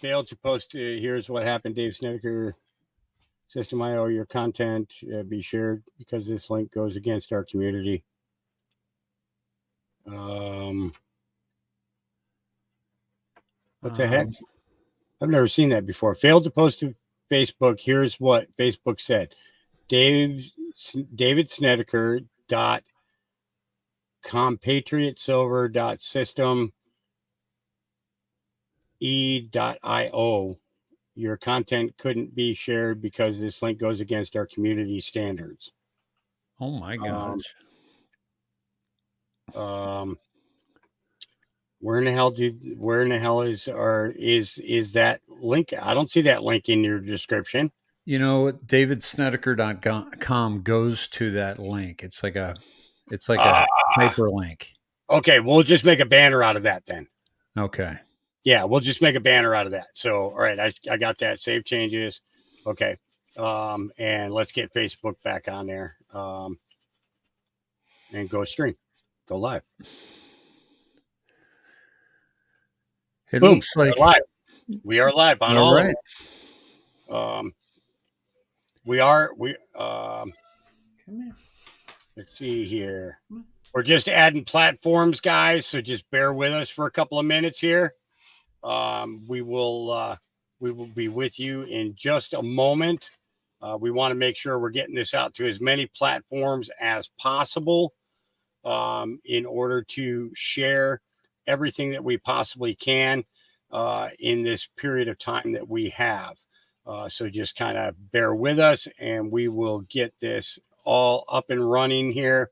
failed to post. Here's what happened, Dave Snedeker. System IO, your content be shared because this link goes against our community. What the heck? I've never seen that before. Failed to post to Facebook. Here's what Facebook said. David Snedeker dot compatriotsilver.system e.io. Your content couldn't be shared because this link goes against our community standards. Oh my gosh. Where in the hell is that link? I don't see that link in your description. DavidSnedeker.com goes to that link. It's like a hyperlink. Okay, we'll just make a banner out of that then. Okay. Yeah, we'll just make a banner out of that. So, all right, I got that. Save changes. Okay. And let's get Facebook back on there. And go stream. Go live. It looks like we are live on all right. Let's see here. We're just adding platforms, guys, so just bear with us for a couple of minutes here. We will be with you in just a moment. We want to make sure we're getting this out to as many platforms as possible in order to share everything that we possibly can in this period of time that we have. So just kind of bear with us, and we will get this all up and running here.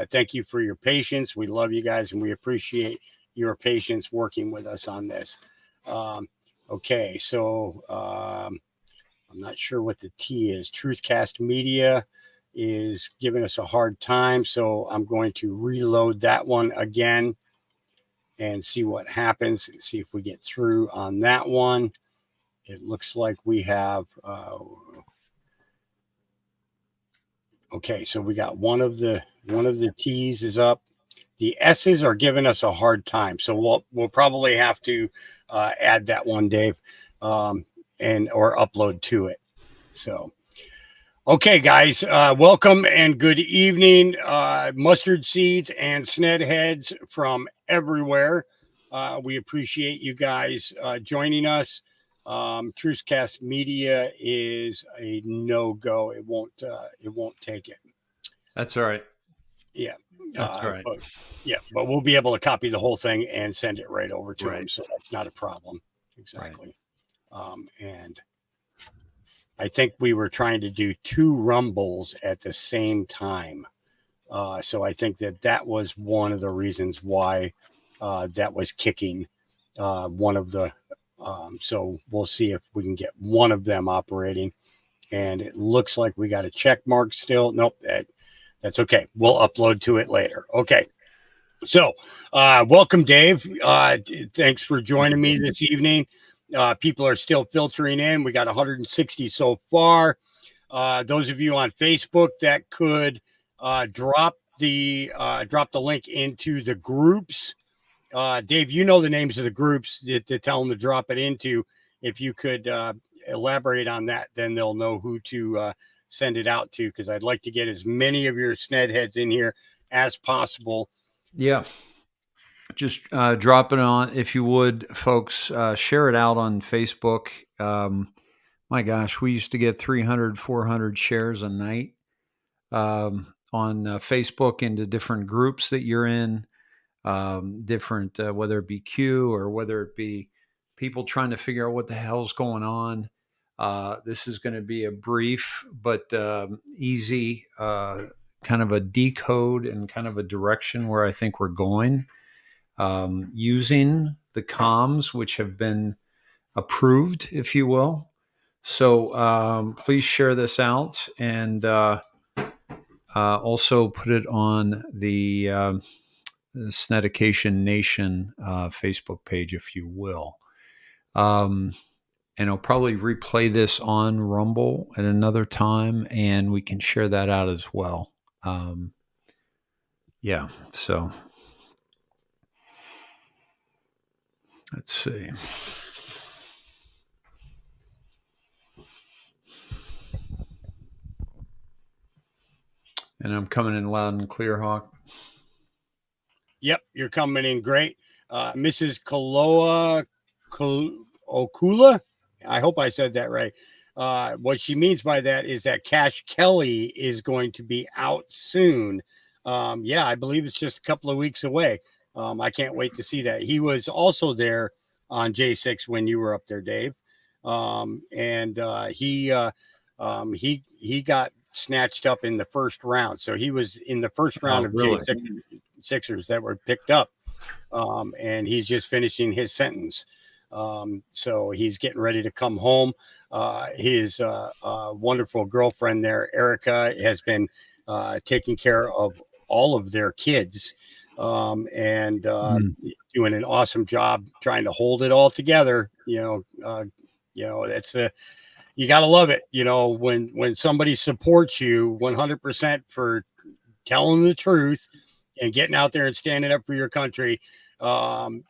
Thank you for your patience. We love you guys, and we appreciate your patience working with us on this. Okay, so I'm not sure what the T is. Truthcast Media is giving us a hard time, so I'm going to reload that one again and see what happens, see if we get through on that one. It looks like we have okay, so we got one of the T's is up. The S's are giving us a hard time, so we'll probably have to add that one, Dave, or upload to it. So, okay, guys, welcome and good evening, mustard seeds and Sned heads from everywhere. We appreciate you guys joining us. Truthcast Media is a no-go. It won't take it. That's all right. Yeah. That's right. But we'll be able to copy the whole thing and send it right over to him. So that's not a problem. Exactly. Right. And I think we were trying to do 2 rumbles at the same time. So I think that was one of the reasons why that was kicking one of the. So we'll see if we can get one of them operating. And it looks like we got a check mark still. Nope. That's okay. We'll upload to it later. Okay. So welcome, Dave. Thanks for joining me this evening. People are still filtering in. We got 160 so far. Those of you on Facebook that could drop the link into the groups. Dave, you know the names of the groups to tell them to drop it into. If you could elaborate on that, then they'll know who to send it out to, because I'd like to get as many of your Sned heads in here as possible. Yeah. Just drop it on, if you would, folks. Share it out on Facebook. My gosh, we used to get 300, 400 shares a night on Facebook into different groups that you're in, different, whether it be Q or whether it be people trying to figure out what the hell's going on. This is going to be a brief but easy kind of a decode and kind of a direction where I think we're going, using the comms, which have been approved, if you will. So please share this out, and also put it on the Snedication Nation Facebook page, if you will. And I'll probably replay this on Rumble at another time, and we can share that out as well. Yeah, so let's see. And I'm coming in loud and clear, Hawk. Yep, you're coming in great. Mrs. Kaloa Okula, I hope I said that right. What she means by that is that Cash Kelly is going to be out soon. Yeah, I believe it's just a couple of weeks away. I can't wait to see that. He was also there on J6 when you were up there, Dave. And he got snatched up in the first round. So he was in the first round of really? J6ers that were picked up. And he's just finishing his sentence. So he's getting ready to come home. His wonderful girlfriend there, Erica, has been taking care of all of their kids and doing an awesome job trying to hold it all together. That's you got to love it. When somebody supports you 100% for telling the truth and getting out there and standing up for your country, will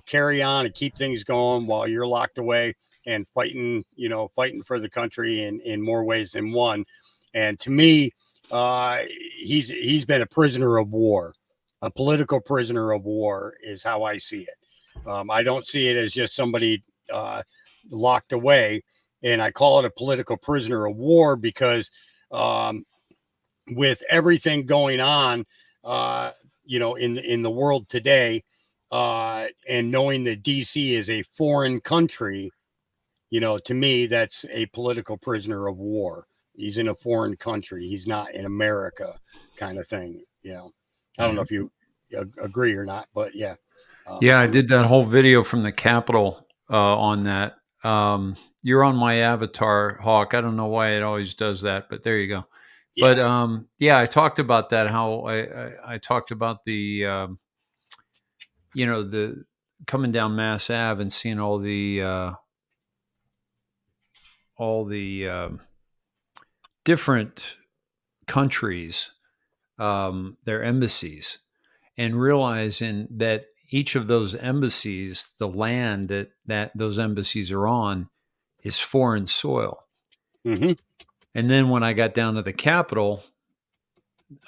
carry on and keep things going while you're locked away and fighting for the country in more ways than one. And to me, he's been a prisoner of war, a political prisoner of war is how I see it. I don't see it as just somebody locked away, and I call it a political prisoner of war because with everything going on, in the world today, and knowing that DC is a foreign country, to me, that's a political prisoner of war. He's in a foreign country. He's not in America, kind of thing. I don't know if you agree or not, but yeah. I did that whole video from the Capitol on that. You're on my avatar, Hawk. I don't know why it always does that, but there you go. Yeah. But I talked about that. How I talked about the the coming down Mass Ave and seeing all the different countries, their embassies, and realizing that each of those embassies, the land that those embassies are on, is foreign soil. Mm-hmm. And then when I got down to the Capitol,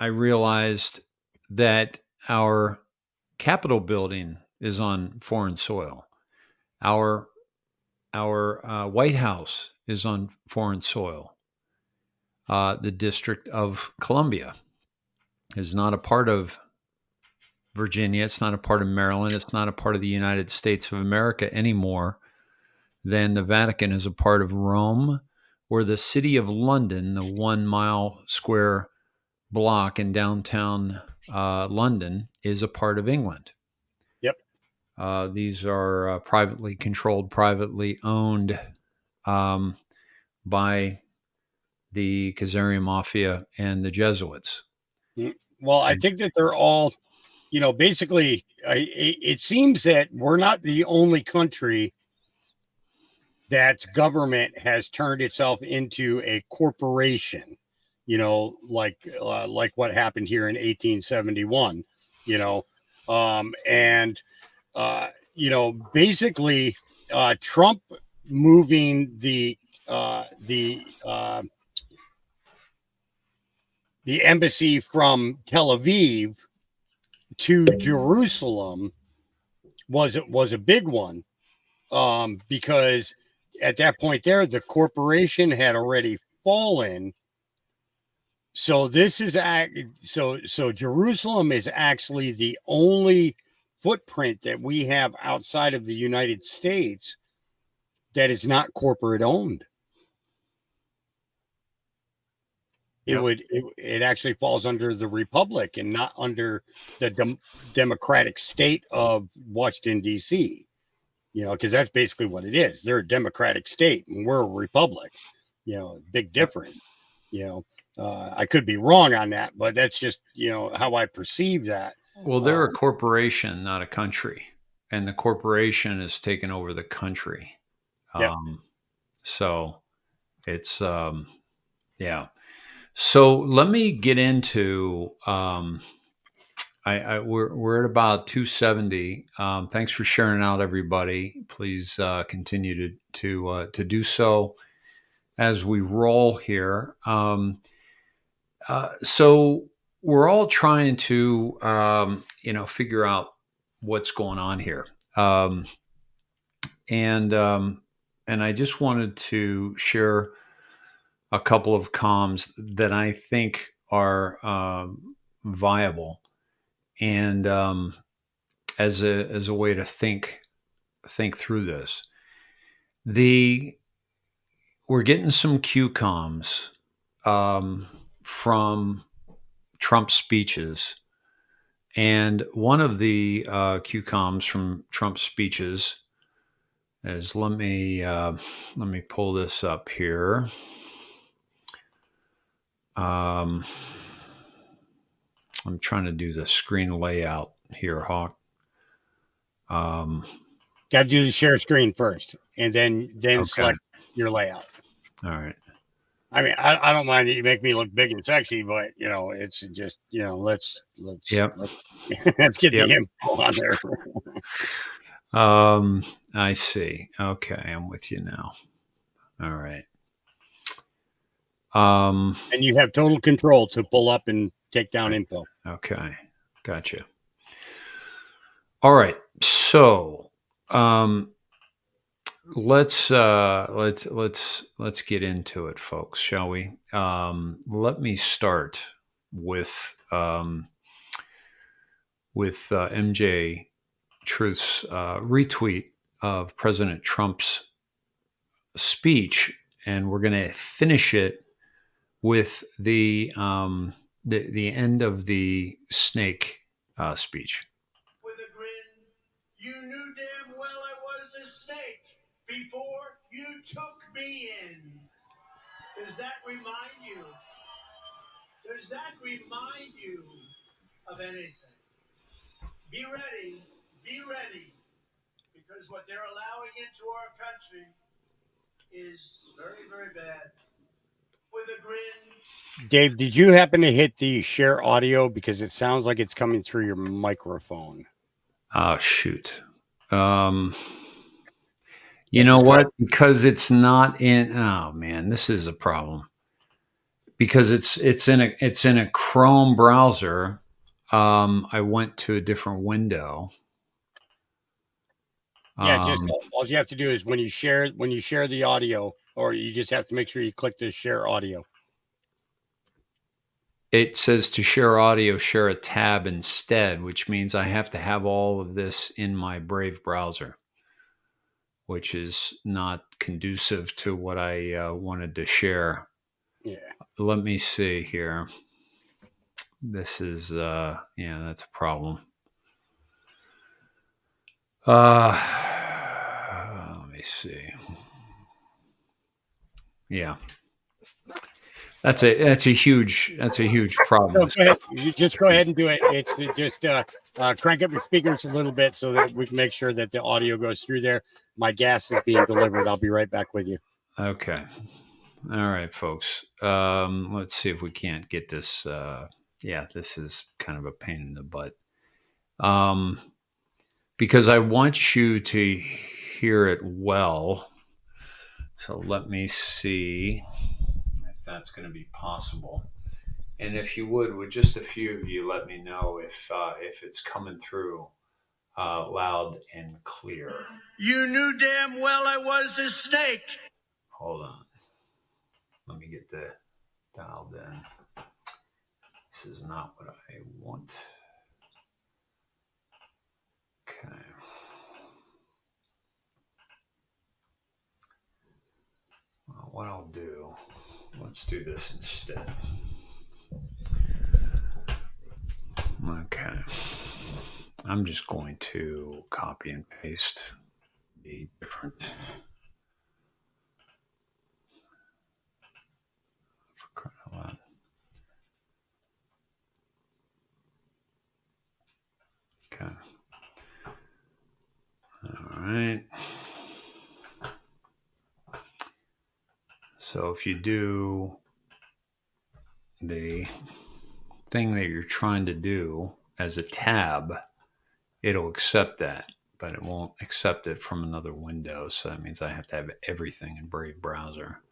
I realized that our Capitol building is on foreign soil. Our White House is on foreign soil. The District of Columbia is not a part of Virginia. It's not a part of Maryland. It's not a part of the United States of America anymore than the Vatican is a part of Rome, or the city of London, the 1 mile square block in downtown London, is a part of England. Yep. These are privately controlled, privately owned by the Khazarian Mafia and the Jesuits. Well, I think that they're all, basically, it seems that we're not the only country that's government has turned itself into a corporation, like what happened here in 1871, basically Trump moving the embassy from Tel Aviv to Jerusalem was a big one, because at that point there, the corporation had already fallen. So this is so Jerusalem is actually the only footprint that we have outside of the United States that is not corporate owned. It actually falls under the Republic and not under the democratic state of Washington, D.C., because that's basically what it is. They're a democratic state and we're a republic, big difference. I could be wrong on that, but that's just, how I perceive that. Well, they're a corporation, not a country, and the corporation has taken over the country. So it's, So let me get into, we're at about 270. Thanks for sharing out, everybody. Please continue to do so as we roll here. So we're all trying to, figure out what's going on here. And I just wanted to share a couple of comms that I think are viable, and as a way to think through this. We're getting some Q comms from Trump's speeches, and one of the Q comms from Trump's speeches is, let me pull this up here. I'm trying to do the screen layout here, Hawk. Got to do the share screen first, and then Okay. select your layout. All right. I mean, I don't mind that you make me look big and sexy, but it's just let's Yep. let's get the info on there. I see. Okay, I'm with you now. All right. And you have total control to pull up and take down info. Okay, gotcha. All right, so let's get into it, folks, shall we? Let me start with MJ Truth's retweet of President Trump's speech, and we're going to finish it with the end of the snake speech. With a grin, you knew damn well I was a snake before you took me in. Does that remind you? Does that remind you of anything? Be ready, because what they're allowing into our country is very, very bad. With a grin. Dave, did you happen to hit the share audio? Because it sounds like it's coming through your microphone. Oh, shoot. You know what? Because it's not in. Oh man, this is a problem. Because it's in a Chrome browser. I went to a different window. Yeah, just all you have to do is when you share the audio, or you just have to make sure you click the share audio. It says to share audio, share a tab instead, which means I have to have all of this in my Brave browser, which is not conducive to what I wanted to share. Yeah. Let me see here. This is, that's a problem. Let me see. Yeah. That's a huge problem. So go ahead. You just go ahead and do it. It's just crank up your speakers a little bit so that we can make sure that the audio goes through there. My gas is being delivered. I'll be right back with you. Okay. All right, folks. Let's see if we can't get this. This is kind of a pain in the butt. Because I want you to hear it well. So let me see if that's going to be possible. And if you would just a few of you let me know if it's coming through loud and clear. You knew damn well I was a snake. Hold on. Let me get the dialed in. This is not what I want. Okay. Well, what I'll do, let's do this instead. Okay. I'm just going to copy and paste the different. For crying out loud. Okay. All right. So if you do the thing that you're trying to do as a tab, it'll accept that, but it won't accept it from another window. So that means I have to have everything in Brave browser.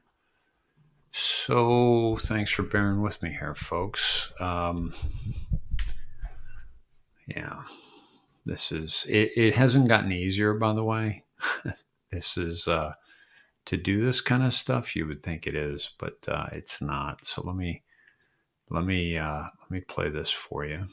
So thanks for bearing with me here, folks. Yeah, this is it. It hasn't gotten easier, by the way. This is to do this kind of stuff. You would think it is, but it's not. So let me play this for you.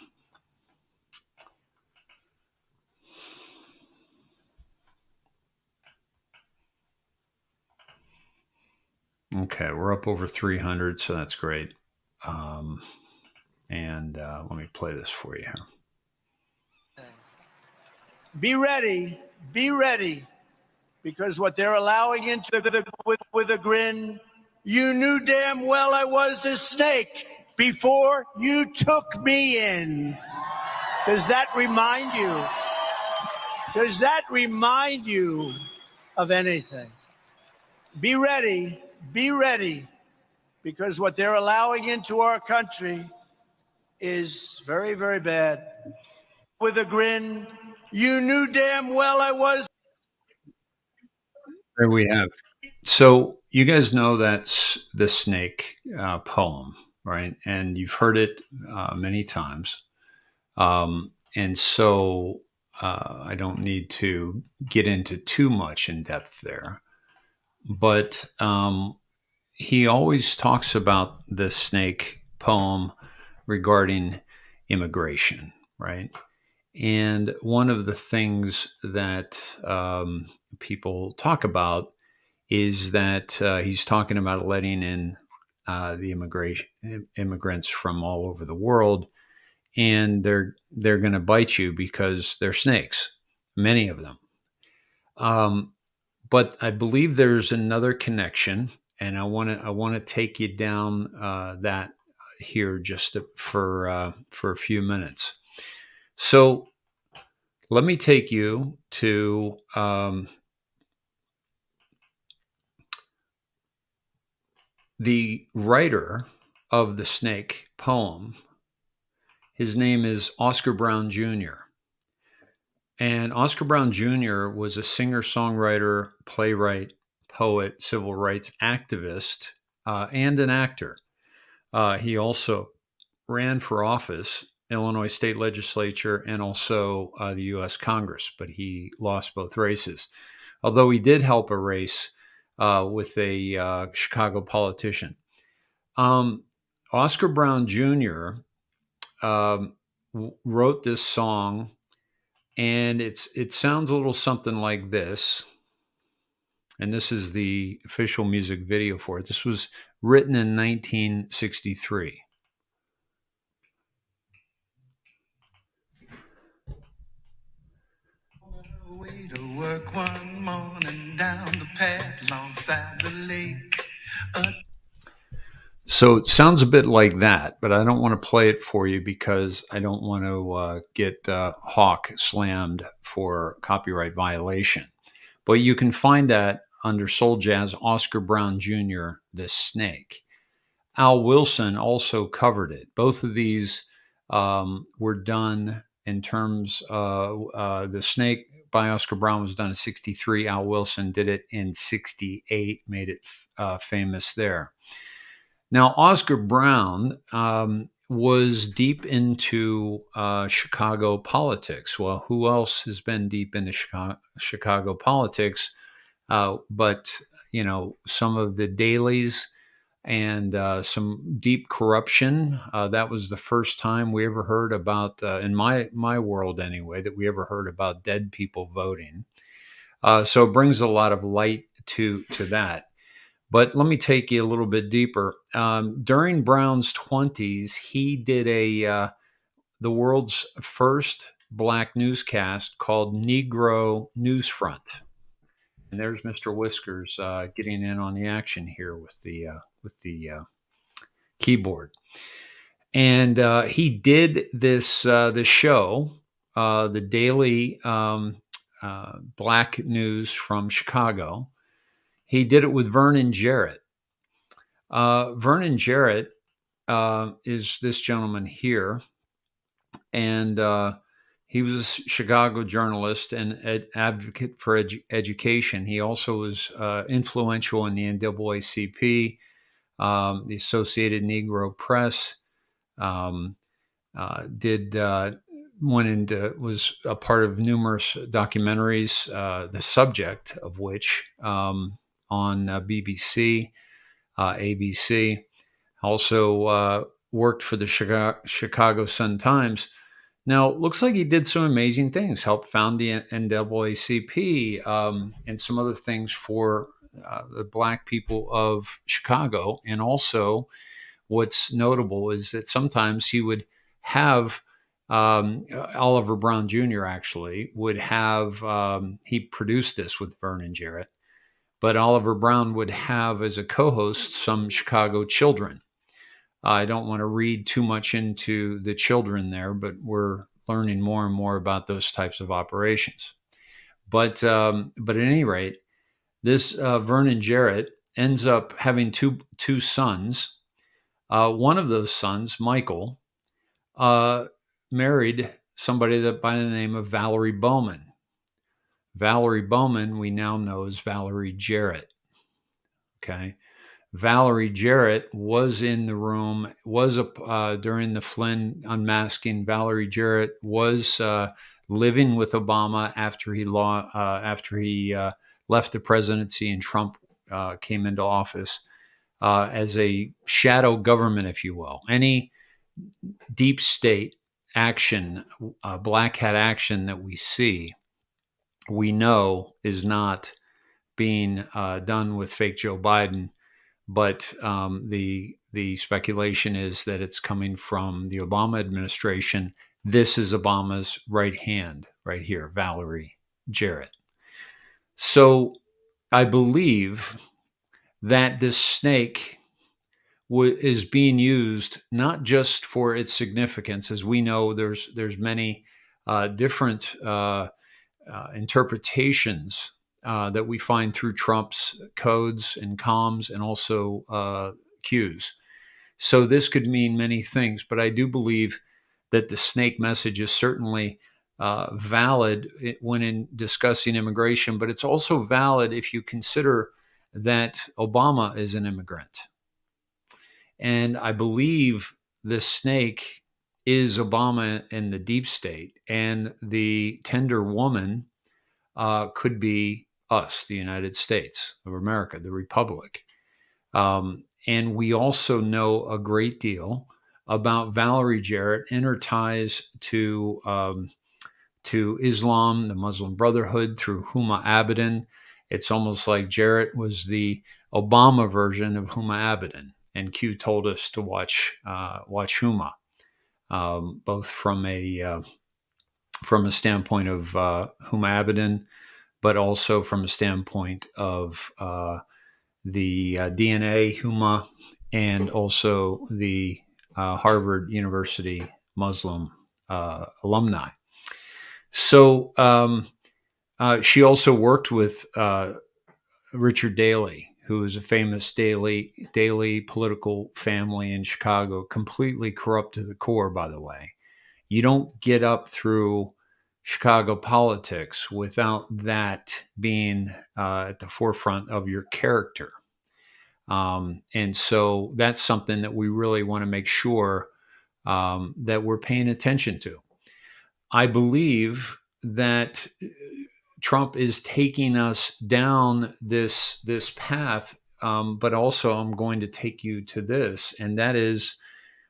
Okay, we're up over 300, so that's great. And let me play this for you here. Be ready, because what they're allowing into with a grin, you knew damn well I was a snake before you took me in. Does that remind you? Does that remind you of anything? Be ready, because what they're allowing into our country is very, very bad. With a grin, you knew damn well I was. There we have. So you guys know that's the snake poem, right? And you've heard it many times. And so I don't need to get into too much in depth there. But he always talks about the snake poem regarding immigration, right? And one of the things that people talk about is that he's talking about letting in the immigrants from all over the world, and they're going to bite you because they're snakes, many of them. But I believe there's another connection, and I want to take you down that here just for a few minutes. So let me take you to the writer of the snake poem. His name is Oscar Brown Jr. And Oscar Brown Jr. was a singer-songwriter, playwright, poet, civil rights activist, and an actor. He also ran for office, Illinois state legislature, and also the U.S. Congress, but he lost both races. Although he did help a race with a Chicago politician. Oscar Brown Jr. Wrote this song, and it sounds a little something like this. And this is the official music video for it. This was written in 1963. Way to work one morning down the path alongside the lake. So it sounds a bit like that, but I don't want to play it for you because I don't want to get Hawk slammed for copyright violation. But you can find that under Soul Jazz, Oscar Brown Jr., The Snake. Al Wilson also covered it. Both of these were done in terms of The Snake by Oscar Brown was done in 63. Al Wilson did it in 68, made it famous there. Now, Oscar Brown was deep into Chicago politics. Well, who else has been deep into Chicago politics? But, you know, some of the dailies and some deep corruption. That was the first time we ever heard about, in my world anyway, that we ever heard about dead people voting. So it brings a lot of light to that. But let me take you a little bit deeper. During Brown's 20s, he did the world's first black newscast called Negro Newsfront. And there's Mr. Whiskers getting in on the action here with the keyboard. And he did this show, the daily black news from Chicago. He did it with Vernon Jarrett. Vernon Jarrett is this gentleman here, and he was a Chicago journalist and advocate for education. He also was influential in the NAACP, the Associated Negro Press was a part of numerous documentaries, the subject of which on BBC, ABC, also worked for the Chicago Sun-Times. Now, it looks like he did some amazing things, helped found the NAACP and some other things for the Black people of Chicago. And also, what's notable is that sometimes he would have Oliver Brown Jr. actually would have, he produced this with Vernon Jarrett, but Oliver Brown would have as a co-host some Chicago children. I don't want to read too much into the children there, but we're learning more and more about those types of operations. But at any rate, this Vernon Jarrett ends up having two sons. One of those sons, Michael, married somebody that by the name of Valerie Bowman. Valerie Bowman, we now know as Valerie Jarrett. Okay. Valerie Jarrett was in the room, during the Flynn unmasking. Valerie Jarrett was living with Obama after he left the presidency and Trump came into office as a shadow government, if you will. Any deep state action, black hat action that we see, we know is not being done with fake Joe Biden. But the speculation is that it's coming from the Obama administration. This is Obama's right hand right here, Valerie Jarrett. So I believe that this snake is being used not just for its significance, as we know there's many different interpretations that we find through Trump's codes and comms and also Qs. So this could mean many things, but I do believe that the snake message is certainly valid when in discussing immigration, but it's also valid if you consider that Obama is an immigrant. And I believe the snake is Obama and the deep state, and the tender woman could be us, the United States of America, the Republic. And we also know a great deal about Valerie Jarrett and her ties to Islam, the Muslim Brotherhood, through Huma Abedin. It's almost like Jarrett was the Obama version of Huma Abedin. And Q told us to watch Huma, both from a standpoint of Huma Abedin, but also from a standpoint of the DNA Huma and also the Harvard University Muslim alumni. So she also worked with Richard Daley, who is a famous Daley political family in Chicago, completely corrupt to the core, by the way. You don't get up through Chicago politics without that being at the forefront of your character. And so that's something that we really want to make sure that we're paying attention to. I believe that Trump is taking us down this path, but also I'm going to take you to this, and that is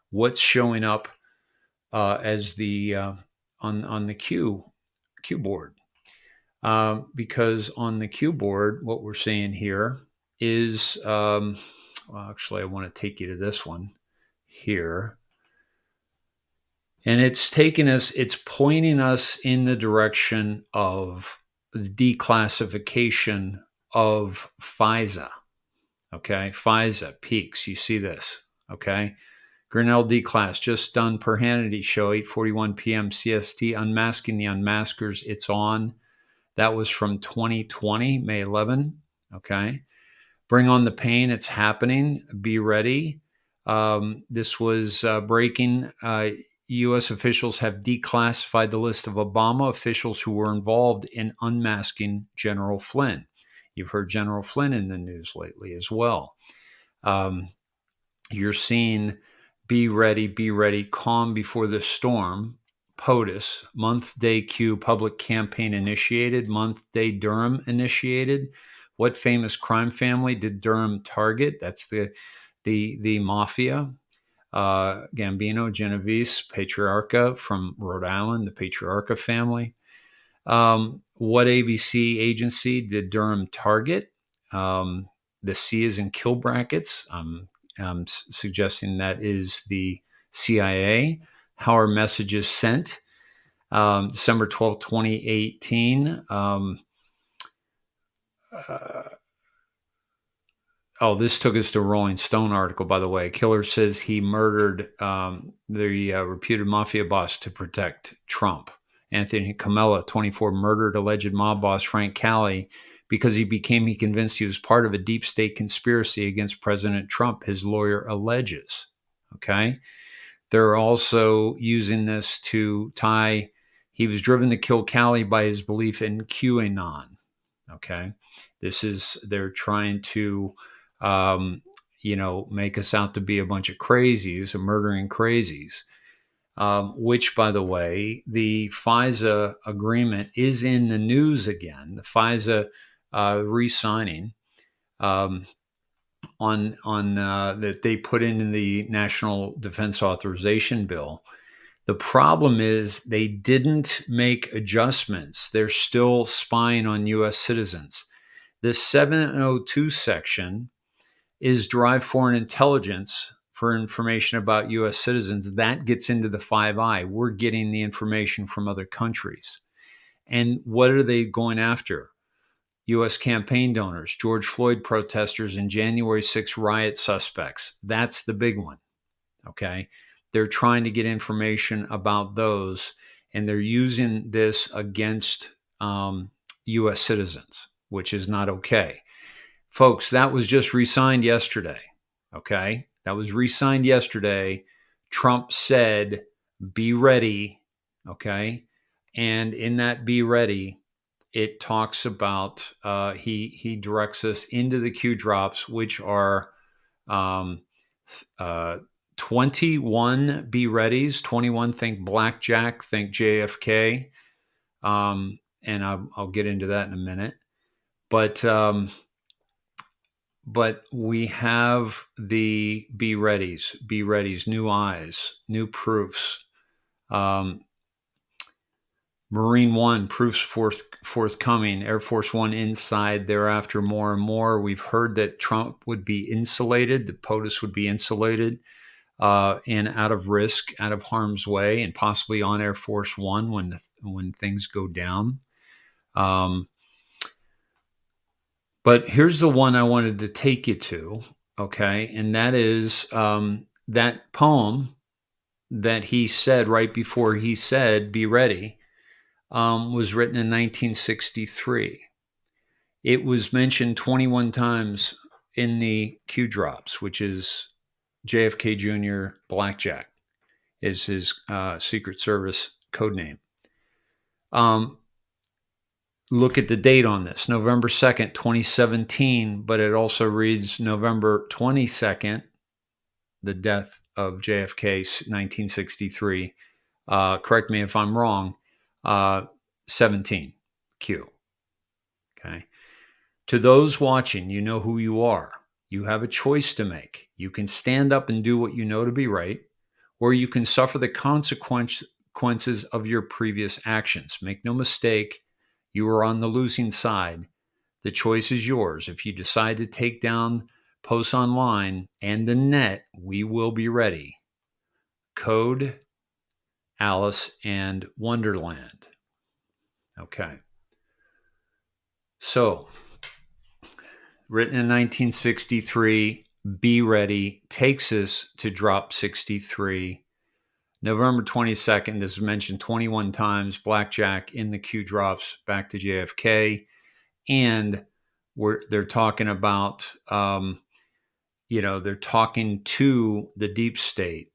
what's showing up as the on the Q board, because on the Q board, what we're seeing here is, well, actually, I want to take you to this one here. And it's pointing us in the direction of the declassification of FISA. Okay, FISA peaks. You see this. Okay, Grinnell declass just done per Hannity show, 8:41 p.m. CST. Unmasking the Unmaskers. It's on. That was from 2020, May 11. Okay, bring on the pain. It's happening. Be ready. This was breaking. U.S. officials have declassified the list of Obama officials who were involved in unmasking General Flynn. You've heard General Flynn in the news lately as well. you're seeing be ready, calm before the storm. POTUS, month day Q, public campaign initiated, month day Durham initiated. What famous crime family did Durham target? That's the mafia. Gambino, Genovese, Patriarcha from Rhode Island, the Patriarcha family. What ABC agency did Durham target? The C is in kill brackets. I'm suggesting that is the CIA. How are messages sent? December 12th, 2018. This took us to a Rolling Stone article, by the way. Killer says he murdered the reputed mafia boss to protect Trump. Anthony Camella, 24, murdered alleged mob boss Frank Cali because he convinced he was part of a deep state conspiracy against President Trump, his lawyer alleges. Okay. They're also using this to tie, he was driven to kill Cali by his belief in QAnon. Okay. They're trying to, make us out to be a bunch of crazies, murdering crazies. Which, by the way, the FISA agreement is in the news again. The FISA re-signing on that they put in the National Defense Authorization Bill. The problem is they didn't make adjustments. They're still spying on U.S. citizens. The 702 section is derived foreign intelligence for information about U.S. citizens. That gets into the 5I. We're getting the information from other countries. And what are they going after? U.S. campaign donors, George Floyd protesters, and January 6 riot suspects. That's the big one, okay? They're trying to get information about those, and they're using this against U.S. citizens, which is not okay. Folks, that was just re-signed yesterday, okay? That was re-signed yesterday. Trump said, be ready, okay? And in that be ready, it talks about, he directs us into the Q drops, which are 21 be readies, 21 think blackjack, think JFK. And I'll get into that in a minute. But we have the be readies, new eyes, new proofs. Marine One, proofs forthcoming. Air Force One inside, thereafter more and more. We've heard that Trump would be insulated, the POTUS would be insulated and out of risk, out of harm's way, and possibly on Air Force One when things go down. But here's the one I wanted to take you to, okay? And that is that poem that he said right before he said, be ready, was written in 1963. It was mentioned 21 times in the Q drops, which is JFK Jr. Blackjack is his Secret Service code name. Look at the date on this, November 2nd, 2017, but it also reads November 22nd, the death of JFK, 1963. Correct me if I'm wrong, 17, Q. Okay. To those watching, you know who you are. You have a choice to make. You can stand up and do what you know to be right, or you can suffer the consequences of your previous actions. Make no mistake, you are on the losing side. The choice is yours. If you decide to take down posts online and the net, we will be ready. Code, Alice, and Wonderland. Okay. So, written in 1963, Be Ready takes us to drop 63. November 22nd, this is mentioned 21 times, blackjack in the Q drops back to JFK. And they're talking about, they're talking to the deep state.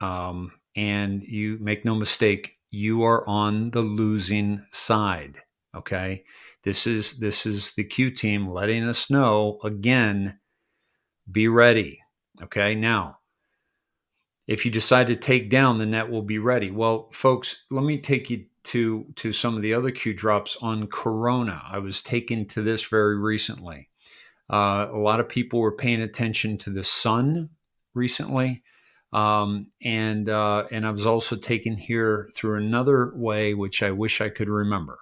And you make no mistake, you are on the losing side. Okay. This is the Q team letting us know again, be ready. Okay, now, if you decide to take down, the net will be ready. Well, folks, let me take you to some of the other Q drops on Corona. I was taken to this very recently. A lot of people were paying attention to the sun recently. And I was also taken here through another way, which I wish I could remember.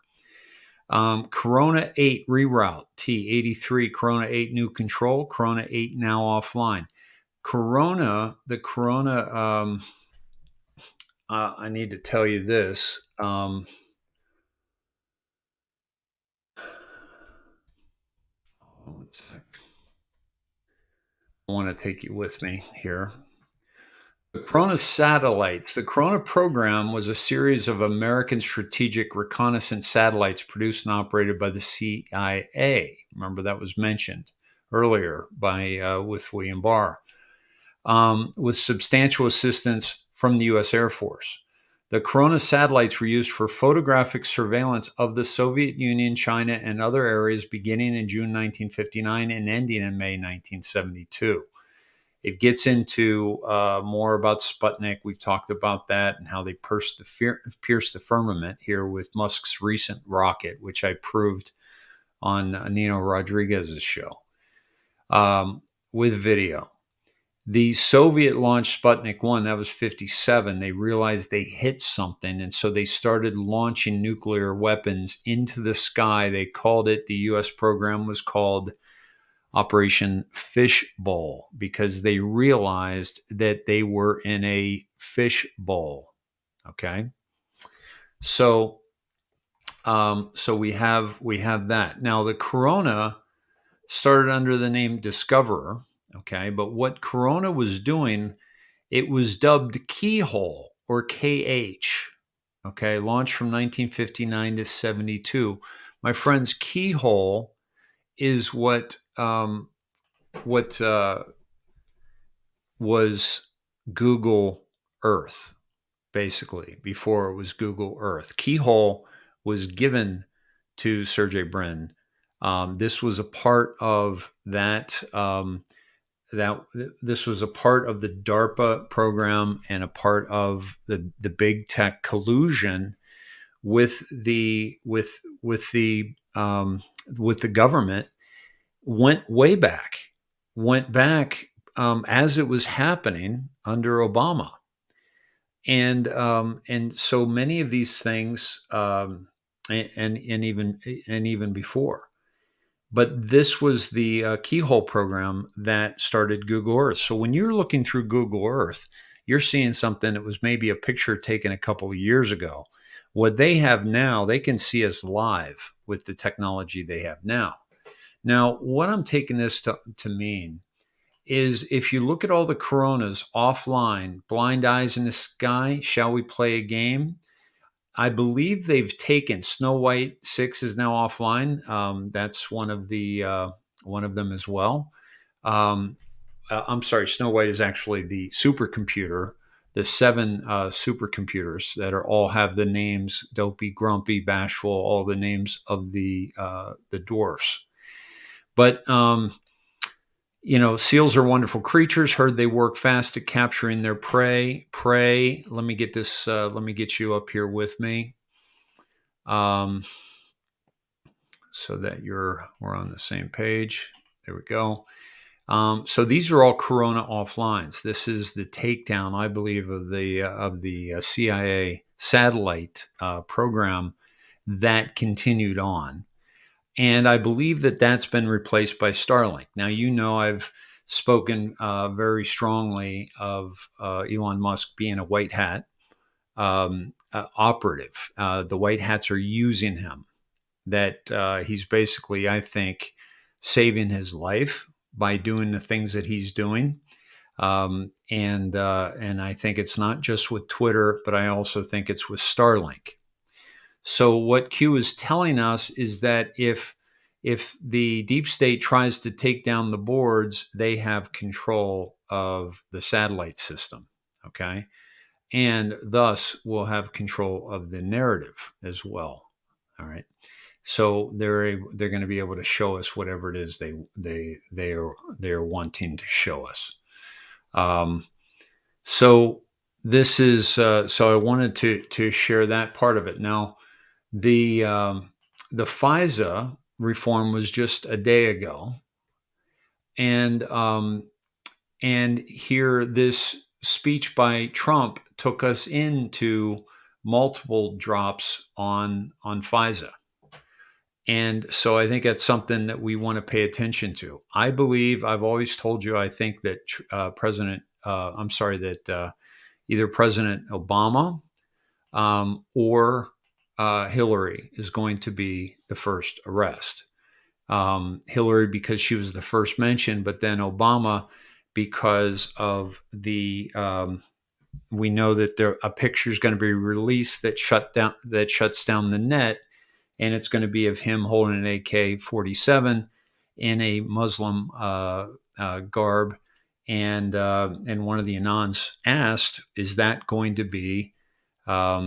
Corona 8 reroute, T83, Corona 8 new control, Corona 8 now offline. The Corona, I need to tell you this. One sec. I want to take you with me here. The Corona satellites. The Corona program was a series of American strategic reconnaissance satellites produced and operated by the CIA. Remember, that was mentioned earlier with William Barr, with substantial assistance from the U.S. Air Force. The Corona satellites were used for photographic surveillance of the Soviet Union, China, and other areas beginning in June 1959 and ending in May 1972. It gets into more about Sputnik. We've talked about that and how they pierced the firmament here with Musk's recent rocket, which I proved on Nino Rodriguez's show with video. The Soviet launched Sputnik 1, that was 57. They realized they hit something, and so they started launching nuclear weapons into the sky. They called it, the U.S. program was called Operation Fishbowl, because they realized that they were in a fishbowl. Okay, so we have that. Now the Corona started under the name Discoverer. Okay, but what Corona was doing, it was dubbed Keyhole, or KH. Okay, launched from 1959 to 72. My friends, Keyhole is what was Google Earth, basically, before it was Google Earth. Keyhole was given to Sergey Brin. This was a part of that. This was a part of the DARPA program and a part of the big tech collusion with the government. Went back as it was happening under Obama, and so many of these things, and even before. But this was the Keyhole program that started Google Earth. So when you're looking through Google Earth, you're seeing something that was maybe a picture taken a couple of years ago. What they have now, they can see us live with the technology they have now. Now, what I'm taking this to mean is, if you look at all the Coronas offline, Blind Eyes in the Sky, Shall We Play a Game? I believe they've taken Snow White 6 is now offline. That's one of them as well. I'm sorry, Snow White is actually the supercomputer, the 7 supercomputers that all have the names Dopey, Grumpy, Bashful, all the names of the dwarfs. But seals are wonderful creatures. Heard they work fast at capturing their prey. Let me get this. Let me get you up here with me, so that we're on the same page. There we go. So these are all Corona offlines. This is the takedown, I believe, of the CIA satellite program that continued on. And I believe that that's been replaced by Starlink. Now, I've spoken very strongly of Elon Musk being a white hat operative. The white hats are using him. That he's basically, I think, saving his life by doing the things that he's doing. And I think it's not just with Twitter, but I also think it's with Starlink. So what Q is telling us is that if the deep state tries to take down the boards, they have control of the satellite system, okay? And thus will have control of the narrative as well, all right? So they're going to be able to show us whatever it is they are wanting to show us. So this is so I wanted to share that part of it. Now, the FISA reform was just a day ago, and here this speech by Trump took us into multiple drops on FISA. And so I think that's something that we want to pay attention to. I believe, I've always told you, I think that either President Obama or Hillary is going to be the first arrest. Hillary because she was the first mentioned, but then Obama because of the we know that a picture is going to be released that shuts down the net, and it's going to be of him holding an AK-47 in a Muslim garb. And one of the Anons asked, "Is that going to be, they're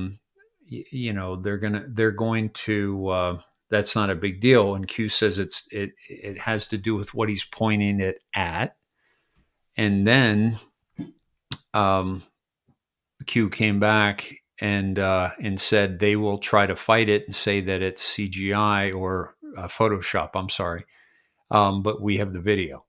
going to? That's not a big deal." And Q says it has to do with what he's pointing it at. And then Q came back and said they will try to fight it and say that it's CGI or Photoshop. I'm sorry, but we have the video.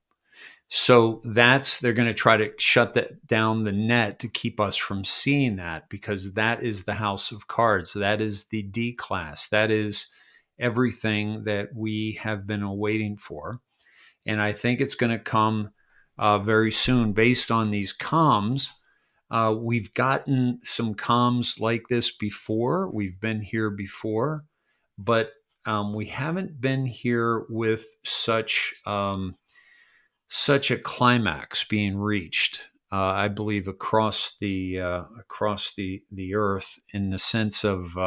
So they're going to try to shut down the net to keep us from seeing that, because that is the house of cards. That is the D class. That is everything that we have been waiting for. And I think it's going to come very soon based on these comms. We've gotten some comms like this before. We've been here before, but we haven't been here with such a climax being reached. I believe across the earth, in the sense of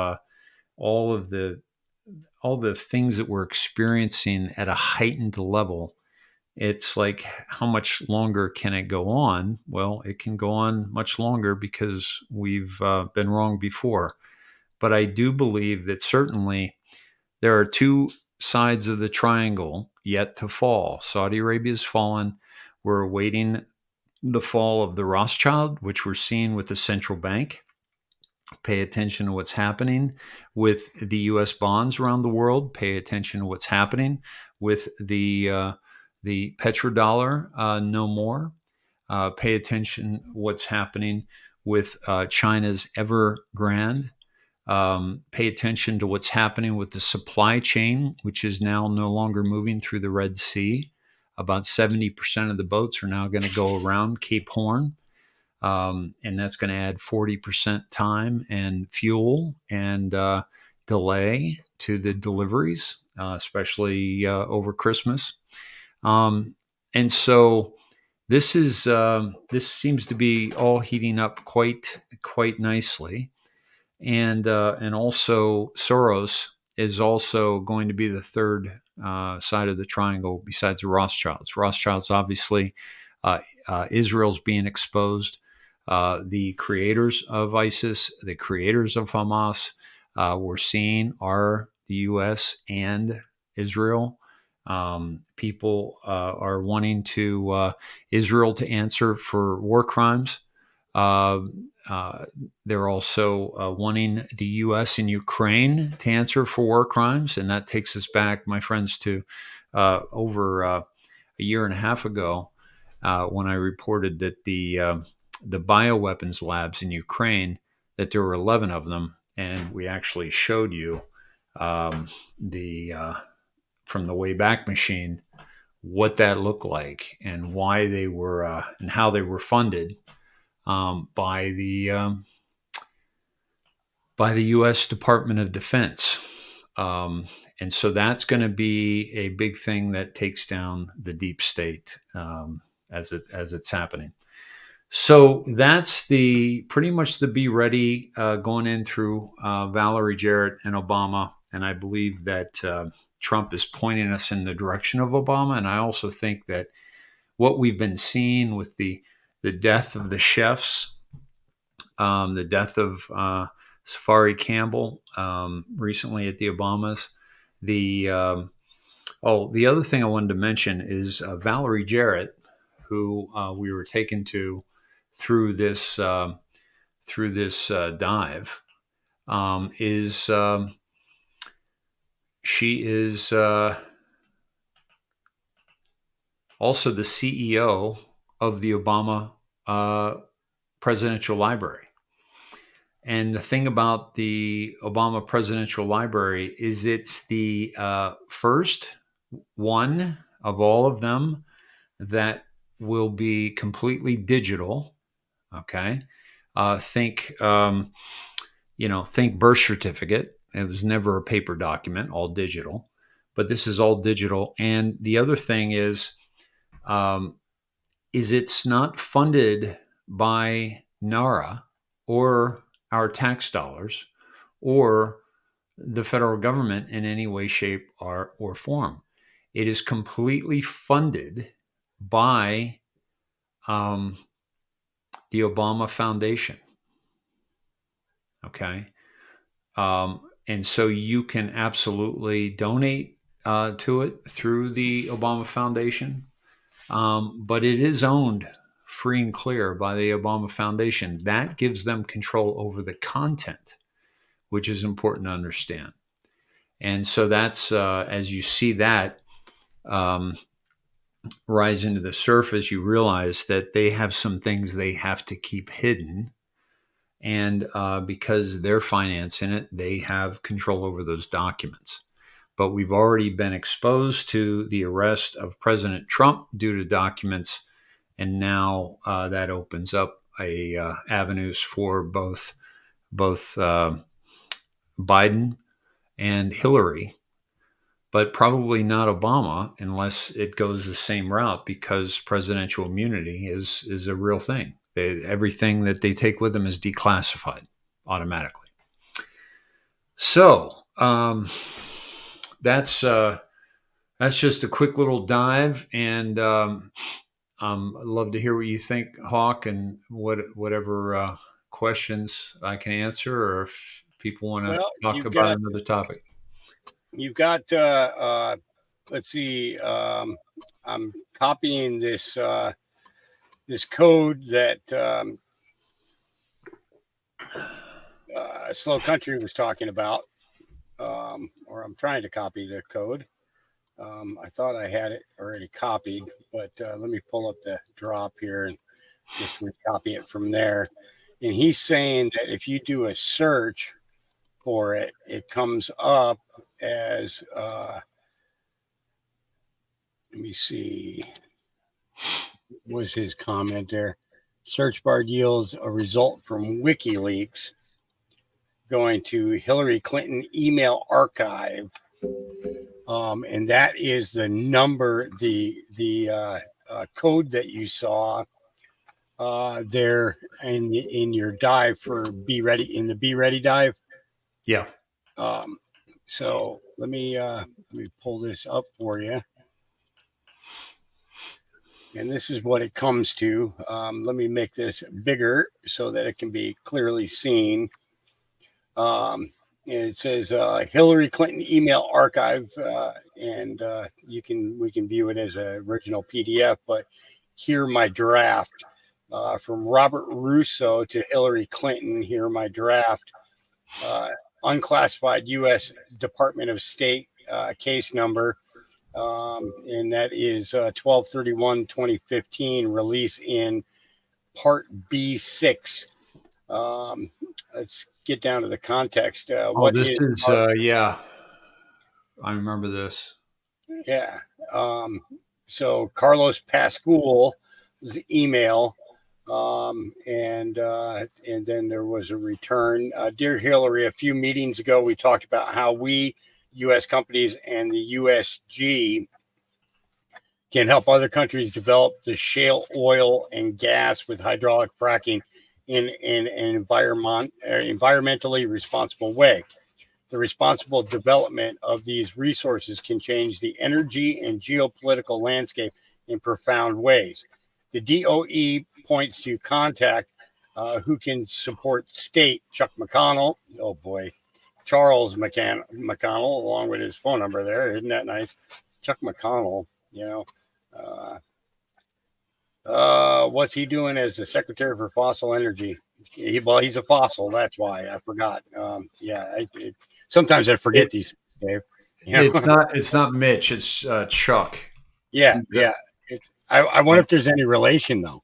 all the things that we're experiencing at a heightened level. It's like, how much longer can it go on? Well, it can go on much longer because we've been wrong before. But I do believe that certainly there are two sides of the triangle yet to fall. Saudi Arabia's fallen. We're awaiting the fall of the Rothschild, which we're seeing with the central bank. Pay attention to what's happening with the U.S. bonds around the world. Pay attention to what's happening with the petrodollar, no more. Pay attention what's happening with China's Evergrande. Pay attention to what's happening with the supply chain, which is now no longer moving through the Red Sea. About 70% of the boats are now going to go around Cape Horn. And that's going to add 40% time and fuel and delay to the deliveries, especially over Christmas. And so this seems to be all heating up quite nicely. And also Soros is also going to be the third side of the triangle besides the Rothschilds. Rothschilds, obviously, Israel's being exposed. The creators of ISIS, the creators of Hamas, we're seeing are the U.S. and Israel. People are wanting Israel to answer for war crimes. They're also wanting the U.S. and Ukraine to answer for war crimes. And that takes us back, my friends, to over a year and a half ago when I reported that the bioweapons labs in Ukraine, that there were 11 of them. And we actually showed you from the Wayback Machine what that looked like and why they were and how they were funded by the U.S. Department of Defense. And so that's going to be a big thing that takes down the deep state as it's happening. So that's pretty much the be ready going in through Valerie Jarrett and Obama. And I believe that Trump is pointing us in the direction of Obama. And I also think that what we've been seeing with the death of the chefs, the death of Safari Campbell recently at the Obamas. The other thing I wanted to mention is Valerie Jarrett, who we were taken to through this dive, is she is also the CEO of the Obama Presidential Library. And the thing about the Obama Presidential Library is it's the first one of all of them that will be completely digital. Okay. Think birth certificate. It was never a paper document, all digital, but this is all digital. And the other thing is it's not funded by NARA or our tax dollars or the federal government in any way, shape, or form. It is completely funded by the Obama Foundation. Okay. And so you can absolutely donate to it through the Obama Foundation. But it is owned free and clear by the Obama Foundation. That gives them control over the content, which is important to understand. And so that's, as you see that rise into the surface, you realize that they have some things they have to keep hidden. And because they're financing it, they have control over those documents. But we've already been exposed to the arrest of President Trump due to documents. And now that opens up avenues for both Biden and Hillary, but probably not Obama unless it goes the same route, because presidential immunity is a real thing. Everything that they take with them is declassified automatically. So that's just a quick little dive, and I'd love to hear what you think, Hawk, and whatever questions I can answer, or if people want to talk about another topic. You've got, let's see, I'm copying this this code that Slow Country was talking about, or I'm trying to copy the code. I thought I had it already copied, but let me pull up the drop here and just recopy it from there. And he's saying that if you do a search for it, it comes up as, let me see, was his comment there. Search bar yields a result from WikiLeaks going to Hillary Clinton email archive. And that is the number, the code that you saw there in your dive for Be Ready, in the Be Ready dive. Yeah. So let me pull this up for you. And this is what it comes to. Let me make this bigger so that it can be clearly seen. And it says Hillary Clinton email archive, and we can view it as an original PDF. But here my draft from Robert Russo to Hillary Clinton. Here my draft, unclassified U.S. Department of State case number. And that is 12/31/2015, release in Part B6. Let's get down to the context. This is yeah, I remember this. Yeah. So Carlos Pascual's email, and then there was a return. Dear Hillary, a few meetings ago, we talked about how we, U.S. companies and the USG, can help other countries develop the shale oil and gas with hydraulic fracking in an environmentally responsible way. The responsible development of these resources can change the energy and geopolitical landscape in profound ways. The DOE points to contact who can support state Chuck McConnell. Oh boy. Charles McConnell, along with his phone number there. Isn't that nice? Chuck McConnell, What's he doing as the Secretary for Fossil Energy? He's a fossil. That's why I forgot. Sometimes I forget these, Dave. You know? It's not Mitch. It's Chuck. Yeah. I wonder if there's any relation though.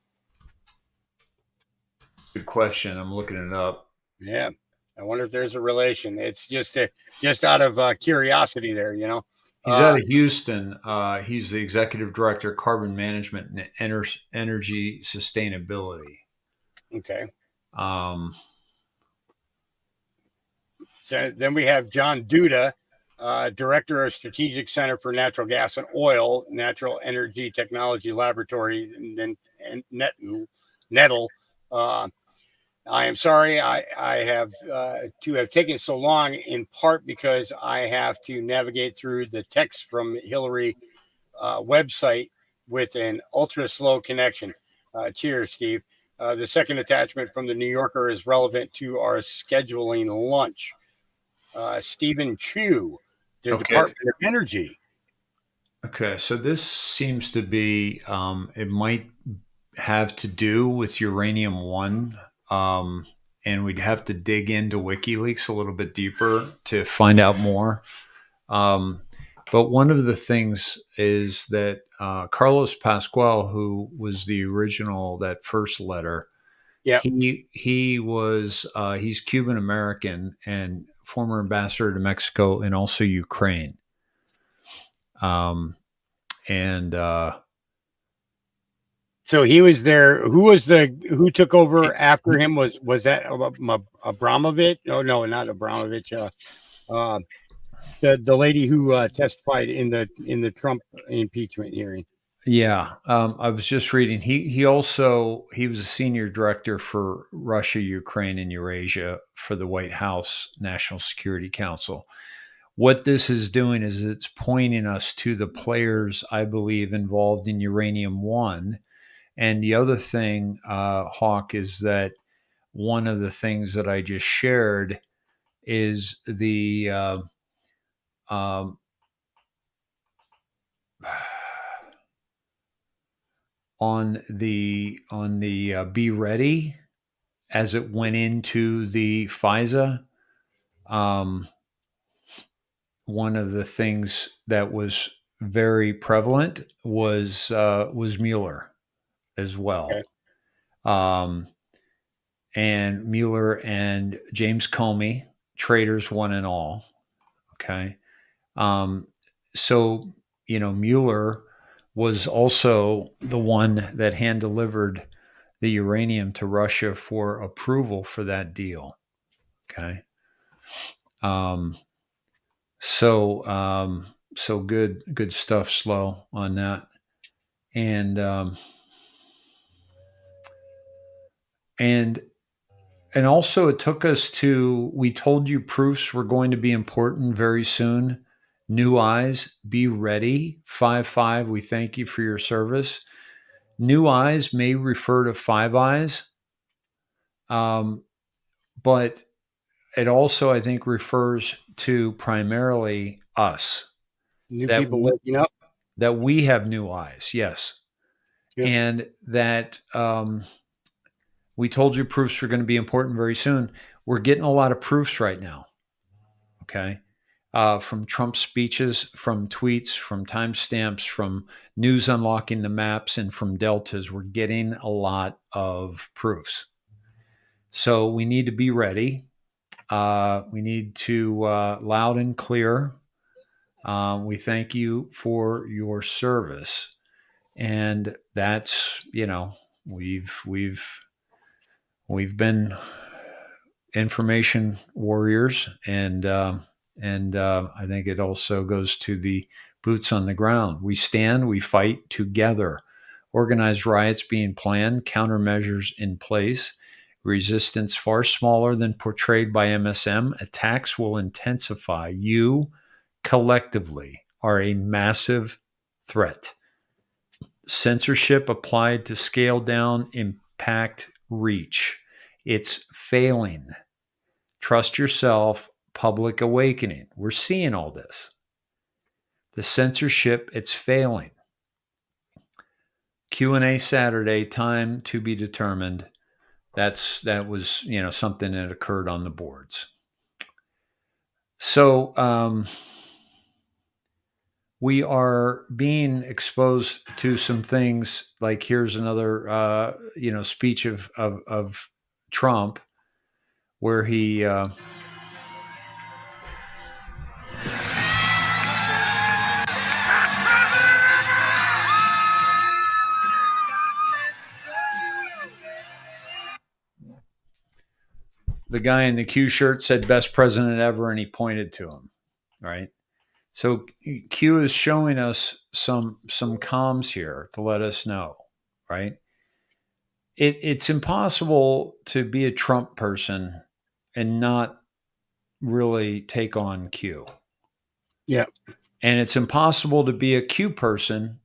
Good question. I'm looking it up. Yeah, I wonder if there's a relation. It's just out of curiosity there, you know. He's out of Houston. He's the executive director, carbon management and energy sustainability. Okay. So then we have John Duda, director of Strategic Center for Natural Gas and Oil, Natural Energy Technology Laboratory, and Nettle. I am sorry I have to have taken so long, in part because I have to navigate through the text from Hillary website with an ultra slow connection. Cheers, Steve. The second attachment from the New Yorker is relevant to our scheduling lunch. Stephen Chu, the Department of Energy. Okay, so this seems to be, it might have to do with Uranium 1. And we'd have to dig into WikiLeaks a little bit deeper to find out more. But one of the things is that Carlos Pascual, who was the original, that first letter, he's Cuban American and former ambassador to Mexico and also Ukraine. So he was there. Who took over after him? Was that Abramovich? Oh no, not Abramovich. The lady who testified in the Trump impeachment hearing. Yeah, I was just reading. He was a senior director for Russia, Ukraine, and Eurasia for the White House National Security Council. What this is doing is it's pointing us to the players, I believe, involved in Uranium 1. And the other thing, Hawk, is that one of the things that I just shared is the on the Be Ready as it went into the FISA. One of the things that was very prevalent was Mueller as well. Okay. And Mueller and James Comey, traitors one and all. Okay. So, Mueller was also the one that hand delivered the uranium to Russia for approval for that deal. Okay. So good stuff, Slow, on that. And also it took us to, we told you proofs were going to be important very soon. New Eyes, be ready. 5-5, we thank you for your service. New Eyes may refer to Five Eyes, but it also, I think, refers to primarily us. New people waking up. That we have new eyes, yes. Yep. And that we told you proofs are going to be important very soon. We're getting a lot of proofs right now, okay? From Trump speeches, from tweets, from timestamps, from news unlocking the maps, and from deltas. We're getting a lot of proofs. So we need to be ready. We need to loud and clear. We thank you for your service. And that's, we've been information warriors, and I think it also goes to the boots on the ground. We stand, we fight together. Organized riots being planned, countermeasures in place, resistance far smaller than portrayed by MSM. Attacks will intensify. You collectively are a massive threat. Censorship applied to scale down impact reach. It's failing. Trust yourself. Public awakening. We're seeing all this. The censorship, it's failing. Q&A Saturday, time to be determined. That was, something that occurred on the boards. So we are being exposed to some things. Like here's another, speech of Trump, where he. The guy in the Q shirt said best president ever, and he pointed to him, right? So Q is showing us some comms here to let us know, right? It's impossible to be a Trump person and not really take on Q. Yeah. And it's impossible to be a Q person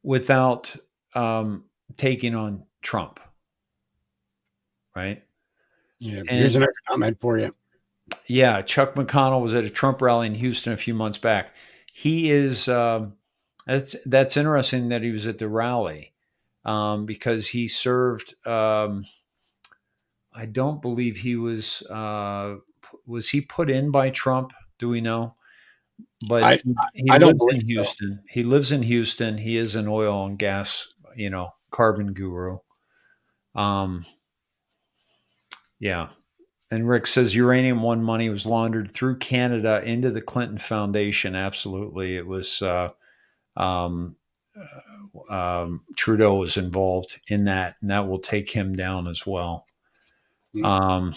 without taking on Trump, right? Yeah. And here's another comment for you. Yeah, Chuck McConnell was at a Trump rally in Houston a few months back. He is that's interesting that he was at the rally because he served. I don't believe he was he put in by Trump? Do we know? But he I don't lives in believe so. Houston. He lives in Houston. He is an oil and gas, carbon guru. Yeah. And Rick says Uranium One money was laundered through Canada into the Clinton Foundation. Absolutely. It was Trudeau was involved in that, and that will take him down as well. And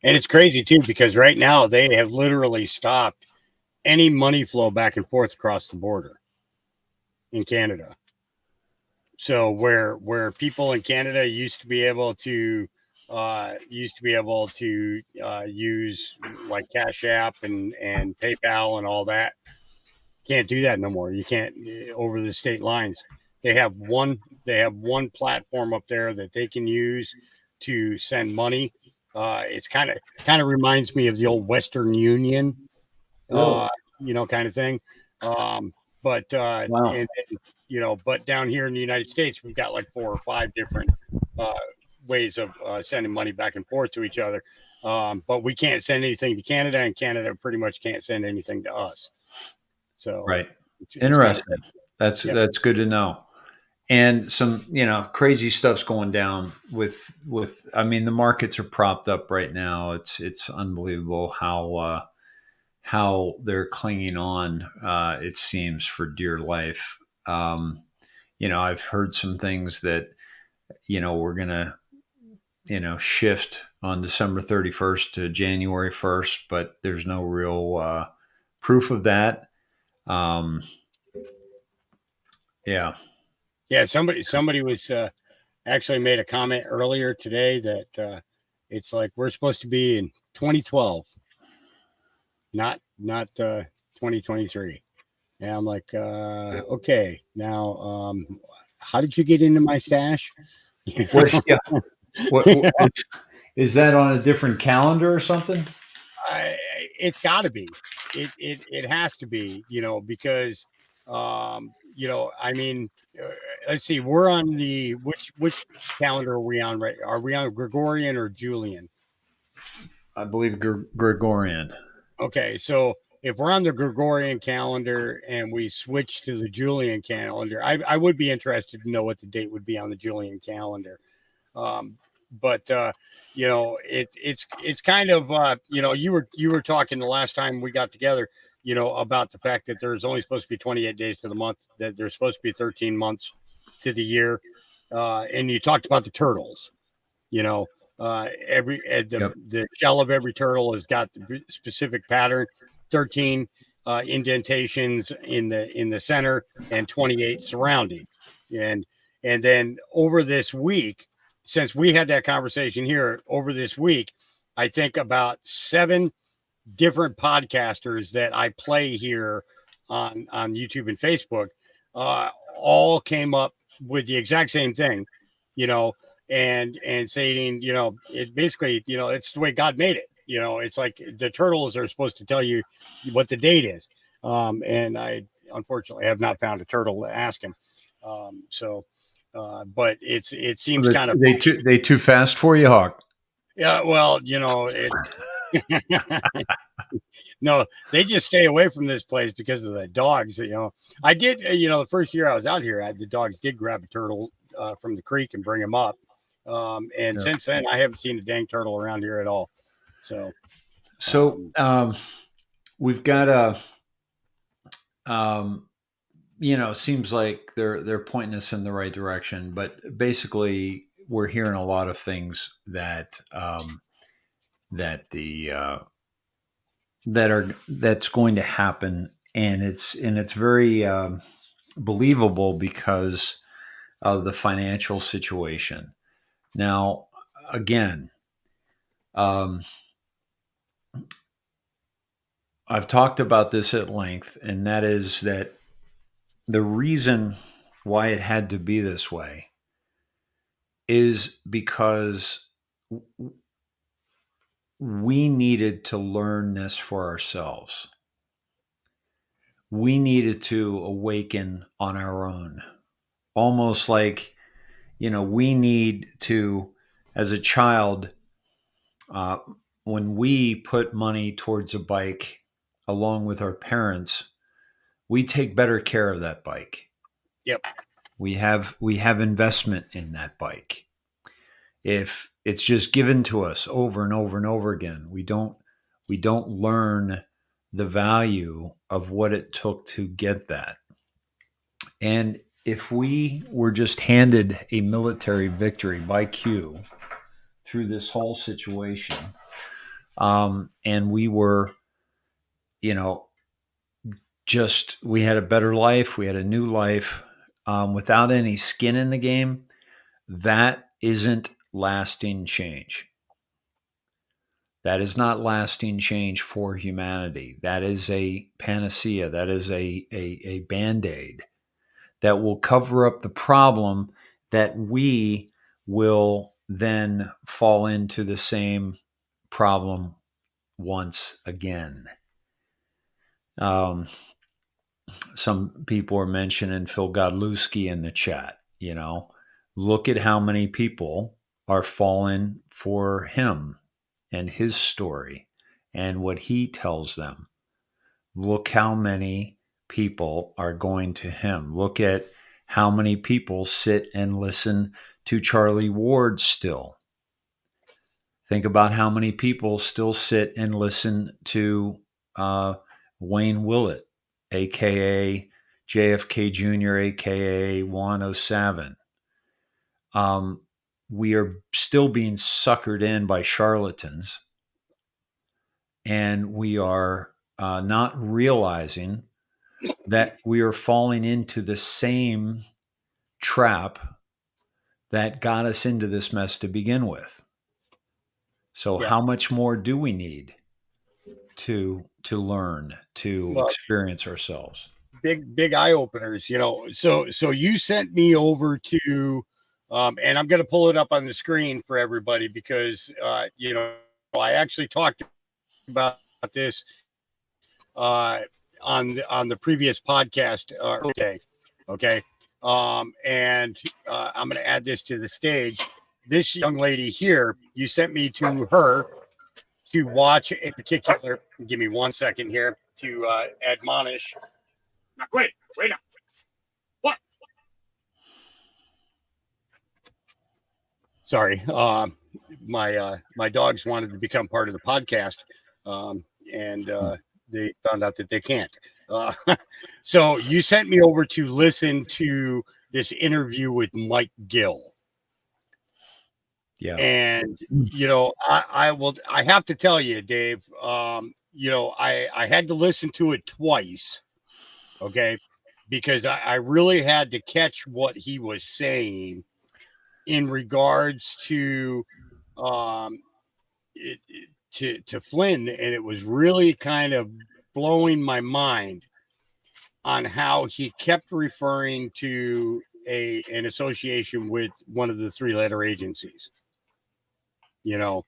it's crazy, too, because right now they have literally stopped any money flow back and forth across the border in Canada. So where people in Canada used to be able to use like Cash App and PayPal and all that. Can't do that no more. You can't over the state lines. They have one platform up there that they can use to send money. It's kind of reminds me of the old Western Union, kind of thing. Wow. But down here in the United States, we've got like 4 or 5 different ways of sending money back and forth to each other. But we can't send anything to Canada, and Canada pretty much can't send anything to us. So right. It's interesting. That's good to know. And some, crazy stuff's going down with, I mean, the markets are propped up right now. It's unbelievable how they're clinging on, it seems, for dear life. I've heard some things that, we're going to, shift on December 31st to January 1st, but there's no real proof of that. Somebody was actually made a comment earlier today that it's like we're supposed to be in 2012, not 2023. And I'm like, okay, now how did you get into my stash? What is that on a different calendar or something? It's got to be. It has to be, because I mean, let's see, we're on the which calendar are we on? Right? Are we on Gregorian or Julian? I believe Gregorian. Okay, so if we're on the Gregorian calendar and we switch to the Julian calendar, I would be interested to know what the date would be on the Julian calendar. But it's kind of you were talking the last time we got together, about the fact that there's only supposed to be 28 days to the month, that there's supposed to be 13 months to the year, and you talked about the turtles. The shell of every turtle has got the specific pattern, 13 indentations in the center and 28 surrounding, and then over this week, since we had that conversation here over this week, I think about 7 different podcasters that I play here on YouTube and Facebook, all came up with the exact same thing, and saying, it's basically, it's the way God made it. It's like the turtles are supposed to tell you what the date is. And I unfortunately have not found a turtle to ask him. But it seems kind of they too fast for you, Hawk. Yeah, well, it no, they just stay away from this place because of the dogs. I did. The first year I was out here, the dogs did grab a turtle from the creek and bring him up. Since then, I haven't seen a dang turtle around here at all. So we've got seems like they're pointing us in the right direction, but basically we're hearing a lot of things that's going to happen, and it's very believable because of the financial situation. Now, again, I've talked about this at length, and that is that the reason why it had to be this way is because we needed to learn this for ourselves. We needed to awaken on our own. Almost like, we need to, as a child, when we put money towards a bike along with our parents, we take better care of that bike. Yep. We have investment in that bike. If it's just given to us over and over and over again, we don't learn the value of what it took to get that. And if we were just handed a military victory by Q through this whole situation, and we were, we had a better life, we had a new life, without any skin in the game, that isn't lasting change. That is not lasting change for humanity. That is a panacea. That is a Band-Aid that will cover up the problem, that we will then fall into the same problem once again. Some people are mentioning Phil Godlewski in the chat. Look at how many people are falling for him and his story and what he tells them. Look how many people are going to him. Look at how many people sit and listen to Charlie Ward still. Think about how many people still sit and listen to Wayne Willett, a.k.a. JFK Jr., a.k.a. 107. We are still being suckered in by charlatans, and we are not realizing that we are falling into the same trap that got us into this mess to begin with. So how much more do we need to learn, to experience ourselves? Big eye openers, So you sent me over to, and I'm going to pull it up on the screen for everybody because, I actually talked about this on the previous podcast today. Okay. And I'm going to add this to the stage. This young lady here, you sent me to her to watch a particular, give me 1 second here to admonish. Now, wait up. What? Sorry. My dogs wanted to become part of the podcast. And they found out that they can't. So you sent me over to listen to this interview with Mike Gill. Yeah. And, I have to tell you, Dave, I had to listen to it twice. Okay. Because I really had to catch what he was saying in regards to, to Flynn. And it was really kind of blowing my mind on how he kept referring to an association with one of the 3-letter agencies. Yeah.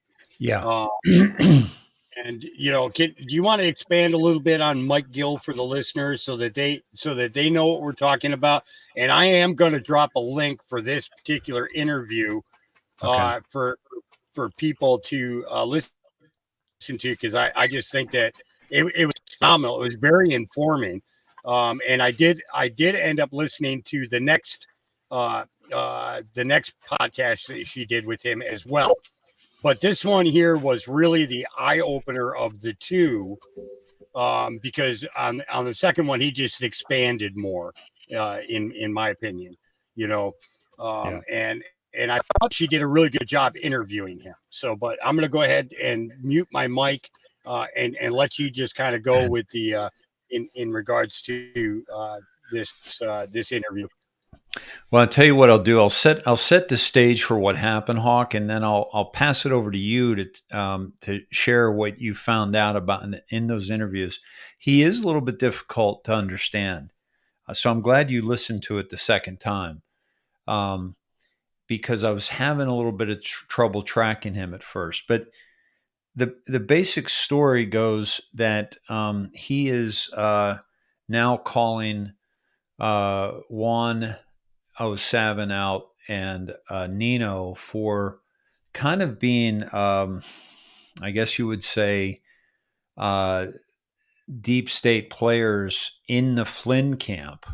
And do you want to expand a little bit on Mike Gill for the listeners so that they know what we're talking about? And I am going to drop a link for this particular interview for people to listen to, because I just think that it was phenomenal. It was very informing, and I did end up listening to the next podcast that she did with him as well. But this one here was really the eye opener of the two, because on the second one he just expanded more, in my opinion, and I thought she did a really good job interviewing him. So, but I'm going to go ahead and mute my mic, and let you just kind of go with the in regards to this interview. Well, I'll tell you what I'll do. I'll set the stage for what happened, Hawk, and then I'll pass it over to you to share what you found out about in those interviews. He is a little bit difficult to understand, so I'm glad you listened to it the second time, because I was having a little bit of trouble tracking him at first. But the basic story goes that he is now calling Juan O'Savin out and Nino for kind of being, I guess you would say, deep state players in the Flynn camp,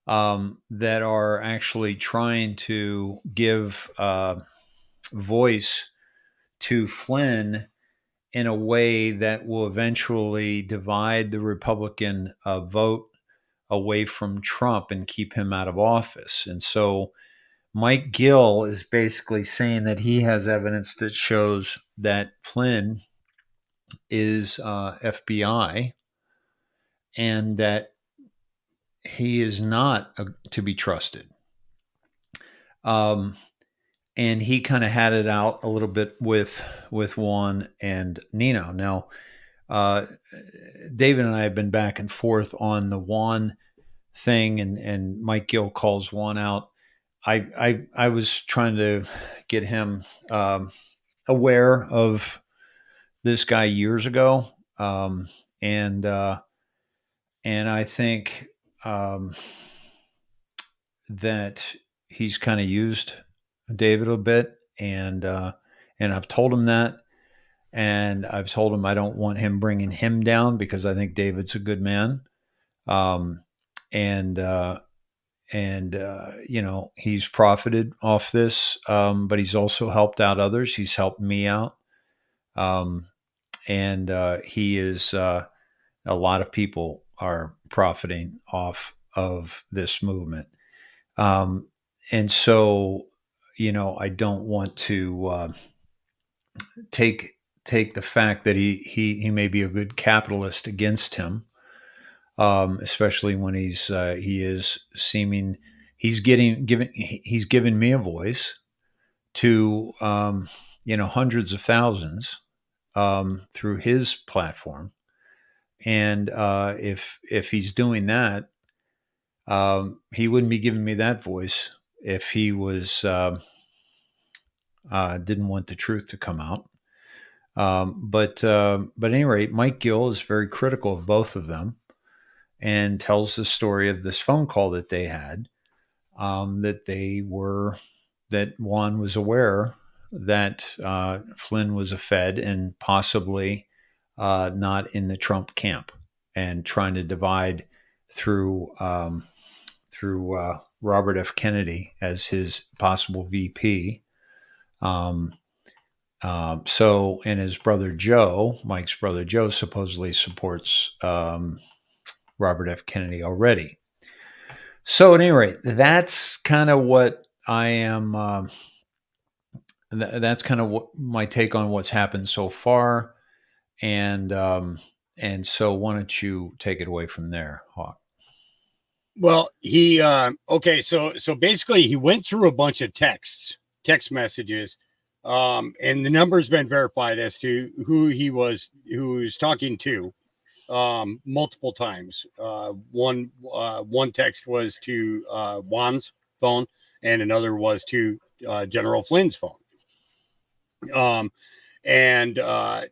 that are actually trying to give voice to Flynn in a way that will eventually divide the Republican vote away from Trump and keep him out of office. And so Mike Gill is basically saying that he has evidence that shows that Flynn is FBI, and that he is not to be trusted. And he kind of had it out a little bit with Juan and Nino. Now, David and I have been back and forth on the Juan thing, and Mike Gill calls Juan out. I was trying to get him aware of this guy years ago, and I think that he's kind of used David a bit, and I've told him that, and I've told him I don't want him bringing him down, because I think David's a good man, he's profited off this, but he's also helped out others. He's helped me out, and he is a lot of people are profiting off of this movement, and so I don't want to take the fact that he may be a good capitalist against him, especially when he's given me a voice to hundreds of thousands through his platform, and if he's doing that, he wouldn't be giving me that voice if he was didn't want the truth to come out. But at any rate, Mike Gill is very critical of both of them, and tells the story of this phone call that they had, that Juan was aware that Flynn was a Fed and possibly not in the Trump camp, and trying to divide through Robert F. Kennedy as his possible VP. And his brother Joe, Mike's brother Joe, supposedly supports Robert F. Kennedy already. So at any rate, that's kind of what I am. That's kind of what my take on what's happened so far, and so why don't you take it away from there, Hawk? Well, he okay. So basically, he went through a bunch of text messages, and the number's been verified as to who he was talking to, multiple times. One text was to Juan's phone, and another was to General Flynn's phone. and they're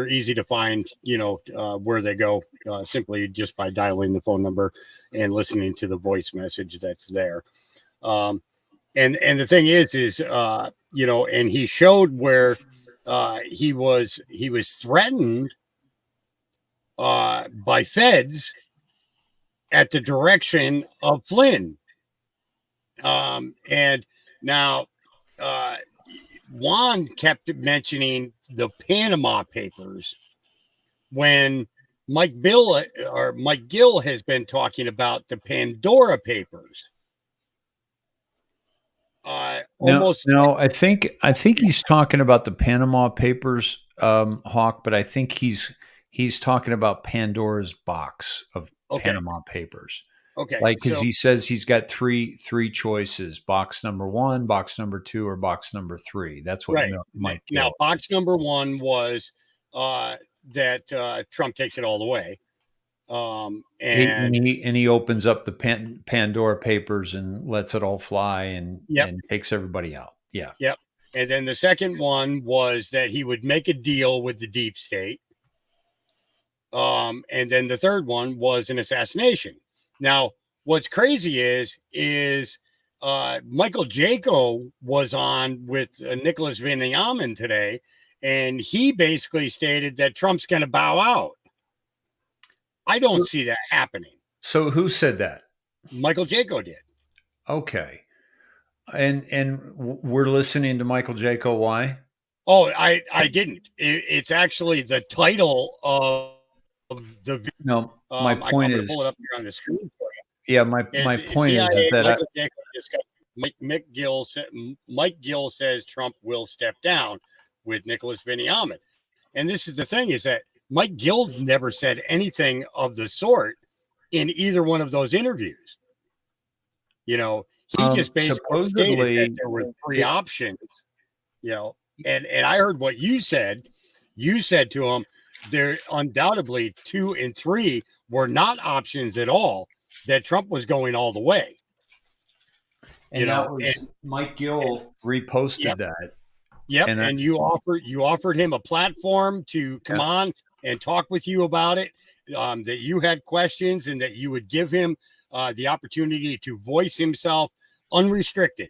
easy to find, where they go, simply just by dialing the phone number and listening to the voice message that's there. And the thing is and he showed where he was threatened by feds at the direction of Flynn. And now Juan kept mentioning the Panama Papers when Mike Gill has been talking about the Pandora Papers. No, I think he's talking about the Panama Papers, Hawk, but I think he's talking about Pandora's box of Panama Papers. Okay. Like, because he says he's got three choices: box number 1, box number 2, or box number 3. That's what Mike Gill. Now, box number 1 was that Trump takes it all the way. And he opens up the Pandora Papers and lets it all fly and takes everybody out. Yeah. Yep. And then the second one was that he would make a deal with the deep state. And then the third one was an assassination. Now, what's crazy is Michael Jaco was on with Nicholas Van Amen today, and he basically stated that Trump's going to bow out. I don't see that happening. So who said that? Michael Jaco did. Okay. And we're listening to Michael Jaco. Why? Oh, I didn't. It's actually the title of the video. No, my point is, pull it up here on the screen for you. Yeah, my point CIA, is that Mike Gill says Trump will step down with Nicholas Van Amen. And this is the thing, is that Mike Gill never said anything of the sort in either one of those interviews. He just basically stated that there were 3 options, and I heard what you said. You said to him, there undoubtedly 2 and 3 were not options at all, that Trump was going all the way. And Mike Gill reposted that. Yep. And you offered him a platform to come on and talk with you about it, that you had questions and that you would give him the opportunity to voice himself unrestricted,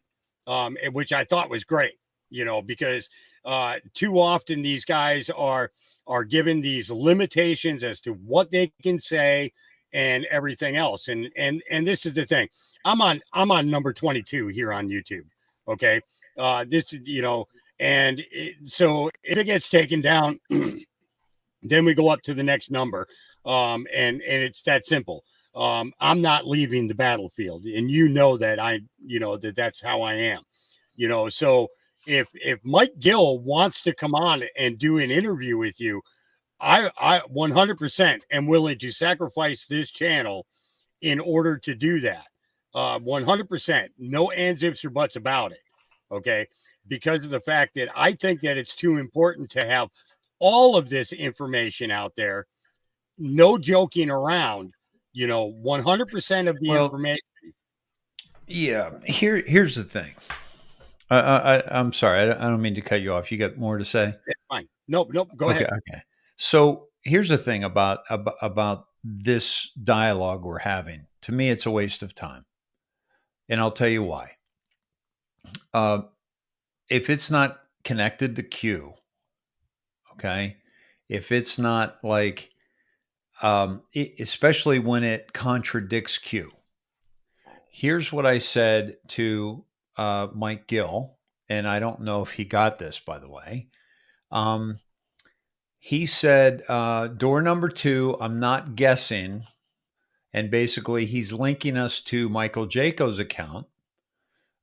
which I thought was great, because too often these guys are given these limitations as to what they can say and everything else. And this is the thing. I'm on number 22 here on YouTube. Okay. This is, so if it gets taken down, then we go up to the next number. And it's that simple. I'm not leaving the battlefield, and that that's how I am, so if Mike Gill wants to come on and do an interview with you, I 100% am willing to sacrifice this channel in order to do that. 100%, no ands, ifs, or buts about it. Okay. Because of the fact that I think that it's too important to have all of this information out there. No joking around, 100% of the information. Yeah. Here's the thing. I'm sorry. I don't mean to cut you off. You got more to say? It's fine. Nope. Go ahead. Okay. So here's the thing about this dialogue we're having. To me, it's a waste of time. And I'll tell you why. If it's not connected to Q, okay, if it's not like, especially when it contradicts Q. Here's what I said to Mike Gill, and I don't know if he got this, by the way. He said, door number 2, I'm not guessing. And basically, he's linking us to Michael Jaco's account,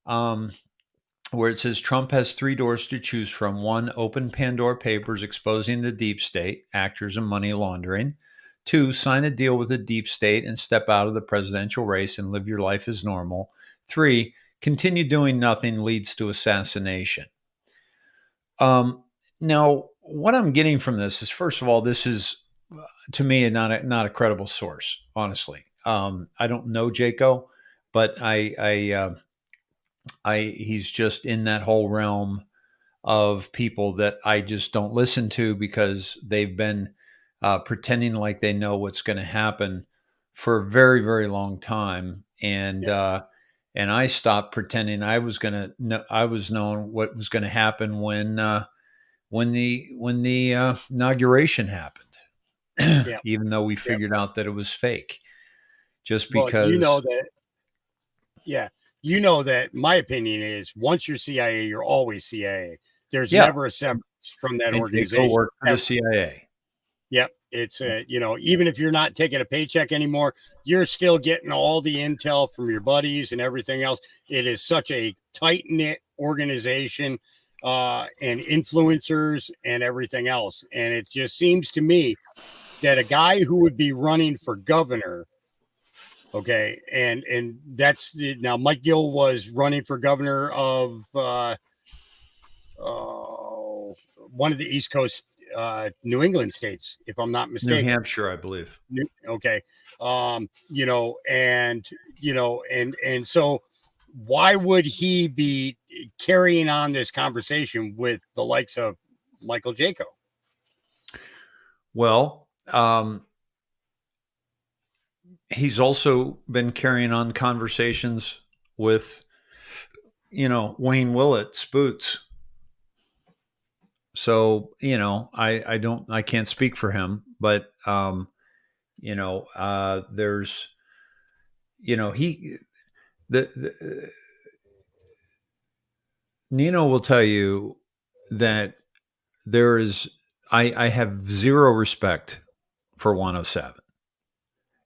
where it says Trump has 3 doors to choose from. 1, open Pandora Papers exposing the deep state, actors, and money laundering. 2, sign a deal with the deep state and step out of the presidential race and live your life as normal. 3, continue doing nothing leads to assassination. Now, what I'm getting from this is, first of all, this is, to me, not a credible source, honestly. I don't know Jaco, but he's just in that whole realm of people that I just don't listen to because they've been pretending like they know what's going to happen for a very, very long time. And I stopped pretending I was going to know. I was knowing what was going to happen when the inauguration happened, even though we figured out that it was fake. Just because you know that my opinion is once you're CIA, you're always CIA. There's never a severance from that organization. Go work for the CIA. Yep. It's even if you're not taking a paycheck anymore, you're still getting all the intel from your buddies and everything else. It is such a tight knit organization, and influencers and everything else. And it just seems to me that a guy who would be running for governor, okay, and that's now Mike Gill was running for governor of one of the East Coast New England states, if I'm not mistaken. New Hampshire, I believe. Okay. And so why would he be carrying on this conversation with the likes of Michael Jaco? Well, he's also been carrying on conversations with, Wayne Willett, Boots. So, I can't speak for him, but, there's, Nino will tell you that I have zero respect for 107.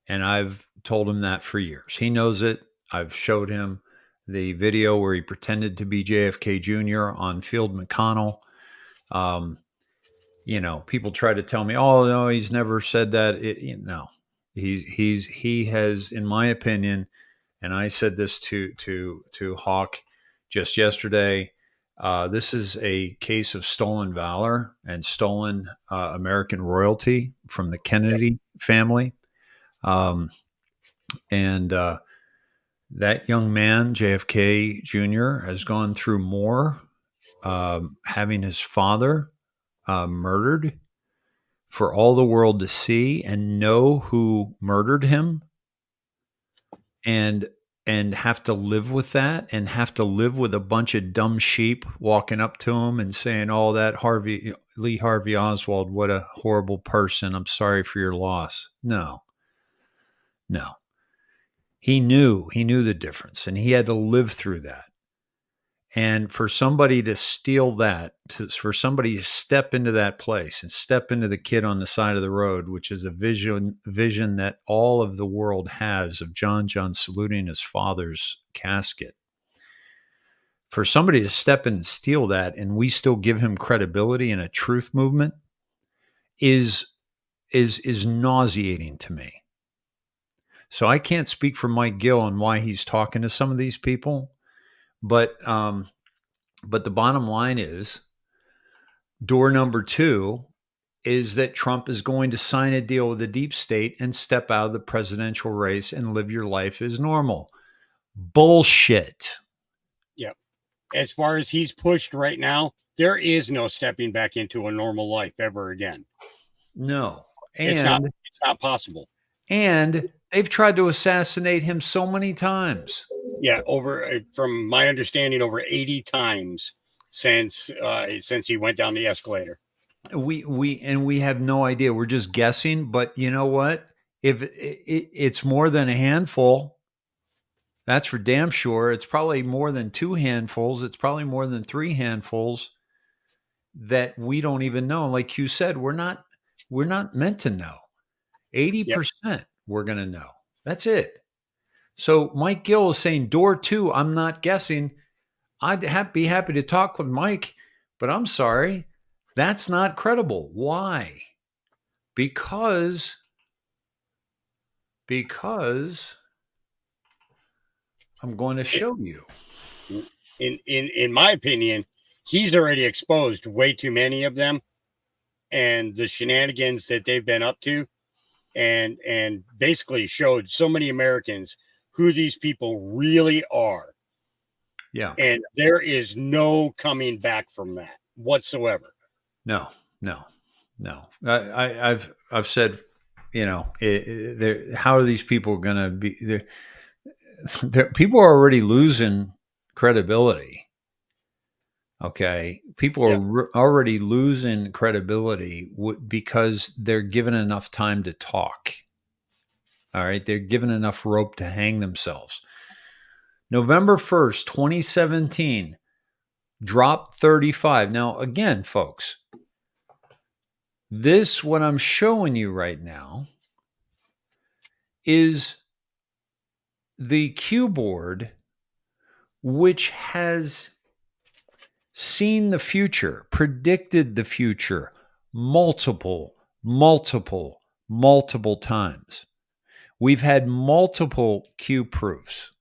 And I've told him that for years. He knows it. I've showed him the video where he pretended to be JFK Jr. on Field McConnell. People try to tell me, oh no, he's never said that. No, he has, in my opinion, and I said this to Hawk just yesterday. This is a case of stolen valor and stolen American royalty from the Kennedy family. That young man, JFK Jr., has gone through more, having his father murdered for all the world to see and know who murdered him, and have to live with that, and have to live with a bunch of dumb sheep walking up to him and saying, oh, that Lee Harvey Oswald, what a horrible person. I'm sorry for your loss. No. He knew the difference, and he had to live through that. And for somebody to steal that, for somebody to step into that place and step into the kid on the side of the road, which is a vision that all of the world has of John saluting his father's casket. For somebody to step in and steal that, and we still give him credibility in a truth movement, is nauseating to me. So I can't speak for Mike Gill and why he's talking to some of these people, but the bottom line is, door number 2 is that Trump is going to sign a deal with the deep state and step out of the presidential race and live your life as normal. Bullshit. Yeah. As far as he's pushed right now, there is no stepping back into a normal life ever again. No. It's not possible. And they've tried to assassinate him so many times. Yeah, from my understanding, over 80 times since he went down the escalator. We have no idea. We're just guessing. But you know what? If it's more than a handful, that's for damn sure. It's probably more than 2 handfuls. It's probably more than 3 handfuls that we don't even know. Like you said, we're not meant to know. 80% we're going to know. That's it. So Mike Gill is saying door 2, I'm not guessing. I'd be happy to talk with Mike, but I'm sorry. That's not credible. Why? Because I'm going to show you. In my opinion, he's already exposed way too many of them and the shenanigans that they've been up to, and basically showed so many Americans who these people really are. Yeah. And there is no coming back from that. whatsoever. No. I've said, you know, how are these people going to be? People are already losing credibility. Okay, people are already losing credibility because they're given enough time to talk. All right, they're given enough rope to hang themselves. November 1st, 2017, drop 35. Now, again, folks, this, what I'm showing you right now, is the Q board, which has seen the future, predicted the future multiple times. We've had multiple Q proofs.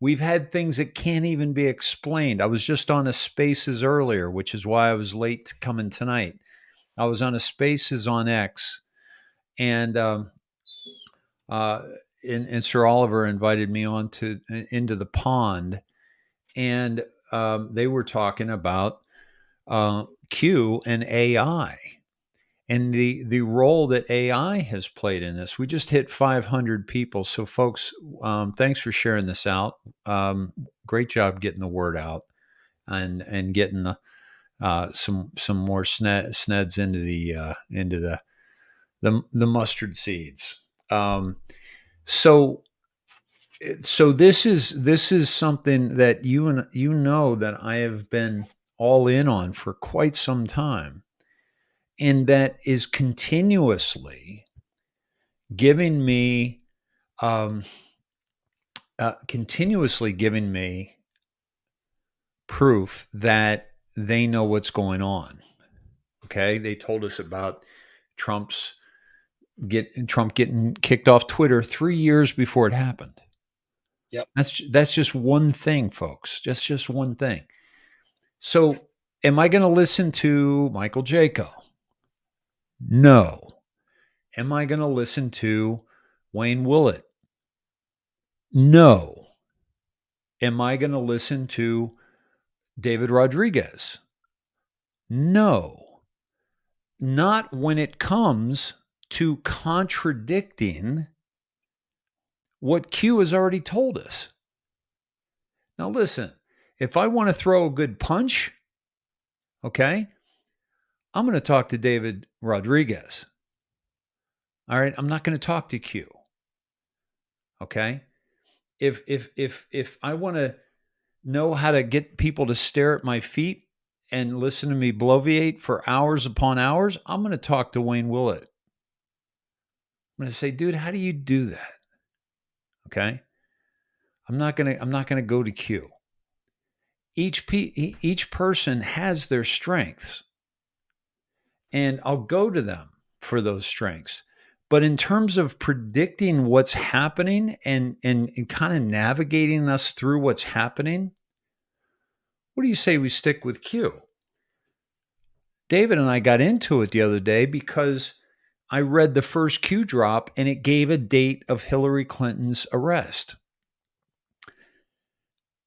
We've had things that can't even be explained. I was just on a Spaces earlier, which is why I was late coming tonight. I was on a Spaces on X, and Sir Oliver invited me on into the pond, and they were talking about Q and AI and the role that AI has played in this. We just hit 500 people. So folks, thanks for sharing this out. Great job getting the word out and getting some more Snedz into the mustard seeds. So this is something that you know that I have been all in on for quite some time, and that is continuously giving me proof that they know what's going on. Okay, they told us about Trump getting kicked off Twitter 3 years before it happened. Yep. That's just one thing, folks. Just one thing. So am I going to listen to Michael Jaco? No. Am I going to listen to Wayne Willett? No. Am I going to listen to David Rodriguez? No. Not when it comes to contradicting what Q has already told us. Now listen, if I want to throw a good punch, okay, I'm going to talk to David Rodriguez. All right, I'm not going to talk to Q. Okay? If I want to know how to get people to stare at my feet and listen to me bloviate for hours upon hours, I'm going to talk to Wayne Willett. I'm going to say, dude, how do you do that? Okay? I'm not going to go to Q. Each person has their strengths, and I'll go to them for those strengths. But in terms of predicting what's happening and kind of navigating us through what's happening, what do you say we stick with Q? David and I got into it the other day because I read the first Q drop and it gave a date of Hillary Clinton's arrest.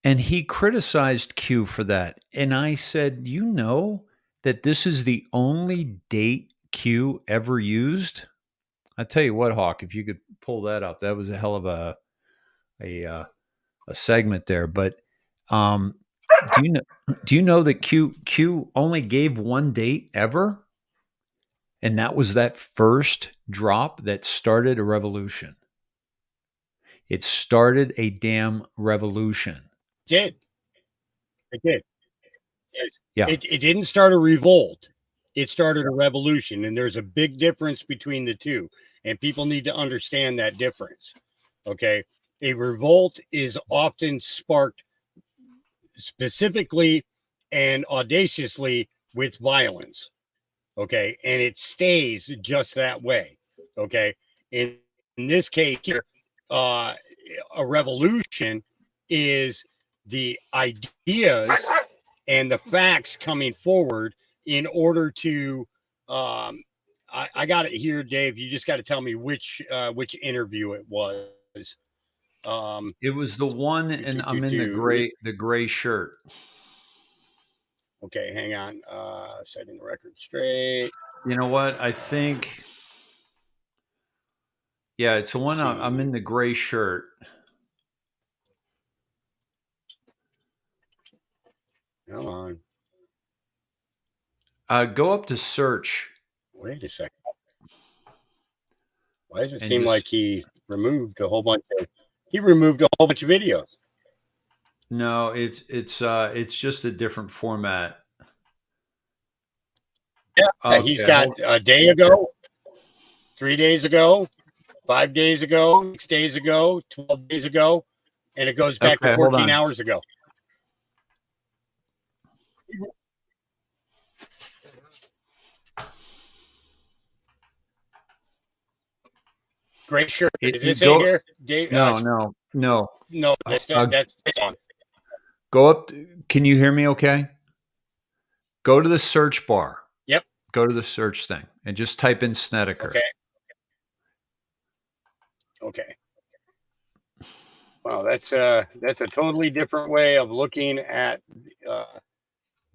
And he criticized Q for that. And I said, you know that this is the only date Q ever used? I tell you what, Hawk, if you could pull that up, that was a hell of a segment there. But do you know that Q only gave one date ever? And that was that first drop that started a revolution. It started a damn revolution. It did. Yeah. It didn't start a revolt. It started a revolution. And there's a big difference between the two. And people need to understand that difference. Okay. A revolt is often sparked specifically and audaciously with violence. Okay. And it stays just that way. Okay. In this case here, a revolution is the ideas and the facts coming forward in order to I got it here, Dave. You just got to tell me which interview it was. It was the one, and I'm in the gray shirt. Okay, hang on. Setting the record straight. You know what? I think, yeah, it's the one I'm in the gray shirt. Come on. Go up to search. Wait a second. Why does it seem like he removed a whole bunch of videos? No, it's just a different format. Yeah, he's got a day ago, 3 days ago, 5 days ago, 6 days ago, 12 days ago, and it goes back to 14 hours ago. Great shirt. Is this it here? Dave, no. That's on. Go up. Can you hear me okay? Go to the search bar. Yep. Go to the search thing and just type in Snedeker. Okay. Wow, that's a totally different way of looking at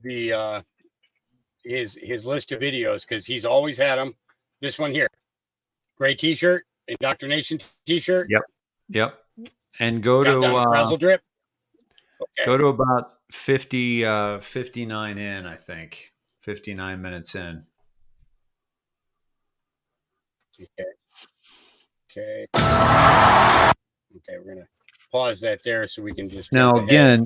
his list of videos, because he's always had them. This one here, gray T-shirt, indoctrination T-shirt. Yep. And go to frazzled drip. Okay. Go to about 59 in, I think. 59 minutes in. Okay, we're gonna pause that there so we can just now again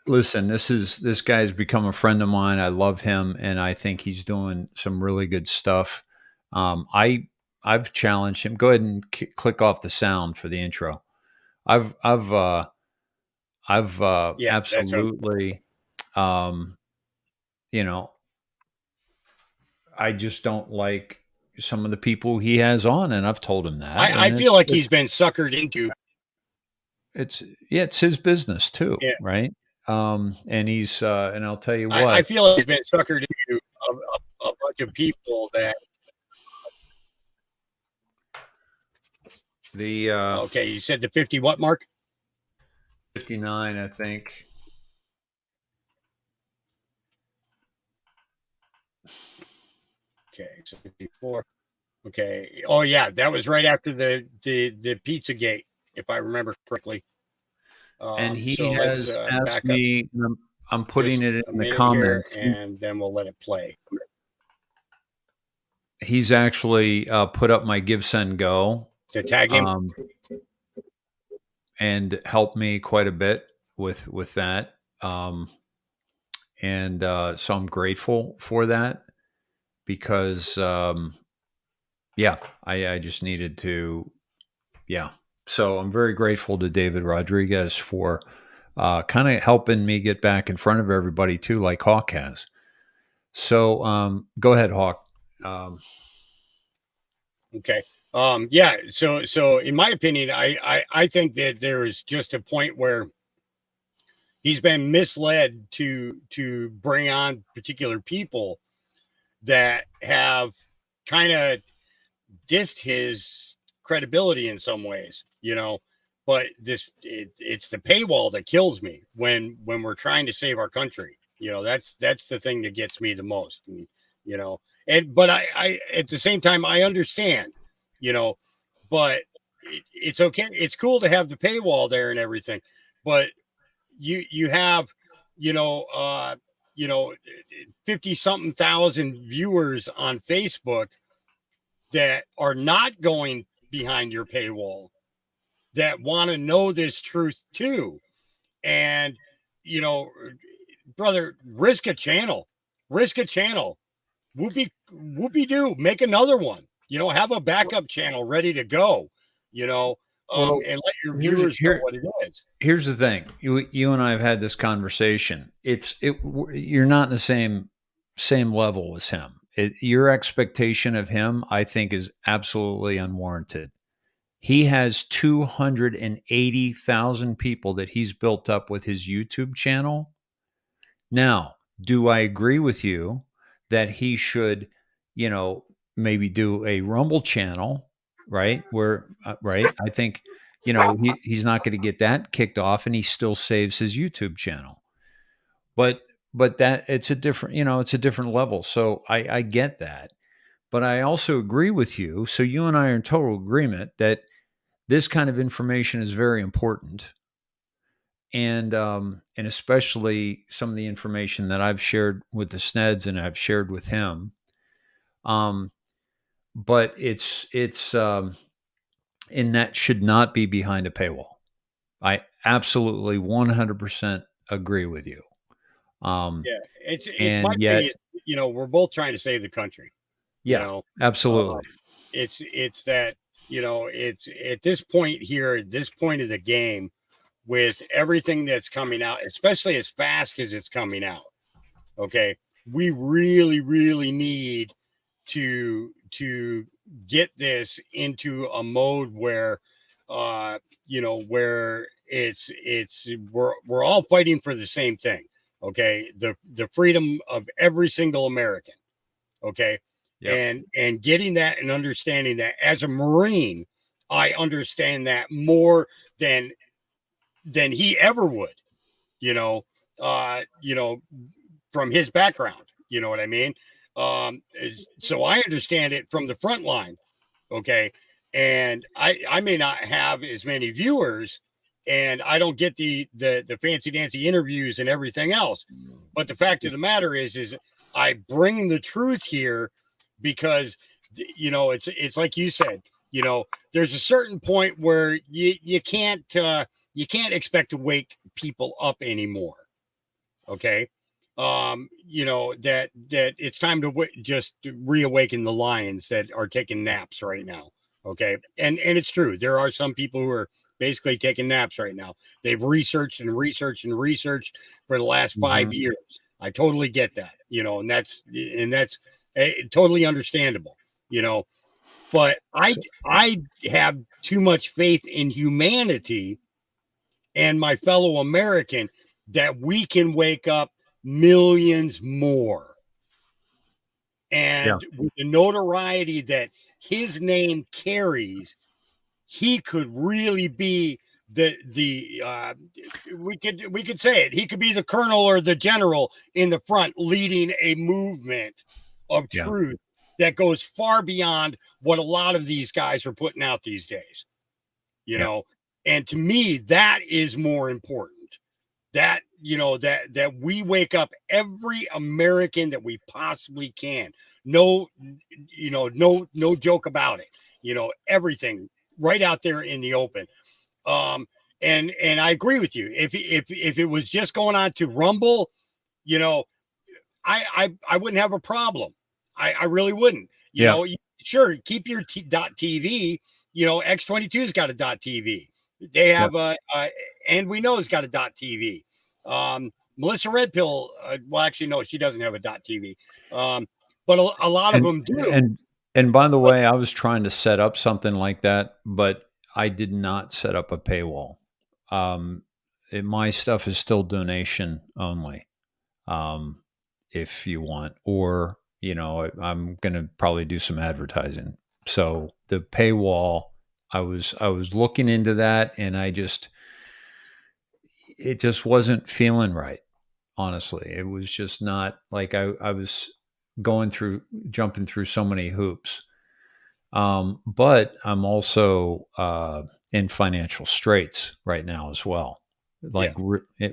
listen, this guy's become a friend of mine. I love him, and I think he's doing some really good stuff. I've challenged him. Go ahead and click off the sound for the intro. I've absolutely I just don't like some of the people he has on, and I've told him that. I feel like he's been suckered into. It's his business too, right? And he's and I'll tell you what, I feel like he's been suckered into a bunch of people that. Okay, you said the 50 what mark? 59, I think. Okay, so 54. Okay. Oh yeah, that was right after the Pizza Gate, if I remember correctly. And he has asked me. I'm putting it in the comments, and then we'll let it play. He's actually put up my Give, Send, Go to tag him and helped me quite a bit with that. And so I'm grateful for that, because I just needed to, So I'm very grateful to David Rodriguez for kind of helping me get back in front of everybody too, like Hawk has. So go ahead, Hawk. Okay. So in my opinion, I think that there is just a point where he's been misled to bring on particular people that have kind of dissed his credibility in some ways, but it's the paywall that kills me when we're trying to save our country. That's the thing that gets me the most, but I at the same time, I understand, but it's okay. It's cool to have the paywall there and everything, but you have, 50 something thousand viewers on Facebook that are not going behind your paywall, that want to know this truth too. And, brother, risk a channel, whoopie do, make another one, have a backup channel ready to go, and let your viewers know what it is. Here's the thing. You and I have had this conversation. You're not in the same level as him. Your expectation of him, I think, is absolutely unwarranted. He has 280,000 people that he's built up with his YouTube channel. Now, do I agree with you that he should, maybe do a Rumble channel, right? Right. I think, he's not going to get that kicked off, and he still saves his YouTube channel. But but that it's a different, it's a different level. So I get that, but I also agree with you. So you and I are in total agreement that this kind of information is very important. And especially some of the information that I've shared with the Snedz and I've shared with him. But and that should not be behind a paywall. I absolutely 100% agree with you. Yeah, it's my And thing yet, is, we're both trying to save the country. yeah, absolutely. It's that, it's at this point here, at this point of the game, with everything that's coming out, especially as fast as it's coming out. Okay, we really, really need to get this into a mode where, where we're all fighting for the same thing. Okay, the freedom of every single American. Okay. Yep. And getting that and understanding that as a Marine, I understand that more than he ever would, you know, from his background, you know what I mean? So I understand it from the front line. Okay. And I may not have as many viewers, and I don't get the fancy dancy interviews and everything else. But the fact of the matter is I bring the truth here because, it's like you said, there's a certain point where you can't expect to wake people up anymore. Okay. That it's time to just reawaken the lions that are taking naps right now. Okay. And it's true. There are some people who are basically taking naps right now. They've researched and researched and researched for the last 5 years. I totally get that, and that's totally understandable, but I have too much faith in humanity and my fellow American that we can wake up millions more. And with the notoriety that his name carries, he could really be we could say it. He could be the colonel or the general in the front leading a movement of truth that goes far beyond what a lot of these guys are putting out these days, and to me, that is more important. That that we wake up every American that we possibly can. No joke about it. Everything right out there in the open. And I agree with you. If it was just going on to Rumble, I wouldn't have a problem. I really wouldn't. Sure, keep your .tv. X22's got a .tv. They have and we know it's got a .tv. Melissa Red Pill, well, actually, no, she doesn't have a .tv. But a lot of them do. And by the way, I was trying to set up something like that, but I did not set up a paywall. My stuff is still donation only, if you want, or, I'm going to probably do some advertising. So the paywall, I was looking into that, and it just wasn't feeling right. Honestly, it was just not like I was jumping through so many hoops. But I'm also in financial straits right now as well, like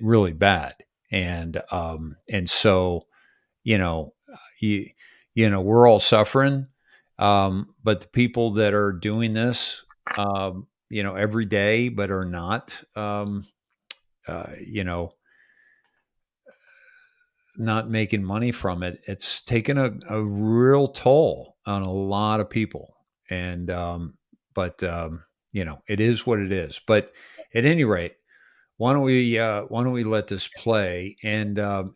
really bad. And so, we're all suffering. But the people that are doing this, every day, but are not, not making money from it, it's taken a real toll on a lot of people. And but it is what it is. But at any rate, why don't we let this play? And I've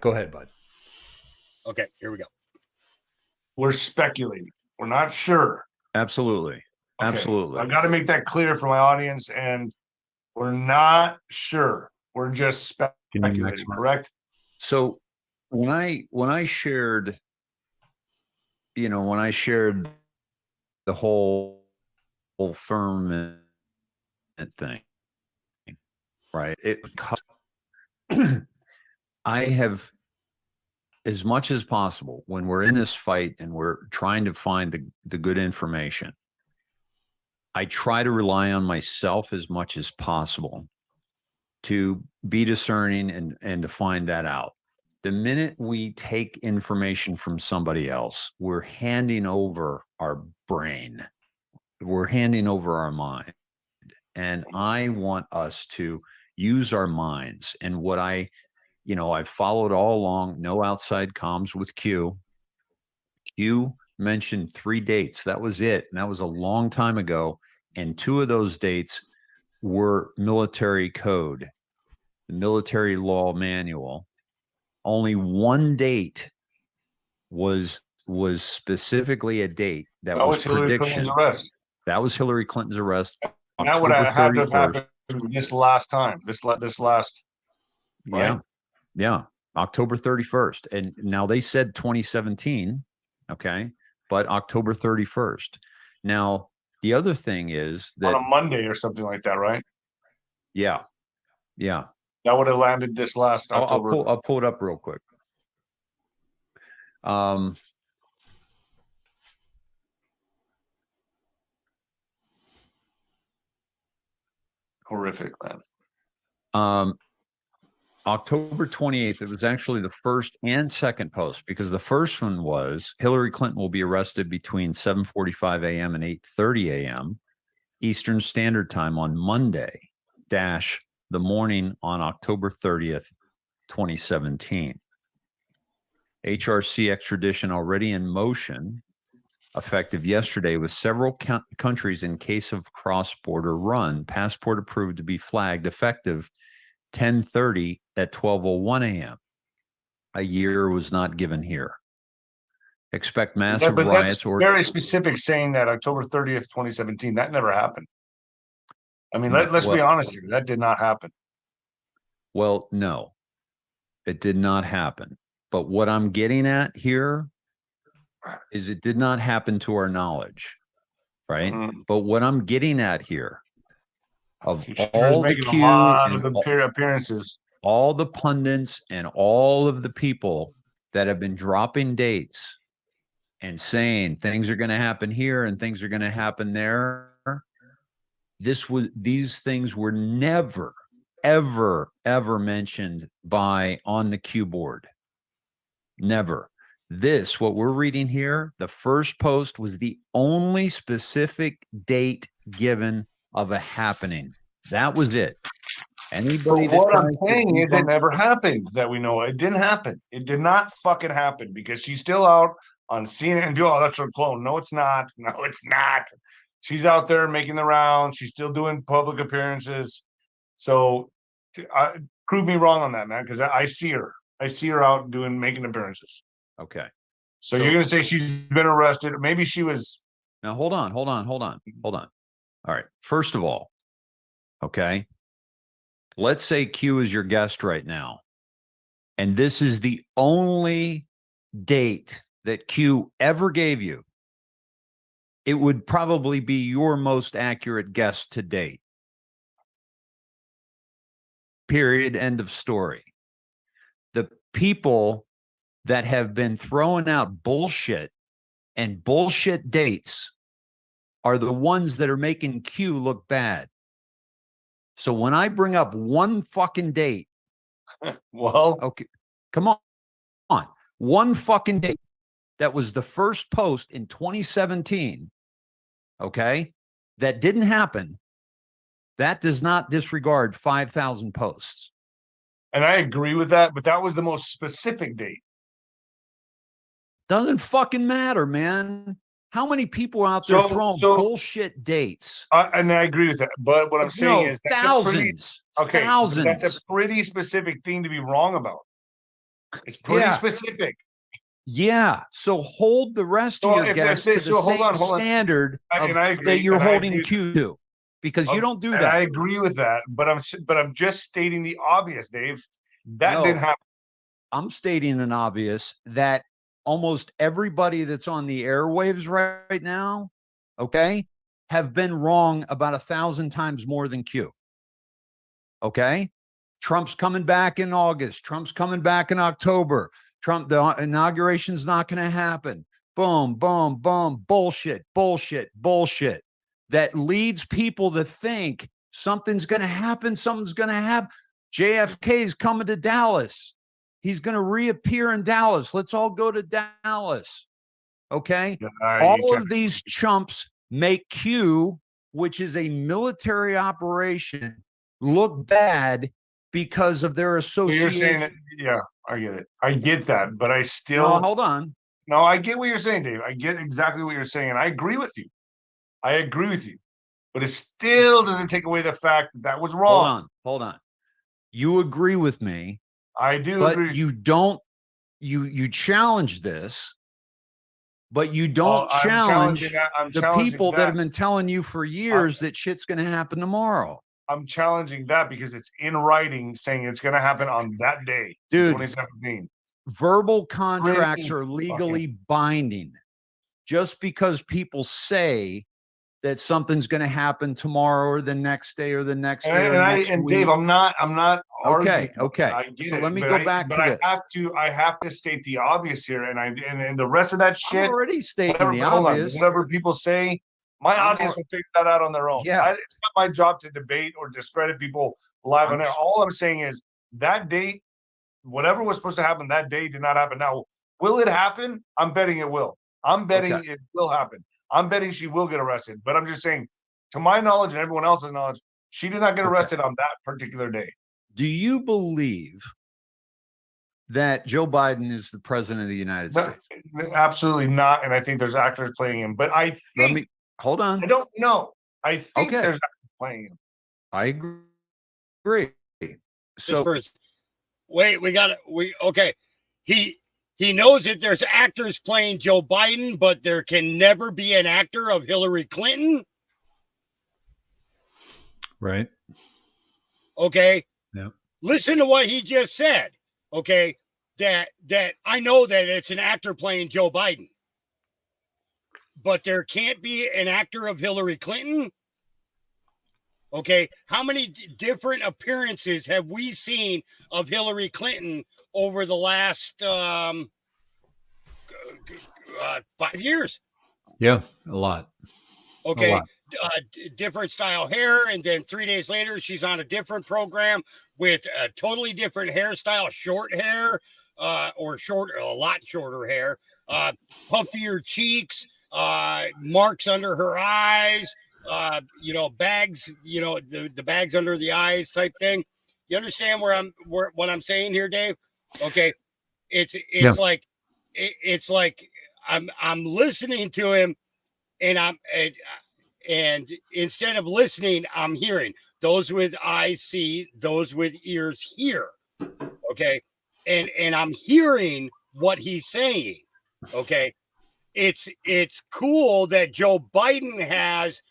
go ahead, bud. Okay, here we go. We're speculating. We're not sure. Absolutely. Okay. Absolutely. I got to make that clear for my audience, and we're not sure. We're just speculating, correct? So when I shared, the whole Firmament thing, right? It I have, as much as possible, when we're in this fight and we're trying to find the good information, I try to rely on myself as much as possible to be discerning and to find that out. The minute we take information from somebody else, we're handing over our brain. We're handing over our mind. And I want us to use our minds. And what I've followed all along, no outside comms with Q. Q mentioned 3 dates. That was it. And that was a long time ago. And 2 of those dates were military code, the military law manual. Only 1 date was specifically a date that was Hillary prediction. Clinton's arrest. That was Hillary Clinton's arrest. And that would have had to have happened this last time. This last. Right? Yeah. October 31st. And now they said 2017. Okay. But October 31st. Now, the other thing is that on a Monday or something like that, right? Yeah. Yeah. That would have landed this last October. I'll pull it up real quick. Horrific, man. October 28th, it was actually the first and second post, because the first one was Hillary Clinton will be arrested between 7:45 a.m. and 8:30 a.m. Eastern Standard Time on Monday, the morning on October 30th, 2017. HRC extradition already in motion, effective yesterday, with several countries in case of cross-border run. Passport approved to be flagged, effective 10:30 at 12:01 a.m. A year was not given here. Expect massive riots. Or very specific, saying that October 30th, 2017. That never happened. I mean, let's be honest here. That did not happen. Well, no, it did not happen. But what I'm getting at here is it did not happen to our knowledge, right? But what I'm getting at here, of all the Q and appearances, all the pundits and all of the people that have been dropping dates and saying things are going to happen here and things are going to happen there, these things were never, ever mentioned on the Q board. Never. What we're reading here, the first post was the only specific date given of a happening. That was it. Anybody that what I'm saying is it never happened that we know. It didn't happen. It did not fucking happen, because she's still out on CNN and that's her clone. No, it's not. No, it's not. She's out there making the rounds. She's still doing public appearances. So prove me wrong on that, man, because I see her. I see her out making appearances. Okay. So you're going to say she's been arrested. Maybe she was. Now, hold on. All right. First of all, okay, let's say Q is your guest right now, and this is the only date that Q ever gave you. It would probably be your most accurate guess to date. Period. End of story. The people that have been throwing out bullshit and bullshit dates are the ones that are making Q look bad. So when I bring up one fucking date, well, okay, come on. One fucking date that was the first post in 2017, okay, that didn't happen. That does not disregard 5,000 posts. And I agree with that, but that was the most specific date. Doesn't fucking matter, man. How many people are out there throwing bullshit dates? And I agree with that. But what I'm saying is thousands. Thousands. That's a pretty specific thing to be wrong about. It's pretty specific. Yeah. So hold the rest of your guests to the same standard that you're holding Q to, because you don't do that. I agree with that, but I'm just stating the obvious, Dave. That didn't happen. I'm stating an obvious that almost everybody that's on the airwaves right now, okay, have been wrong about 1,000 times more than Q. Okay? Trump's coming back in August. Trump's coming back in October. The inauguration's not going to happen. Boom, boom, boom. Bullshit, bullshit, bullshit. That leads people to think something's going to happen. Something's going to happen. JFK is coming to Dallas. He's going to reappear in Dallas. Let's all go to Dallas. Okay. All of these chumps make Q, which is a military operation, look bad because of their association. So you're saying yeah, I get it. I get that, but I still hold on. No, I get what you're saying, Dave. I get exactly what you're saying. And I agree with you. But it still doesn't take away the fact that was wrong. Hold on. You agree with me. I do but agree. You don't, you challenge this, but you don't challenge the people that have been telling you for years that shit's going to happen tomorrow. I'm challenging that because it's in writing saying it's going to happen on that day, dude. 2017. Verbal contracts are legally binding. Just because people say that something's going to happen tomorrow or the next day or the next day or next week. Dave, I'm not okay. So let me go back to this. I have to state the obvious here, and the rest of that shit. I'm already stating the obvious. Whatever people say, my audience will figure that out on their own. Yeah. It's not my job to debate or discredit people live on air. All I'm saying is that date, whatever was supposed to happen that day, did not happen. Now, will it happen? I'm betting it will. I'm betting it will happen. I'm betting she will get arrested. But I'm just saying, to my knowledge and everyone else's knowledge, she did not get arrested on that particular day. Do you believe that Joe Biden is the president of the United States? Absolutely not. And I think there's actors playing him. But I think, hold on. I don't know. I think there's actors playing him. I agree. So He knows that there's actors playing Joe Biden, but there can never be an actor of Hillary Clinton. Right. Okay. Yeah. Listen to what he just said. Okay. That I know that it's an actor playing Joe Biden, but there can't be an actor of Hillary Clinton. Okay. How many different appearances have we seen of Hillary Clinton over the last 5 years? Yeah, a lot. Okay. A lot. Different style hair, and then 3 days later she's on a different program with a totally different hairstyle, short hair, or a lot shorter hair, puffier cheeks, marks under her eyes, bags, the bags under the eyes type thing. You understand what I'm saying here, Dave? Okay. It's like I'm listening to him, and instead of listening, I'm hearing. Those with eyes see, those with ears hear. Okay. And I'm hearing what he's saying. Okay. It's cool that Joe Biden has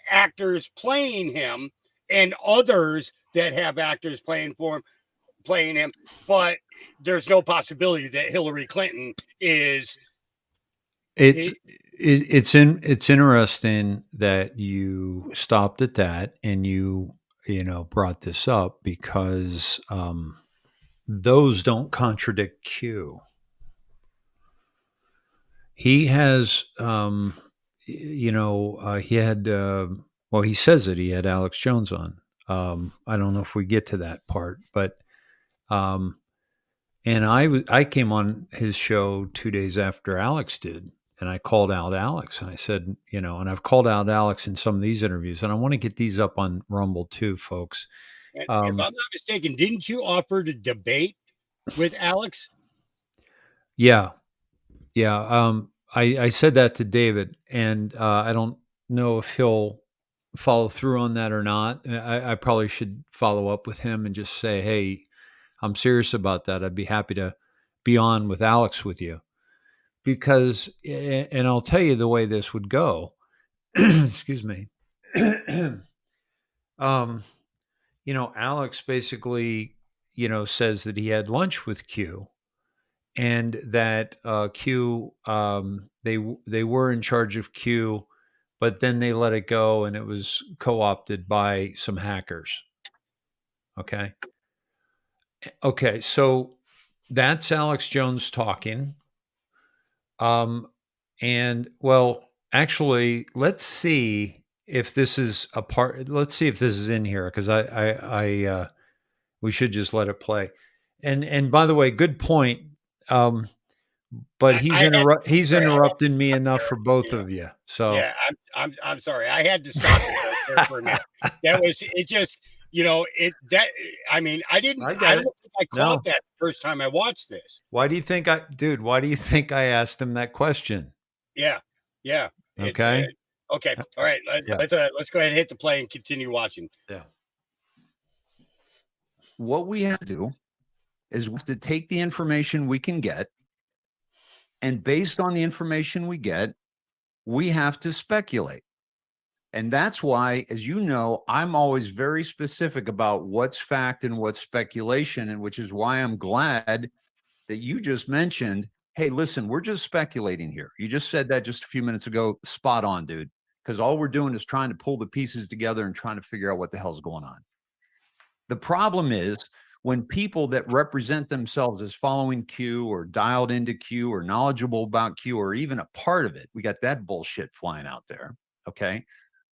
actors playing him and others that have actors playing him, but there's no possibility that Hillary Clinton is. It's interesting that you stopped at that and you brought this up because those don't contradict Q. He has, he had, he says that he had Alex Jones on. I don't know if we get to that part, but, and I came on his show 2 days after Alex did, and I called out Alex and I said, and I've called out Alex in some of these interviews, and I want to get these up on Rumble too, folks. And if I'm not mistaken, didn't you offer to debate with Alex? Yeah. I said that to David, and I don't know if he'll follow through on that or not. I probably should follow up with him and just say, hey, I'm serious about that. I'd be happy to be on with Alex with you, because, and I'll tell you the way this would go. Excuse me. Alex basically, says that he had lunch with Q, and that Q, they were in charge of Q, but then they let it go and it was co-opted by some hackers. Okay. Okay, so that's Alex Jones talking. And well, actually, let's see if this is a part. Let's see if this is in here because we should just let it play. And by the way, good point. But he's he's interrupting me enough for both of you. So yeah, I'm sorry. I had to stop it right there for a minute. That was it. Just I mean, I don't think I caught that the first time I watched this. Why do you think why do you think I asked him that question? Yeah. Okay. Okay. All right. Let's go ahead and hit the play and continue watching. Yeah. What we have to do is we have to take the information we can get, and based on the information we get, we have to speculate. And that's why, as you know, I'm always very specific about what's fact and what's speculation, and which is why I'm glad that you just mentioned, hey, listen, we're just speculating here. You just said that just a few minutes ago. Spot on, dude. Because all we're doing is trying to pull the pieces together and trying to figure out what the hell's going on. The problem is when people that represent themselves as following Q or dialed into Q or knowledgeable about Q or even a part of it, we got that bullshit flying out there. Okay.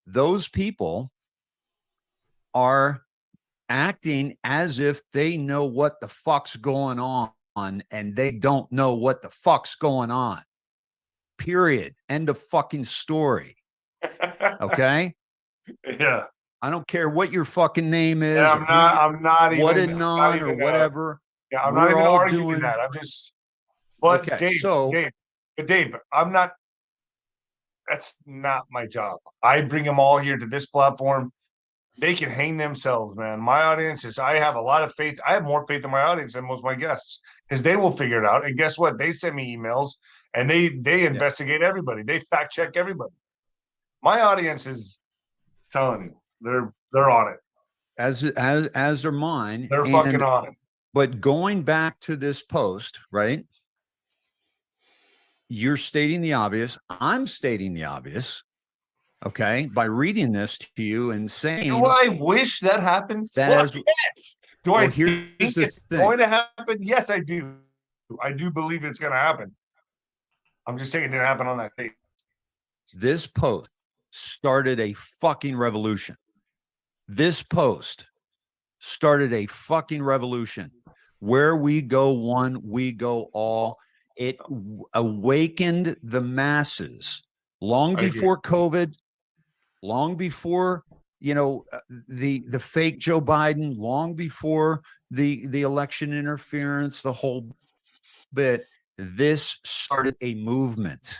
Those people are acting as if they know what the fuck's going on, and they don't know what the fuck's going on. Period. End of fucking story. Okay. Yeah. I don't care what your fucking name is. Yeah, I'm not even what a non or whatever. Yeah, I'm not even arguing that. I'm just. But okay, Dave, I'm not. That's not my job. I bring them all here to this platform. They can hang themselves, man. My audience is. I have a lot of faith. I have more faith in my audience than most of my guests because they will figure it out. And guess what? They send me emails and they investigate everybody. They fact check everybody. My audience is telling you. They're on it. As are mine. They're fucking on it. But going back to this post, right? You're stating the obvious. I'm stating the obvious. Okay, by reading this to you and saying, do I wish that happened? Yes. Do I think it's going to happen? Yes, I do. I do believe it's going to happen. I'm just saying it didn't happen on that day. This post started a fucking revolution. This post started a fucking revolution. Where we go one, we go all. It awakened the masses long before COVID, long before, you know, the fake Joe Biden, long before the election interference, the whole bit. This started a movement.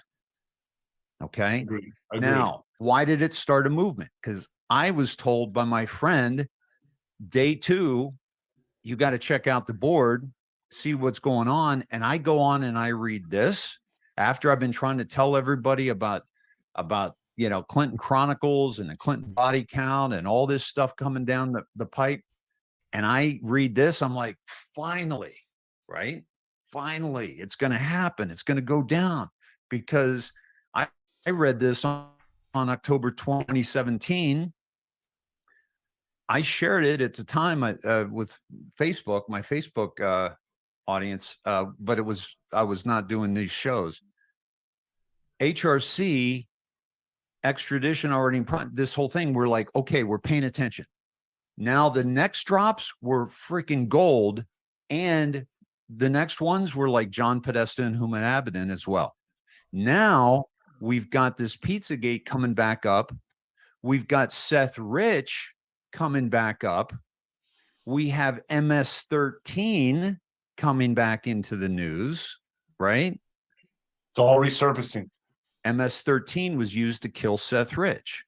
Okay. Agreed. Now, why did it start a movement? Because I was told by my friend, day 2, you got to check out the board, see what's going on. And I go on and I read this after I've been trying to tell everybody about, you know, Clinton Chronicles and the Clinton body count and all this stuff coming down the pipe. And I read this, I'm like, finally, right? Finally, it's going to happen. It's going to go down because I read this on October 2017. I shared it at the time with Facebook, my Facebook audience, but I was not doing these shows. HRC extradition already, this whole thing, we're like, okay, we're paying attention. Now the next drops were freaking gold, and the next ones were like John Podesta and Huma Abedin as well. Now we've got this Pizzagate coming back up. We've got Seth Rich coming back up. We have MS-13 coming back into the news, right? It's all resurfacing. MS-13 was used to kill Seth Rich,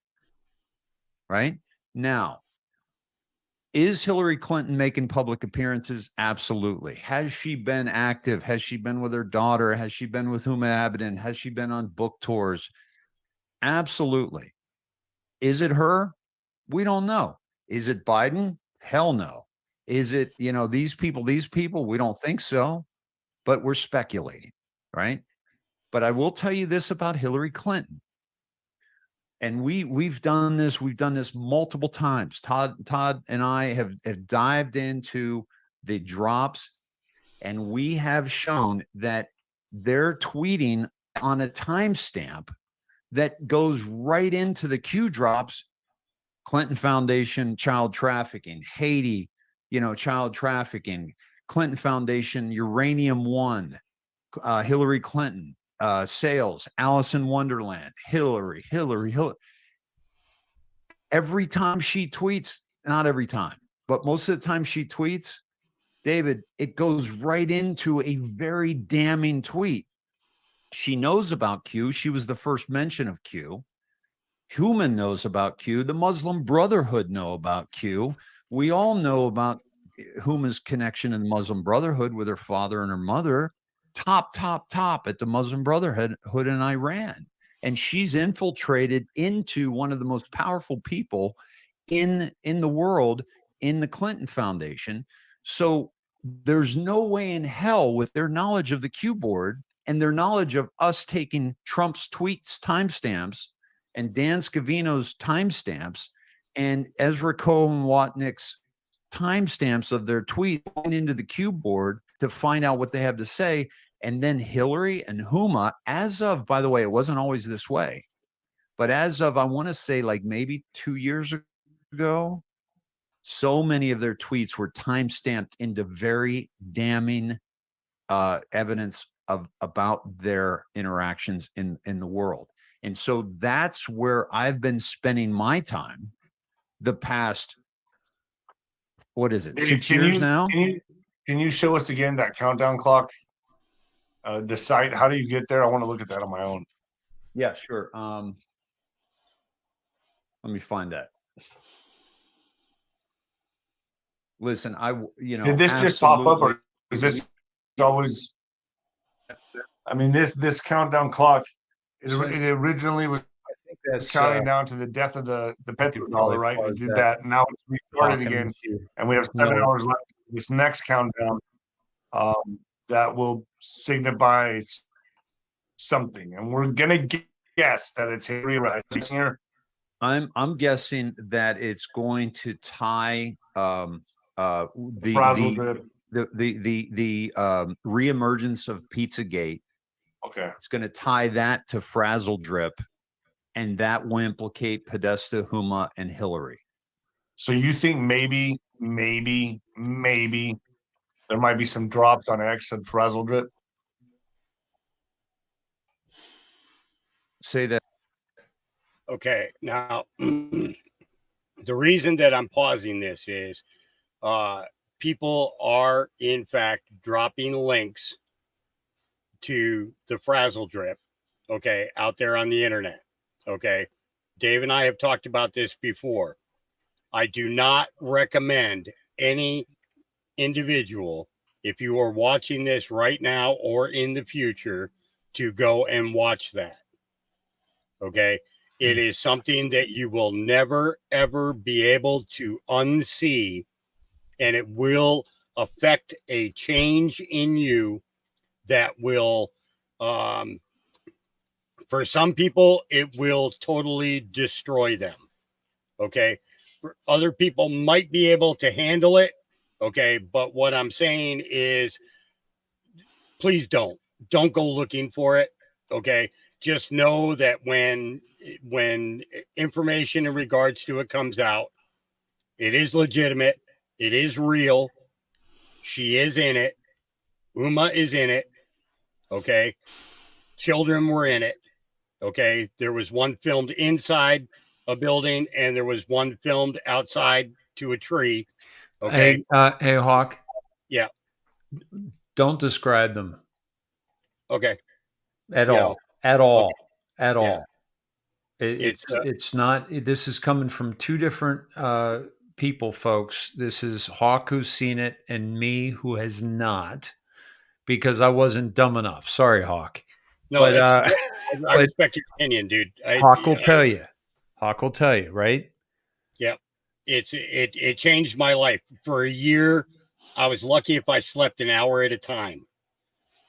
right? Now, is Hillary Clinton making public appearances? Absolutely. Has she been active? Has she been with her daughter? Has she been with Huma Abedin? Has she been on book tours? Absolutely. Is it her? We don't know. Is it Biden? Hell no. Is it, you know, these people? We don't think so, but we're speculating, right? But I will tell you this about Hillary Clinton. And we've done this multiple times. Todd and I have dived into the drops, and we have shown that they're tweeting on a timestamp that goes right into the Q drops. Clinton Foundation, child trafficking, Haiti, child trafficking, Clinton Foundation, Uranium 1, Hillary Clinton, sales, Alice in Wonderland, Hillary. Every time she tweets, not every time, but most of the time she tweets, David, it goes right into a very damning tweet. She knows about Q. She was the first mention of Q. Human knows about Q. The Muslim Brotherhood know about Q. We all know about Huma's connection in the Muslim Brotherhood with her father and her mother. Top at the Muslim Brotherhood in Iran. And she's infiltrated into one of the most powerful people in the world, in the Clinton Foundation. So there's no way in hell, with their knowledge of the Q board and their knowledge of us taking Trump's tweets timestamps and Dan Scavino's timestamps and Ezra Cohen-Watnick's timestamps of their tweet going into the Q board to find out what they have to say. And then Hillary and Huma, as of, by the way, it wasn't always this way, but as of, I want to say like maybe 2 years ago, so many of their tweets were timestamped into very damning evidence about their interactions in the world. And so that's where I've been spending my time the past, what is it, 6 years now? Can you show us again that countdown clock? The site, how do you get there? I want to look at that on my own. Yeah, sure. Let me find that. Listen, did this just pop up, or is this always? I mean, this countdown clock, it originally was counting down to the death of the petrodollar, right? We did that, and now it's restarted again, and we have 7 hours left. This next countdown, that will signify something, and we're gonna guess that it's here. I'm guessing that it's going to tie the reemergence of Pizzagate. Okay, it's going to tie that to Frazzle Drip, and that will implicate Podesta, Huma, and Hillary. So you think maybe there might be some drops on X and Frazzle Drip? Say that. Okay, now the reason that I'm pausing this is people are in fact dropping links to the Frazzle Drip, okay, out there on the internet. Okay, Dave and I have talked about this before. I do not recommend any individual, if you are watching this right now or in the future, to go and watch that. Okay, it is something that you will never ever be able to unsee, and it will affect a change in you that will for some people it will totally destroy them. Okay, for other people might be able to handle it. Okay, but what I'm saying is, please don't go looking for it. Okay, just know that when information in regards to it comes out, it is legitimate, it is real. She is in it. Uma is in it. Okay, children were in it. Okay, there was one filmed inside a building, and there was one filmed outside to a tree. Okay. Hey, Hawk. Yeah. Don't describe them. Okay. At all. It's not. This is coming from two different people, folks. This is Hawk, who's seen it, and me, who has not, because I wasn't dumb enough. Sorry, Hawk. No, but I respect your opinion, dude. Hawk will tell you. Hawk will tell you, right? Yeah. It changed my life. For a year, I was lucky if I slept an hour at a time.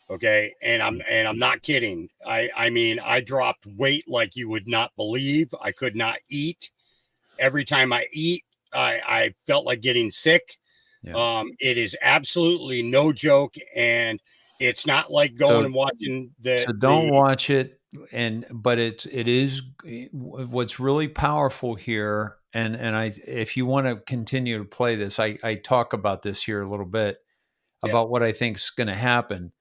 Okay, and I'm not kidding. I mean, I dropped weight like you would not believe. I could not eat. Every time I eat, I felt like getting sick. Yeah. It is absolutely no joke, and it's not like going and watching So don't watch it. But it is what's really powerful here. And if you want to continue to play this, I talk about this here a little bit about what I think is going to happen.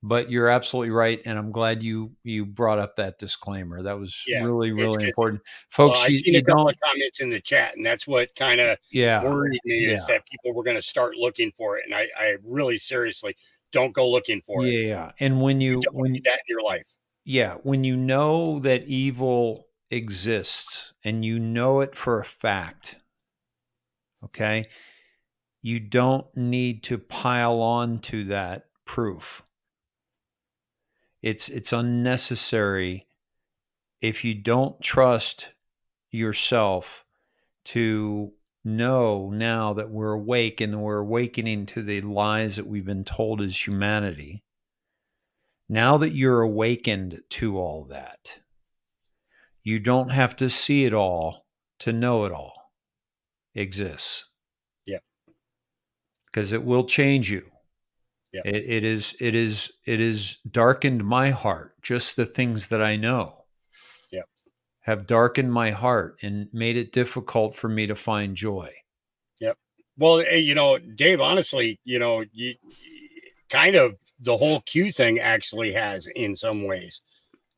But you're absolutely right, and I'm glad you brought up that disclaimer. That was really, really important, folks. I seen a couple of comments in the chat, and that's what kind of worried me is that people were going to start looking for it, and I really seriously don't go looking for it. Yeah, and when you need that in your life, when you know that evil exists and you know it for a fact, okay, you don't need to pile on to that proof. It's unnecessary if you don't trust yourself to know now that we're awake and we're awakening to the lies that we've been told as humanity. Now that you're awakened to all that, you don't have to see it all to know it all exists. Yeah. Because it will change you. Yeah. It is darkened my heart. Just the things that I know have darkened my heart and made it difficult for me to find joy. Yep. Well, Dave, honestly, you kind of the whole Q thing actually has in some ways,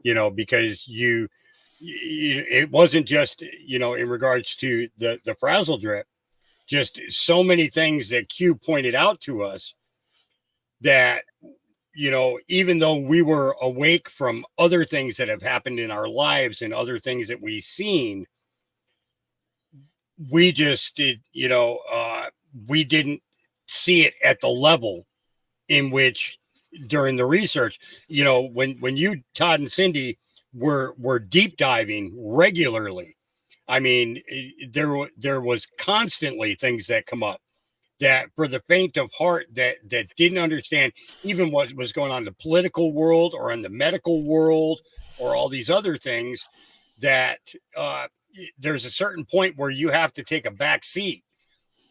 because it wasn't just, in regards to the frazzle drip, just so many things that Q pointed out to us that, even though we were awake from other things that have happened in our lives and other things that we've seen, we just did, we didn't see it at the level in which during the research, when you, Todd and Cindy, were deep diving regularly. I mean, there was constantly things that come up that for the faint of heart that didn't understand even what was going on in the political world or in the medical world or all these other things, that there's a certain point where you have to take a back seat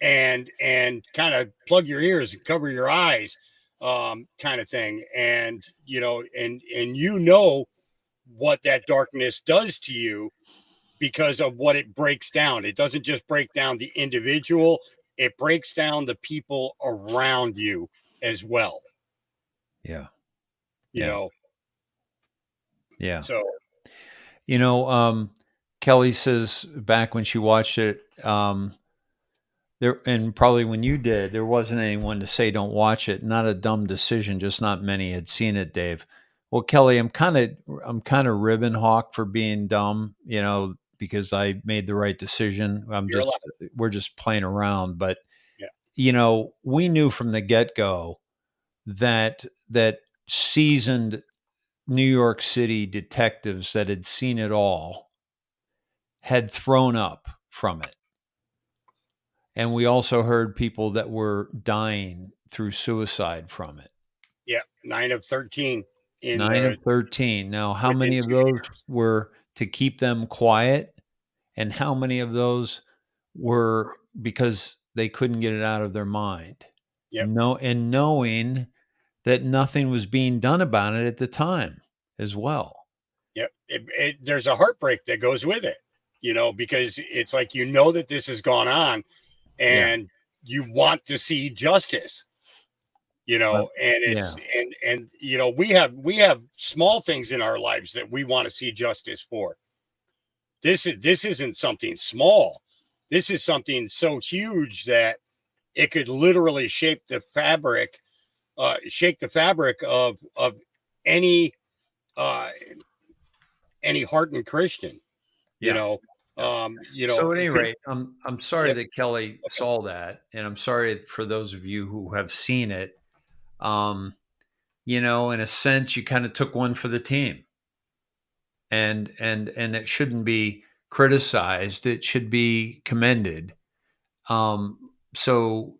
and kind of plug your ears and cover your eyes, kind of thing. And, what that darkness does to you because of what it breaks down. It doesn't just break down the individual, it breaks down the people around you as well. Yeah. Yeah. So, Kelly says back when she watched it, there, and probably when you did, there wasn't anyone to say don't watch it. Not a dumb decision, just not many had seen it, Dave. Well, Kelly, I'm kind of ribbon hawk for being dumb, because I made the right decision. We're just playing around, but we knew from the get-go that seasoned New York City detectives that had seen it all had thrown up from it. And we also heard people that were dying through suicide from it. Yeah, 9 of 13. 9 of 13. Now, how many of those were to keep them quiet? And how many of those were because they couldn't get it out of their mind? Yep. And knowing that nothing was being done about it at the time as well. Yep. There's a heartbreak that goes with it, because it's like, that this has gone on and you want to see justice, and it's, and, we have small things in our lives that we want to see justice for. This isn't something small. This is something so huge that it could literally shake the fabric of any hardened Christian, So at any rate, I'm sorry that Kelly saw that, and I'm sorry for those of you who have seen it. In a sense, you kind of took one for the team, and it shouldn't be criticized; it should be commended. So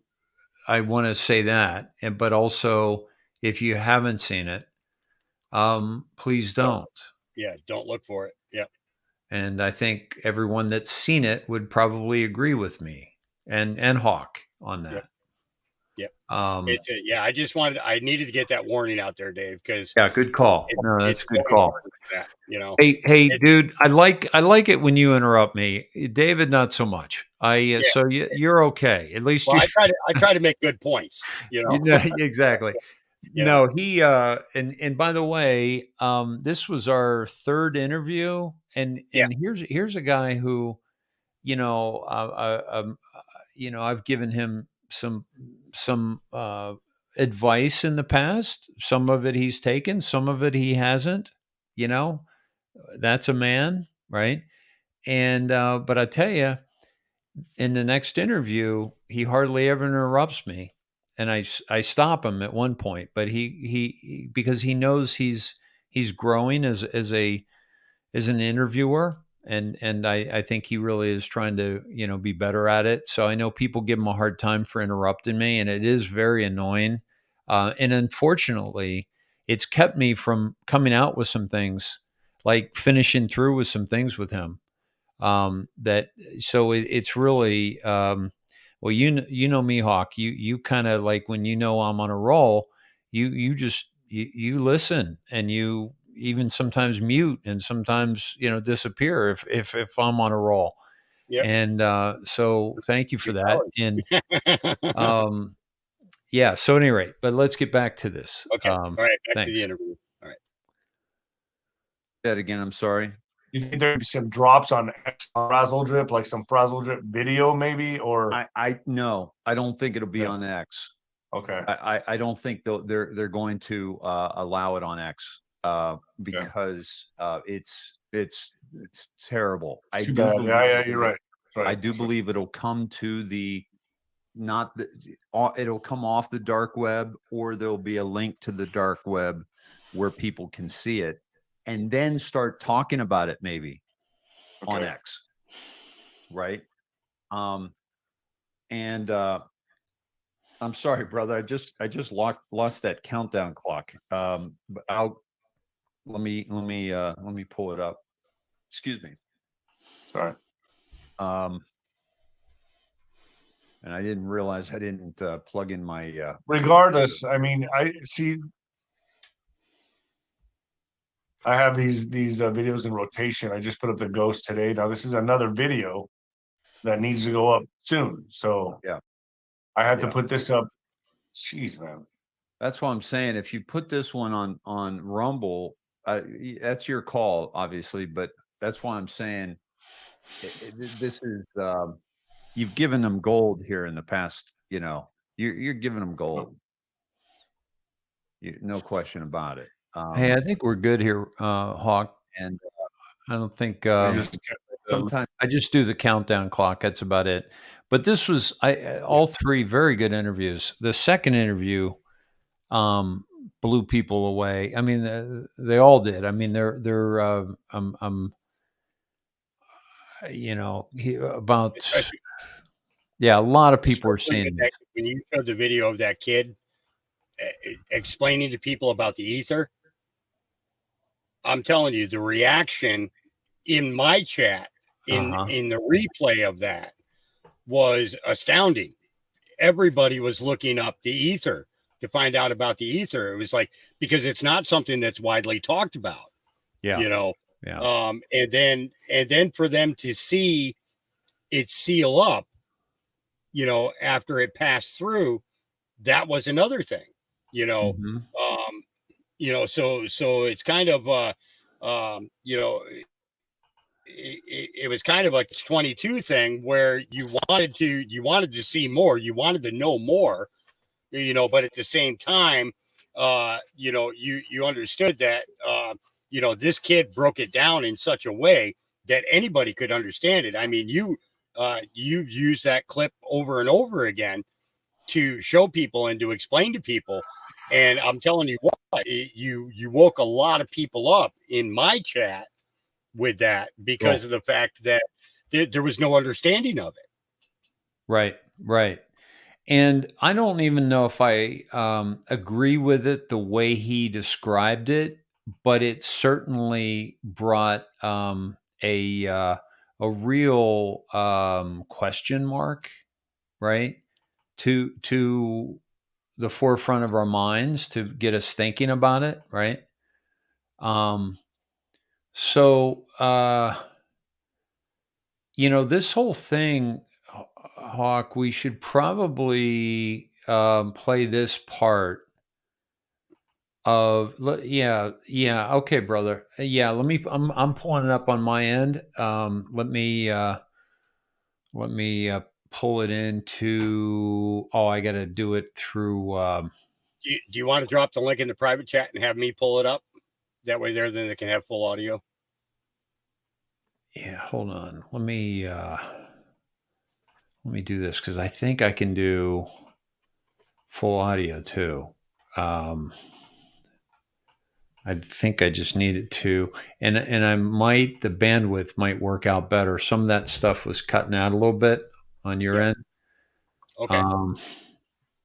I want to say that, but also if you haven't seen it, please don't. Don't look for it. Yeah. And I think everyone that's seen it would probably agree with me and Hawk on that. Yep. Um, Yeah, I needed to get that warning out there, Dave, because yeah, good call. No, that's a good call. That, you know. Hey, dude, I like it when you interrupt me. David, not so much. So you're okay. At least well, I try to make good points, you know. Exactly. Yeah. No, he and by the way, this was our third interview, and here's a guy who, you know, I've given him some advice in the past. Some of it he's taken, some of it he hasn't. You know, that's a man, right? And but I tell you, in the next interview, he hardly ever interrupts me, and I stop him at one point, but he because he knows he's growing as an interviewer, and I think he really is trying to be better at it. So I know people give him a hard time for interrupting me, and it is very annoying. And unfortunately, it's kept me from coming out with some things, like finishing through with some things with him. That so it's really well, you know me, Hawk. You kind of like when I'm on a roll, you just you listen, and you even sometimes mute, and sometimes disappear if I'm on a roll. Yep. And so thank you for that. And yeah. So at any rate, but let's get back to this. Okay. All right. Back to the Thanks. interview. All right. That again, I'm sorry. You think there'd be some drops on frazzle drip, like some frazzle drip video, maybe, or I no, I don't think it'll be on X. okay, I don't think they're going to allow it on X because it's terrible. I too do bad. believe, Yeah, you're right. I do believe it'll come to it'll come off the dark web, or there'll be a link to the dark web where people can see it, and then start talking about it maybe on X, right? And I'm sorry, brother. I just lost that countdown clock. But let me pull it up. Excuse me. Sorry. And I didn't realize I didn't plug in my. Regardless, I mean, I see. I have these videos in rotation. I just put up the ghost today. Now this is another video that needs to go up soon. So yeah, I had to put this up. Jeez, man. That's what I'm saying. If you put this one on Rumble, that's your call, obviously. But that's why I'm saying this is. You've given them gold here in the past. You're giving them gold. No question about it. Hey, I think we're good here, Hawk. And I don't think sometimes I just do the countdown clock. That's about it. But this was all three very good interviews. The second interview blew people away. I mean, they all did. I mean, they're about a lot of people are seeing that, when you showed the video of that kid explaining to people about the ether. I'm telling you, the reaction in my chat in the replay of that was astounding. Everybody was looking up the ether to find out about the ether. It was like, because it's not something that's widely talked about. Yeah. And then for them to see it seal up, after it passed through, that was another thing, so it's kind of it was kind of a 22 thing where you wanted to see more, you wanted to know more, but at the same time, you understood that, this kid broke it down in such a way that anybody could understand it. I mean, you've used that clip over and over again to show people and to explain to people. And I'm telling you what, you woke a lot of people up in my chat with that because of the fact that there was no understanding of it. Right. And I don't even know if I agree with it the way he described it, but it certainly brought a real question mark, right? to the forefront of our minds to get us thinking about it, right? So this whole thing, Hawk, we should probably play this part of okay, brother. I'm pulling it up on my end. Let me pull it into, I got to do it through Do you want to drop the link in the private chat and have me pull it up? That way then they can have full audio. Yeah, hold on. Let me do this because I think I can do full audio too. I think I just needed to, and the bandwidth might work out better. Some of that stuff was cutting out a little bit on your end. Okay.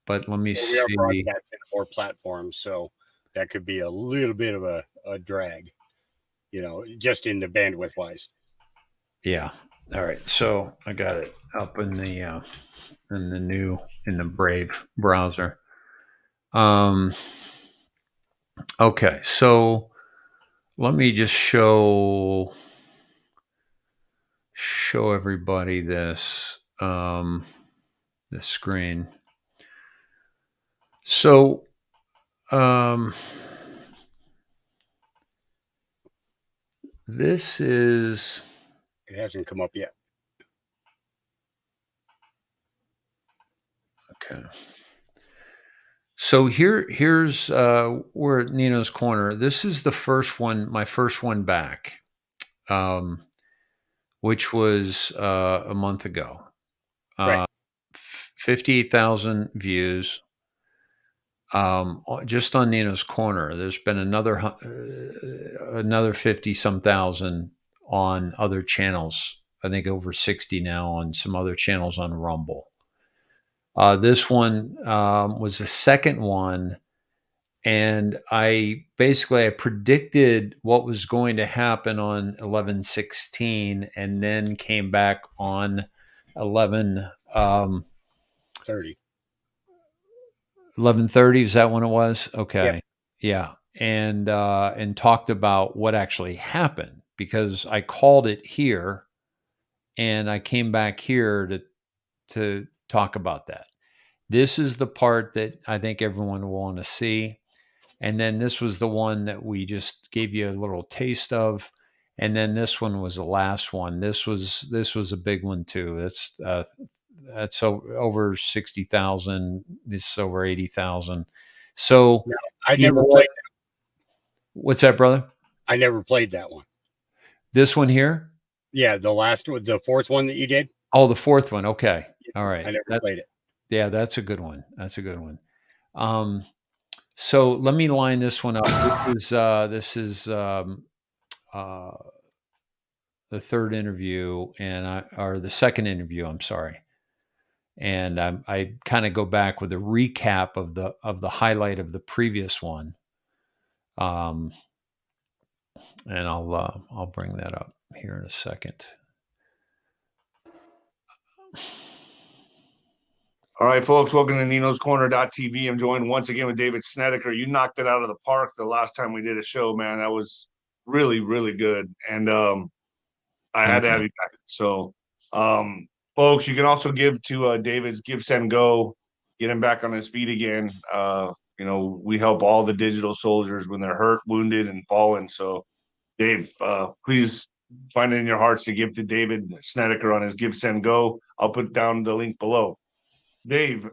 But let me see. We are broadcasting 4 platforms, so that could be a little bit of a drag, just in the bandwidth wise. Yeah. All right. So I got it up in the Brave browser. Okay. So let me just show everybody this, the screen. So, this is, it hasn't come up yet. Okay. So here's we're at Nino's Corner. This is the first one, my first one back, which was a month ago. Right. 58,000 views. Just on Nino's Corner. There's been another 50 some thousand on other channels. I think over 60 now on some other channels on Rumble. This one was the second one, and I predicted what was going to happen on 11/16, and then came back on 30. 11:30, is that when it was? Okay. Yep. Yeah. And talked about what actually happened, because I called it here and I came back here to talk about that. This is the part that I think everyone will want to see. And then this was the one that we just gave you a little taste of. And then this one was the last one. This was a big one too. That's over 60,000. This is over 80,000. So no, I never played that. What's that, brother? I never played that one. This one here? Yeah, the last one, the fourth one that you did. Oh, the fourth one. Okay. All right. I never played it. Yeah, that's a good one. So let me line this one up. This is the third interview, or the second interview. I'm sorry. And I kind of go back with a recap of the highlight of the previous one. And I'll bring that up here in a second. All right, folks, welcome to Nino's Corner.tv. I'm joined once again with David Snedeker. You knocked it out of the park the last time we did a show, man. That was really, really good. And I had to have you back. So, folks, you can also give to David's Give, Send, Go, get him back on his feet again. We help all the digital soldiers when they're hurt, wounded, and fallen. So, Dave, please find it in your hearts to give to David Snedeker on his Give, Send, Go. I'll put down the link below. Dave,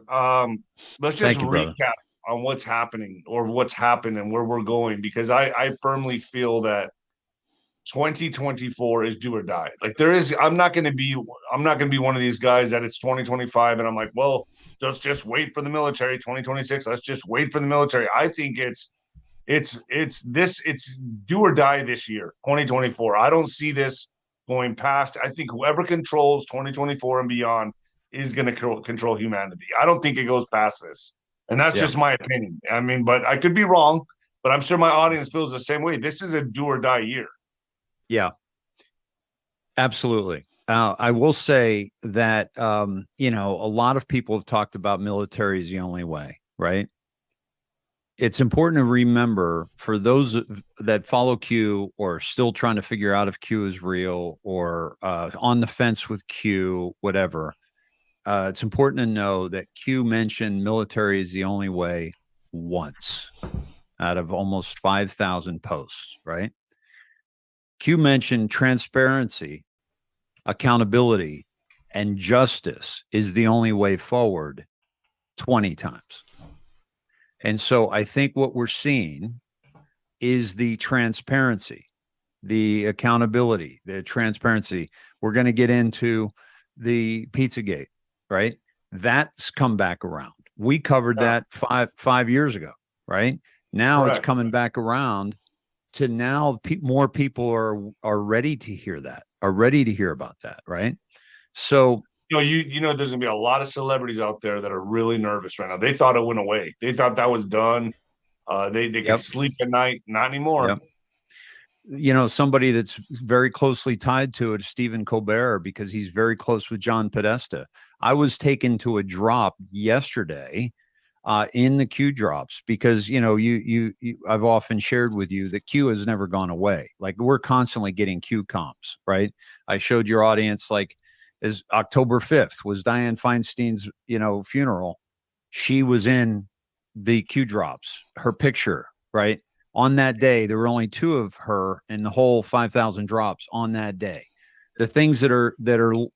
let's just recap on what's happening or what's happened and where we're going, because I firmly feel that 2024 is do or die. Like I'm not going to be one of these guys that it's 2025 and I'm like, well, just wait for the military. 2026, let's just wait for the military. I think it's do or die this year, 2024. I don't see this going past. I think whoever controls 2024 and beyond is going to control humanity. I don't think it goes past this. And that's just my opinion. I mean, but I could be wrong, but I'm sure my audience feels the same way. This is a do or die year. Yeah, absolutely. I will say that, you know, a lot of people have talked about military is the only way, right? It's important to remember for those that follow Q or still trying to figure out if Q is real or on the fence with Q, whatever. It's important to know that Q mentioned military is the only way once out of almost 5,000 posts, right? Q mentioned transparency, accountability, and justice is the only way forward 20 times. And so I think what we're seeing is the transparency, the accountability, the transparency. We're going to get into the Pizzagate, right? That's come back around. We covered that five years ago, right? Now it's coming back around to now more people are ready to hear that, are ready to hear about that, right? So you know, there's gonna be a lot of celebrities out there that are really nervous right now. They thought it went away. They thought that was done. They could sleep at night. Not anymore. Yep. You know, somebody that's very closely tied to it is Stephen Colbert, because he's very close with John Podesta. I was taken to a drop yesterday in the Q drops because, you know, I've often shared with you that Q has never gone away. Like, we're constantly getting Q comps, right? I showed your audience, like, as October 5th was Dianne Feinstein's, you know, funeral. She was in the Q drops, her picture, right? On that day, there were only 2 of her in the whole 5,000 drops on that day. The things that are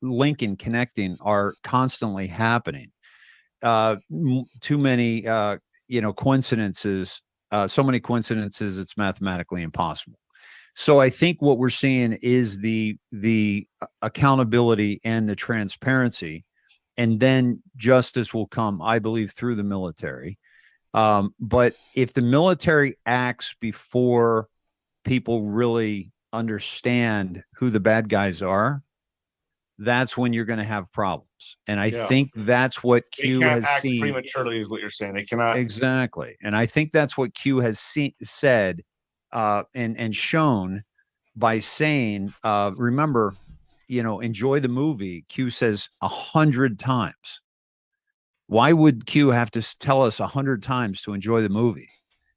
linking, connecting are constantly happening. Too many, you know, coincidences, so many coincidences, it's mathematically impossible. So I think what we're seeing is the accountability and the transparency, and then justice will come, I believe, through the military. But if the military acts before people really understand who the bad guys are, that's when you're going to have problems. And I think that's what Q has seen prematurely, is what you're saying. They cannot. Exactly. And I think that's what Q has said and shown by saying, remember, you know, enjoy the movie. Q says 100 times. Why would Q have to tell us 100 times to enjoy the movie?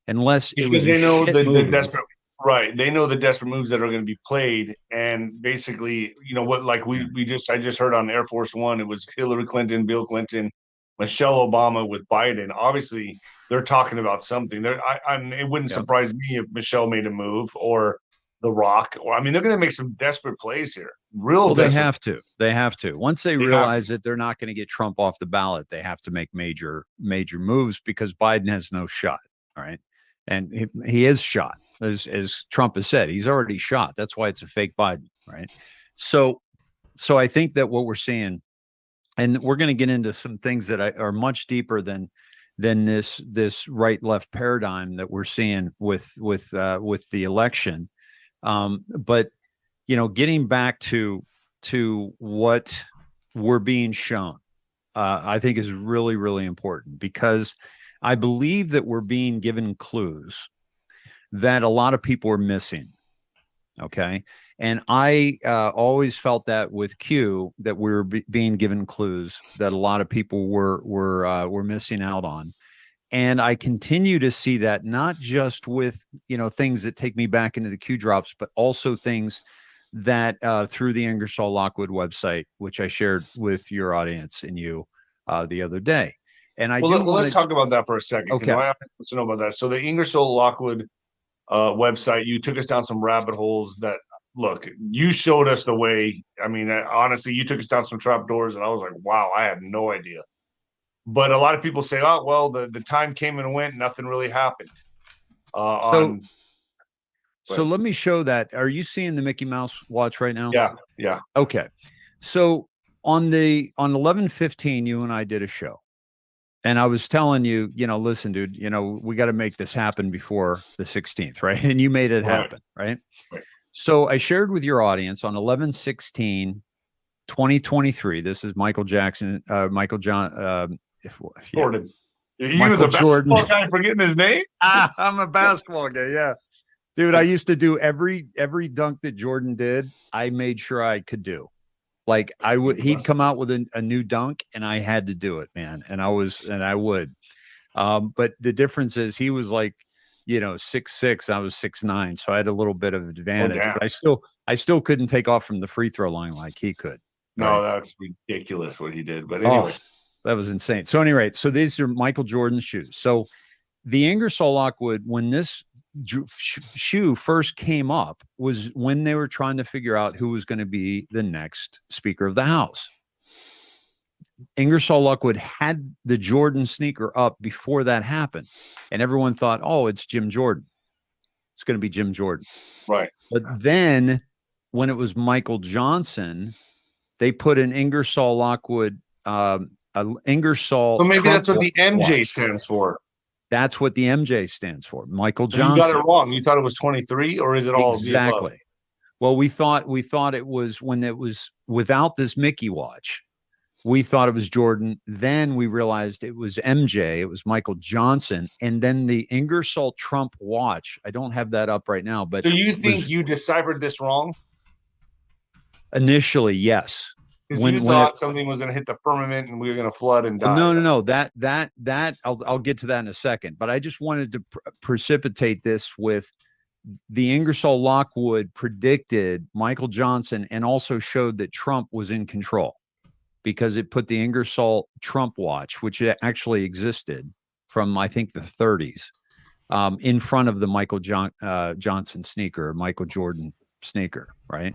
Unless it was they know the desperate. Right. They know the desperate moves that are going to be played. And basically, you know what, like I just heard on Air Force One, it was Hillary Clinton, Bill Clinton, Michelle Obama with Biden. Obviously, they're talking about something. It wouldn't surprise me if Michelle made a move, or The Rock. Or, I mean, they're going to make some desperate plays here. They have to. They have to. Once they realize that they're not going to get Trump off the ballot, they have to make major moves, because Biden has no shot. All right. And he is shot, as Trump has said. He's already shot. That's why it's a fake Biden, right? So I think that what we're seeing, and we're going to get into some things that are much deeper than this right-left paradigm that we're seeing with the election. But you know, getting back to what we're being shown, I think is really, really important, because I believe that we're being given clues that a lot of people are missing. Okay. And I always felt that with Q, that we were being given clues that a lot of people were missing out on. And I continue to see that, not just with, you know, things that take me back into the Q drops, but also things that through the Ingersoll Lockwood website, which I shared with your audience and you the other day. And let's talk about that for a second. Okay. I have to know about that. So the Ingersoll Lockwood website, you took us down some rabbit holes that, look, you showed us the way. I mean, honestly, you took us down some trap doors, and I was like, wow, I had no idea. But a lot of people say, oh, well, the time came and went, nothing really happened. So let me show that. Are you seeing the Mickey Mouse watch right now? Yeah. Okay. So on 11/15, you and I did a show. And I was telling you, you know, listen, dude, you know, we got to make this happen before the 16th, right? And you made it happen, right? So I shared with your audience on 11/16/2023. This is Michael Jackson, Jordan. You the basketball guy forgetting his name? I'm a basketball guy, yeah. Dude, I used to do every dunk that Jordan did, I made sure I could do. Like he'd come out with a new dunk, and I had to do it, man. And I would. But the difference is he was like, 6'6", I was 6'9", so I had a little bit of advantage. But I still couldn't take off from the free throw line like he could. No, that's ridiculous what he did. But anyway, that was insane. So anyway, so these are Michael Jordan's shoes. So the Ingersoll Lockwood, when this shoe first came up, was when they were trying to figure out who was going to be the next Speaker of the House. Ingersoll Lockwood had the Jordan sneaker up before that happened, and everyone thought, "Oh, it's Jim Jordan. It's going to be Jim Jordan." Right. But then, when it was Michael Johnson, they put an Ingersoll Lockwood, Ingersoll. So maybe Trump that's what the MJ watch. stands for. That's what the MJ stands for. Michael So Johnson. you got it wrong. You thought it was 23, or is it all exactly? Well, we thought it was when it was without this Mickey watch. We thought it was Jordan. Then we realized it was MJ. It was Michael Johnson. And then the Ingersoll Trump watch. I don't have that up right now, but so you think you deciphered this wrong? Initially, yes. When you thought something was going to hit the firmament and we were going to flood and die. No. That I'll get to that in a second. But I just wanted to precipitate this with the Ingersoll Lockwood predicted Michael Johnson and also showed that Trump was in control, because it put the Ingersoll Trump watch, which actually existed from, I think, the 30s, in front of the Michael Johnson sneaker, Michael Jordan sneaker, right?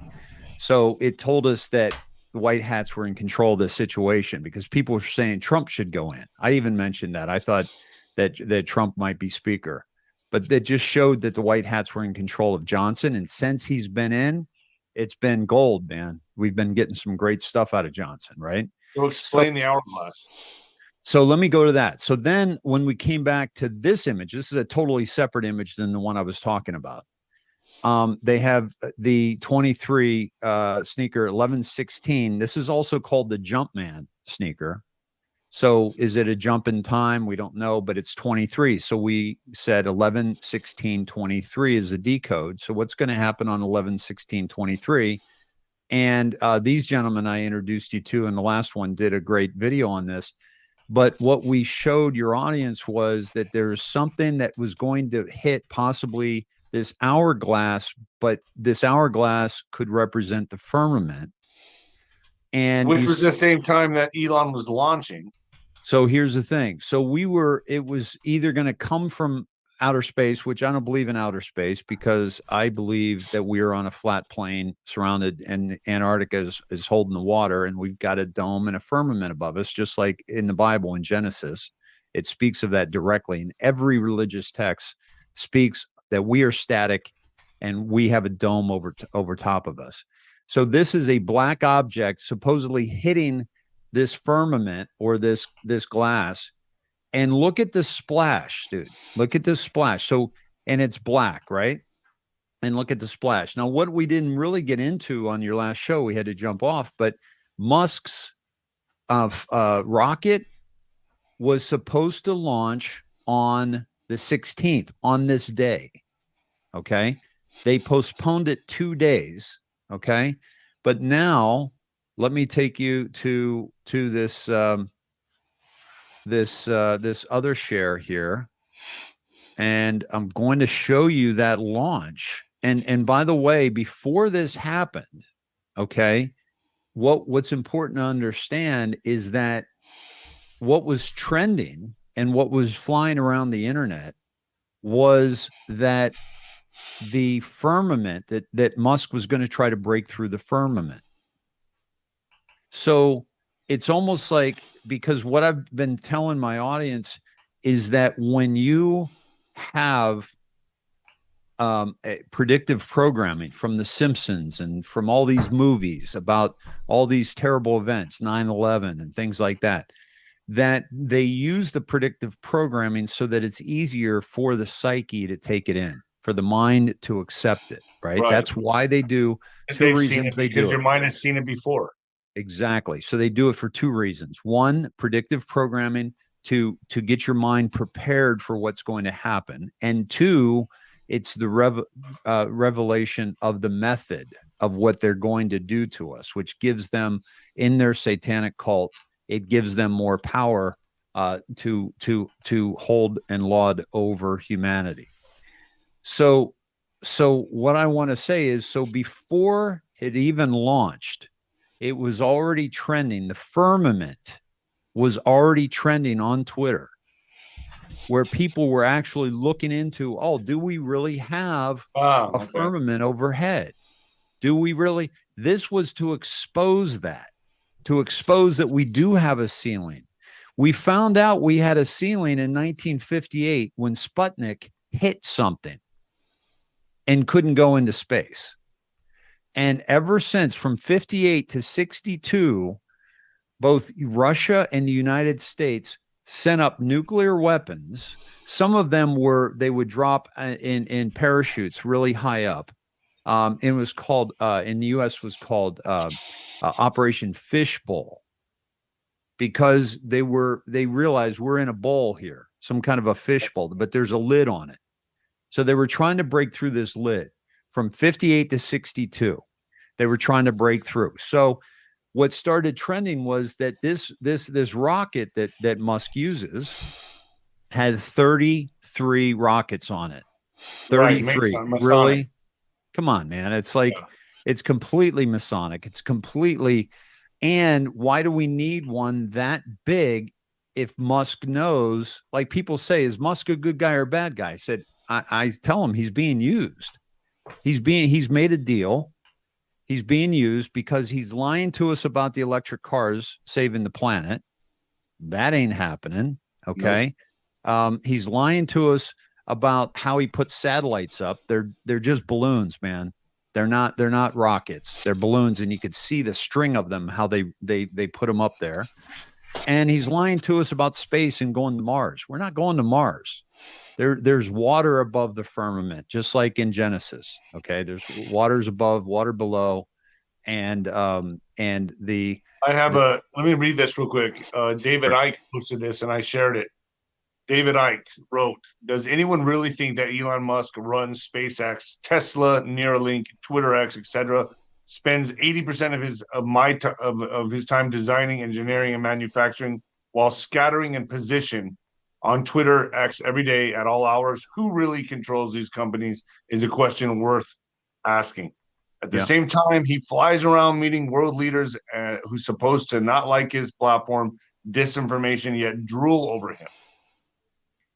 So it told us that the white hats were in control of the situation, because people were saying Trump should go in. I even mentioned that. I thought that Trump might be speaker, but that just showed that the white hats were in control of Johnson. And since he's been in, it's been gold, man. We've been getting some great stuff out of Johnson, right? So explain the hourglass. So let me go to that. So then when we came back to this image, this is a totally separate image than the one I was talking about. They have the 23 sneaker 1116. This is also called the Jumpman sneaker. So is it a jump in time? We don't know, but it's 23. So we said 11/16/23 is a decode. So what's going to happen on 11/16/23? And these gentlemen I introduced you to in the last one did a great video on this. But what we showed your audience was that there's something that was going to hit possibly this hourglass, but this hourglass could represent the firmament. And which was the same time that Elon was launching. So here's the thing. So it was either going to come from outer space, which I don't believe in outer space, because I believe that we're on a flat plane surrounded, and Antarctica is holding the water, and we've got a dome and a firmament above us, just like in the Bible in Genesis. It speaks of that directly. And every religious text speaks that we are static and we have a dome over top of us. So this is a black object supposedly hitting this firmament or this glass. And look at the splash, dude. Look at this splash. So, and it's black, right? And look at the splash. Now, what we didn't really get into on your last show, we had to jump off, but Musk's rocket was supposed to launch on the 16th, on this day. Okay. They postponed it 2 days. Okay. But now let me take you to this, this other share here, and I'm going to show you that launch. And by the way, before this happened, okay, what's important to understand is that what was trending and what was flying around the internet was that the firmament, that Musk was going to try to break through the firmament. So it's almost like, because what I've been telling my audience is that when you have predictive programming from The Simpsons and from all these movies about all these terrible events, 9/11 and things like that, that they use the predictive programming so that it's easier for the psyche to take it in, for the mind to accept it, right? That's why they do two reasons they do it. Because your mind has seen it before. Exactly. So they do it for two reasons. One, predictive programming to get your mind prepared for what's going to happen. And two, it's the revelation of the method, of what they're going to do to us, which gives them, in their satanic cult, it gives them more power to hold and laud over humanity. So what I want to say is, so before it even launched, it was already trending. The Firmament was already trending on Twitter, where people were actually looking into, oh, do we really have a firmament overhead? Do we really? This was to expose that, we do have a ceiling. We found out we had a ceiling in 1958 when Sputnik hit something and couldn't go into space. And ever since, from 58 to 62, both Russia and the United States sent up nuclear weapons. Some of them they would drop in parachutes really high up. It was called, in the U.S. was called Operation Fishbowl, because they realized we're in a bowl here, some kind of a fishbowl, but there's a lid on it. So they were trying to break through this lid from 58 to 62. They were trying to break through. So what started trending was that this rocket that Musk uses had 33 rockets on it. 33. Right, really? Come on, man. It's like, it's completely Masonic. It's completely. And why do we need one that big if Musk knows, like people say, is Musk a good guy or a bad guy? I said, I tell him he's being used. He's made a deal. He's being used because he's lying to us about the electric cars saving the planet. That ain't happening. Okay. Nope. He's lying to us about how he puts satellites up. They're just balloons, man. They're not rockets. They're balloons, and you could see the string of them, how they put them up there. And he's lying to us about space and going to Mars. We're not going to Mars. There's water above the firmament, just like in Genesis. Okay, there's waters above, water below, and let me read this real quick. David Icke posted this, and I shared it. David Icke wrote, "Does anyone really think that Elon Musk runs SpaceX, Tesla, Neuralink, Twitter X, etc., spends 80% of his time designing, engineering, and manufacturing, while scattering in position on Twitter X every day at all hours? Who really controls these companies is a question worth asking. At the same time, he flies around meeting world leaders who's supposed to not like his platform, disinformation, yet drool over him,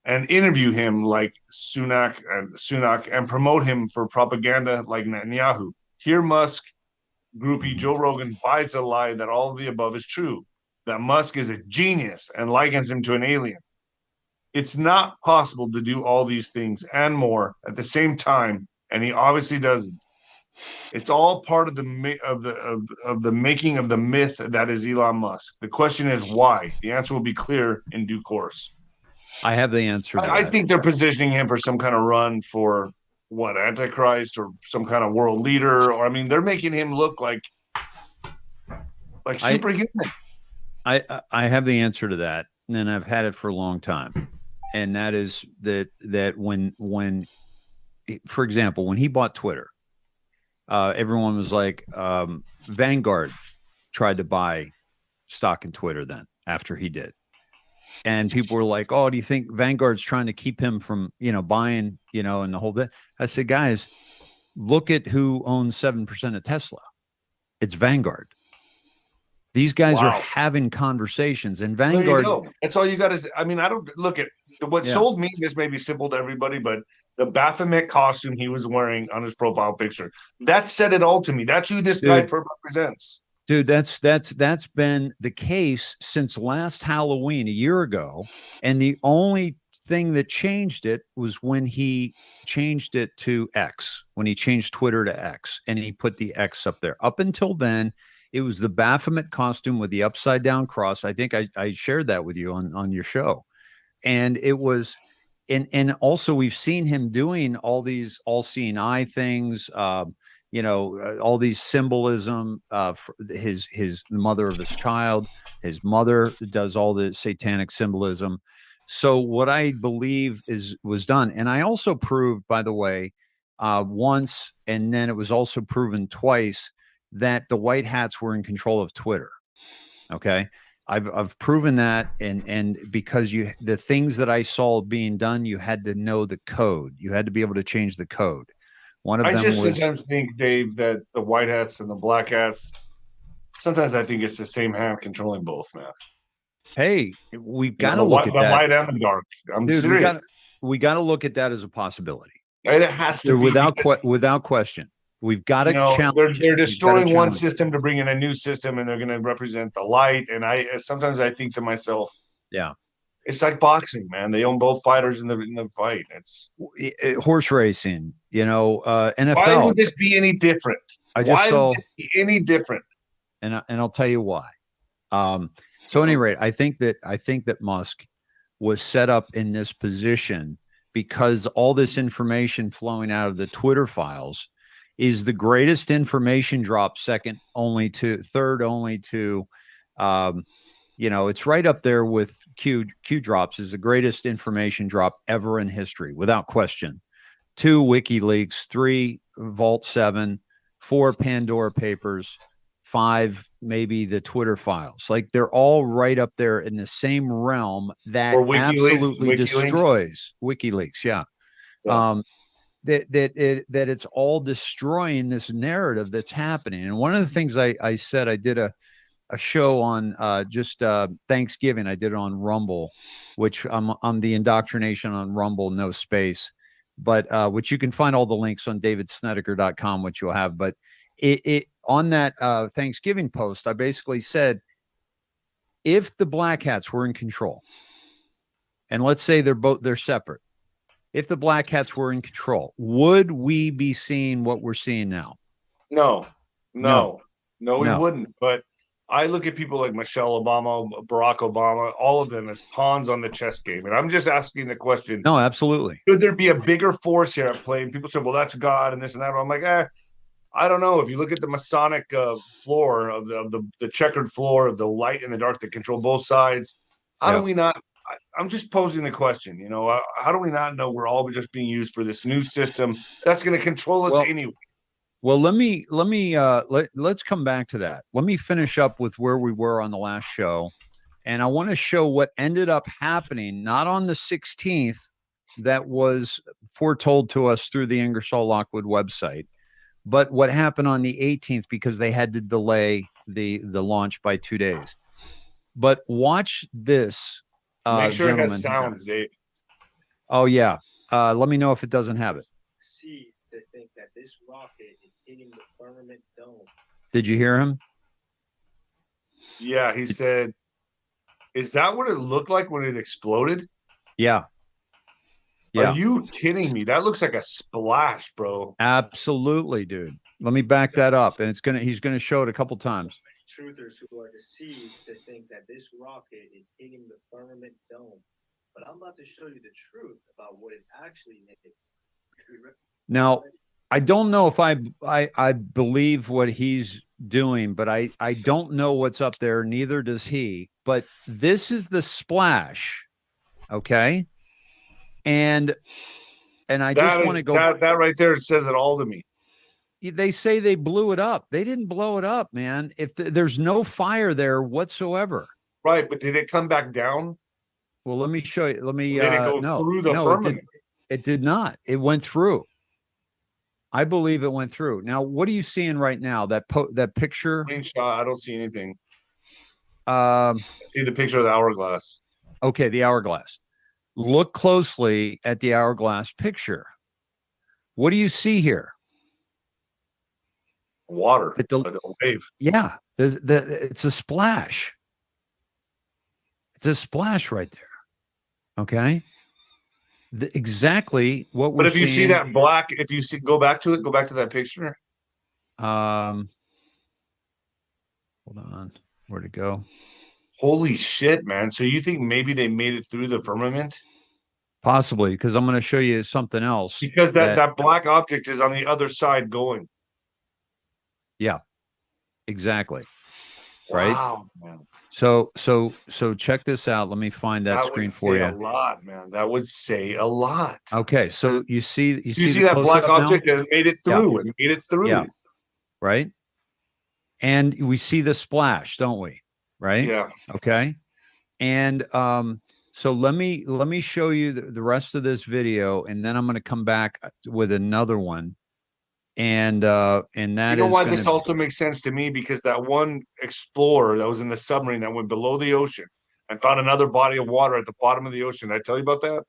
and interview him like Sunak, and promote him for propaganda like Netanyahu. Here, Musk groupie Joe Rogan buys the lie that all of the above is true, that Musk is a genius, and likens him to an alien. It's not possible to do all these things and more at the same time, and he obviously doesn't. It's all part of the making of the myth that is Elon Musk. The question is why. The answer will be clear in due course." I have the answer to I that. think they're positioning him for some kind of run for what, Antichrist, or some kind of world leader, or they're making him look like superhuman. I have the answer to that, and I've had it for a long time, and that is that when for example, when he bought Twitter, everyone was like, Vanguard tried to buy stock in Twitter then after he did. And people were like, "Oh, do you think Vanguard's trying to keep him from, buying, and the whole bit?" I said, guys, look at who owns 7% of Tesla. It's Vanguard. These guys are having conversations, and Vanguard. There you go. That's all you got to. I don't look at what sold me. This may be simple to everybody, but the Baphomet costume he was wearing on his profile picture, that said it all to me. That's who this guy represents. Dude, that's been the case since last Halloween, a year ago. And the only thing that changed it was when he changed it to X, when he changed Twitter to X, and he put the X up there. Up until then, it was the Baphomet costume with the upside down cross. I think I shared that with you on your show. And it was, and also we've seen him doing all these all-seeing eye things, all these symbolism, his mother of his child, his mother does all the satanic symbolism. So what I believe was done, and I also proved, by the way, once, and then it was also proven twice that the white hats were in control of Twitter. Okay. I've proven that, and because the things that I saw being done, you had to know the code. You had to be able to change the code. One of them was. Sometimes think, Dave, that the white hats and the black hats. Sometimes I think it's the same hand controlling both, man. Hey, we've got to look at that. The white and the dark. I'm serious. We got to look at that as a possibility. It has to be without question. We've got to challenge. They're destroying one system to bring in a new system, and they're going to represent the light. And sometimes I think to myself, yeah, it's like boxing, man. They own both fighters in the fight. It's horse racing, NFL. Why would this be any different? Would this be any different? And I'll tell you why. So at any rate, I think that Musk was set up in this position because all this information flowing out of the Twitter files is the greatest information drop, third only to, it's right up there with Q drops is the greatest information drop ever in history, without question. 2, WikiLeaks, 3, Vault 7, 4, Pandora Papers, 5, maybe the Twitter files. Like, they're all right up there in the same realm that absolutely destroys WikiLeaks. Yeah. That it's all destroying this narrative that's happening. And one of the things I said, I did a show on Thanksgiving. I did it on Rumble, which I'm the indoctrination on Rumble, no space, but which you can find all the links on davidsnedeker.com, which you'll have. But it on that Thanksgiving post, I basically said, if the black hats were in control, and let's say they're separate, if the black hats were in control, would we be seeing what we're seeing now? No, we wouldn't. But I look at people like Michelle Obama, Barack Obama, all of them as pawns on the chess game. And I'm just asking the question. No, absolutely. Could there be a bigger force here at play? And people say, well, that's God and this and that. But I'm like, I don't know. If you look at the Masonic floor of the checkered floor of the light and the dark that control both sides, how do we not? I'm just posing the question, how do we not know we're all just being used for this new system that's going to control us anyway? Well, let's come back to that. Let me finish up with where we were on the last show. And I want to show what ended up happening, not on the 16th, that was foretold to us through the Ingersoll Lockwood website, but what happened on the 18th, because they had to delay the launch by 2 days. But watch this. Make sure it has sound, Dave. Oh, yeah. Let me know if it doesn't have it. To think that this rocket is hitting the firmament dome. Did you hear him? Yeah, he said, is that what it looked like when it exploded? Yeah. Yeah. Are you kidding me? That looks like a splash, bro. Absolutely, dude. Let me back that up. And he's gonna show it a couple times. Truthers who are deceived to think that this rocket is hitting the firmament dome. But I'm about to show you the truth about what it actually hits. Now, I don't know if I believe what he's doing, but I don't know what's up there. Neither does he. But this is the splash. Okay. And I just want to go. That right there says it all to me. They say they blew it up. They didn't blow it up, man. If there's no fire there whatsoever. Right, but did it come back down? Well, let me show you. Let me. Did it go through the firmament? It did not. It went through. I believe it went through. Now, what are you seeing right now? That picture? Screenshot. I don't see anything. I see the picture of the hourglass. Okay, the hourglass. Look closely at the hourglass picture. What do you see here? Water. Like a wave. Yeah, it's a splash. It's a splash right there. Okay. Exactly what we're. But if you seeing, see that black, go back to that picture. Hold on, where'd it go? Holy shit, man! So you think maybe they made it through the firmament? Possibly, because I'm going to show you something else. Because that black object is on the other side going. Yeah, exactly. Right. Wow, man. So check this out. Let me find that screen would for say you. a lot, man. That would say a lot. Okay, so you see You the see that black close-up now? object that made it through and made it through. Yeah. Right? And we see the splash, don't we? Right? Yeah. Okay. And so let me show you the rest of this video, and then I'm going to come back with another one. And that You know is why going this to also makes sense to me? Because that one explorer that was in the submarine that went below the ocean and found another body of water at the bottom of the ocean. Did I tell you about that?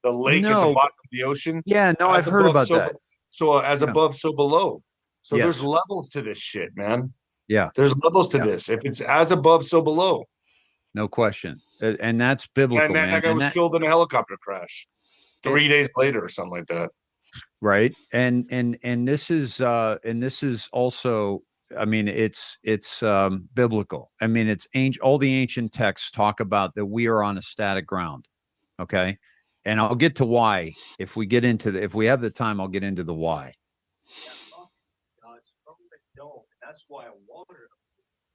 The lake at the No. bottom of the ocean. Yeah, no, I've As heard above, about so that. So as Yeah. above, so below. So there's Yes. levels to this shit, man. Yeah. There's levels to Yeah. this. If it's as above, so below. No question. And that's biblical, And man. that guy was killed in a helicopter crash 3 days later or something like that. Right. And this is also, I mean, it's biblical. I mean, it's ancient. All the ancient texts talk about that we are on a static ground. Okay. And I'll get to why. If we have the time, I'll get into the why. That's why I watered them,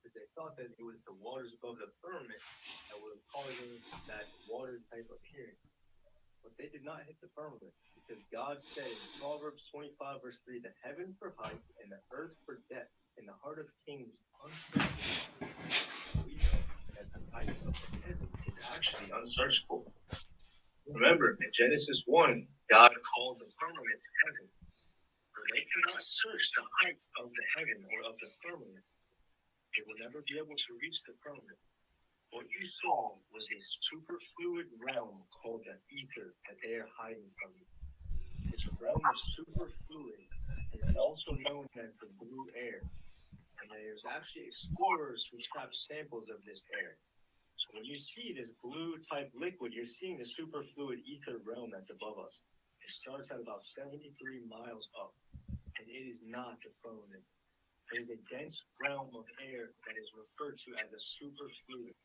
because they thought that it was the waters above the firmament that were causing that water type appearance. But they did not hit the firmament, because God said in Proverbs 25, verse 3, the heaven for height and the earth for depth, and the heart of kings unsearchable. We know that the height of the heaven is actually unsearchable. Remember, in Genesis 1, God called the firmament heaven. They cannot search the height of the heaven or of the firmament. They will never be able to reach the firmament. What you saw was a superfluid realm called the ether that they are hiding from you. This realm is superfluid. It is also known as the blue air. And there's actually explorers who trap samples of this air. So when you see this blue type liquid, you're seeing the superfluid ether realm that's above us. It starts at about 73 miles up. And it is not the firmament. It is a dense realm of air that is referred to as a superfluid.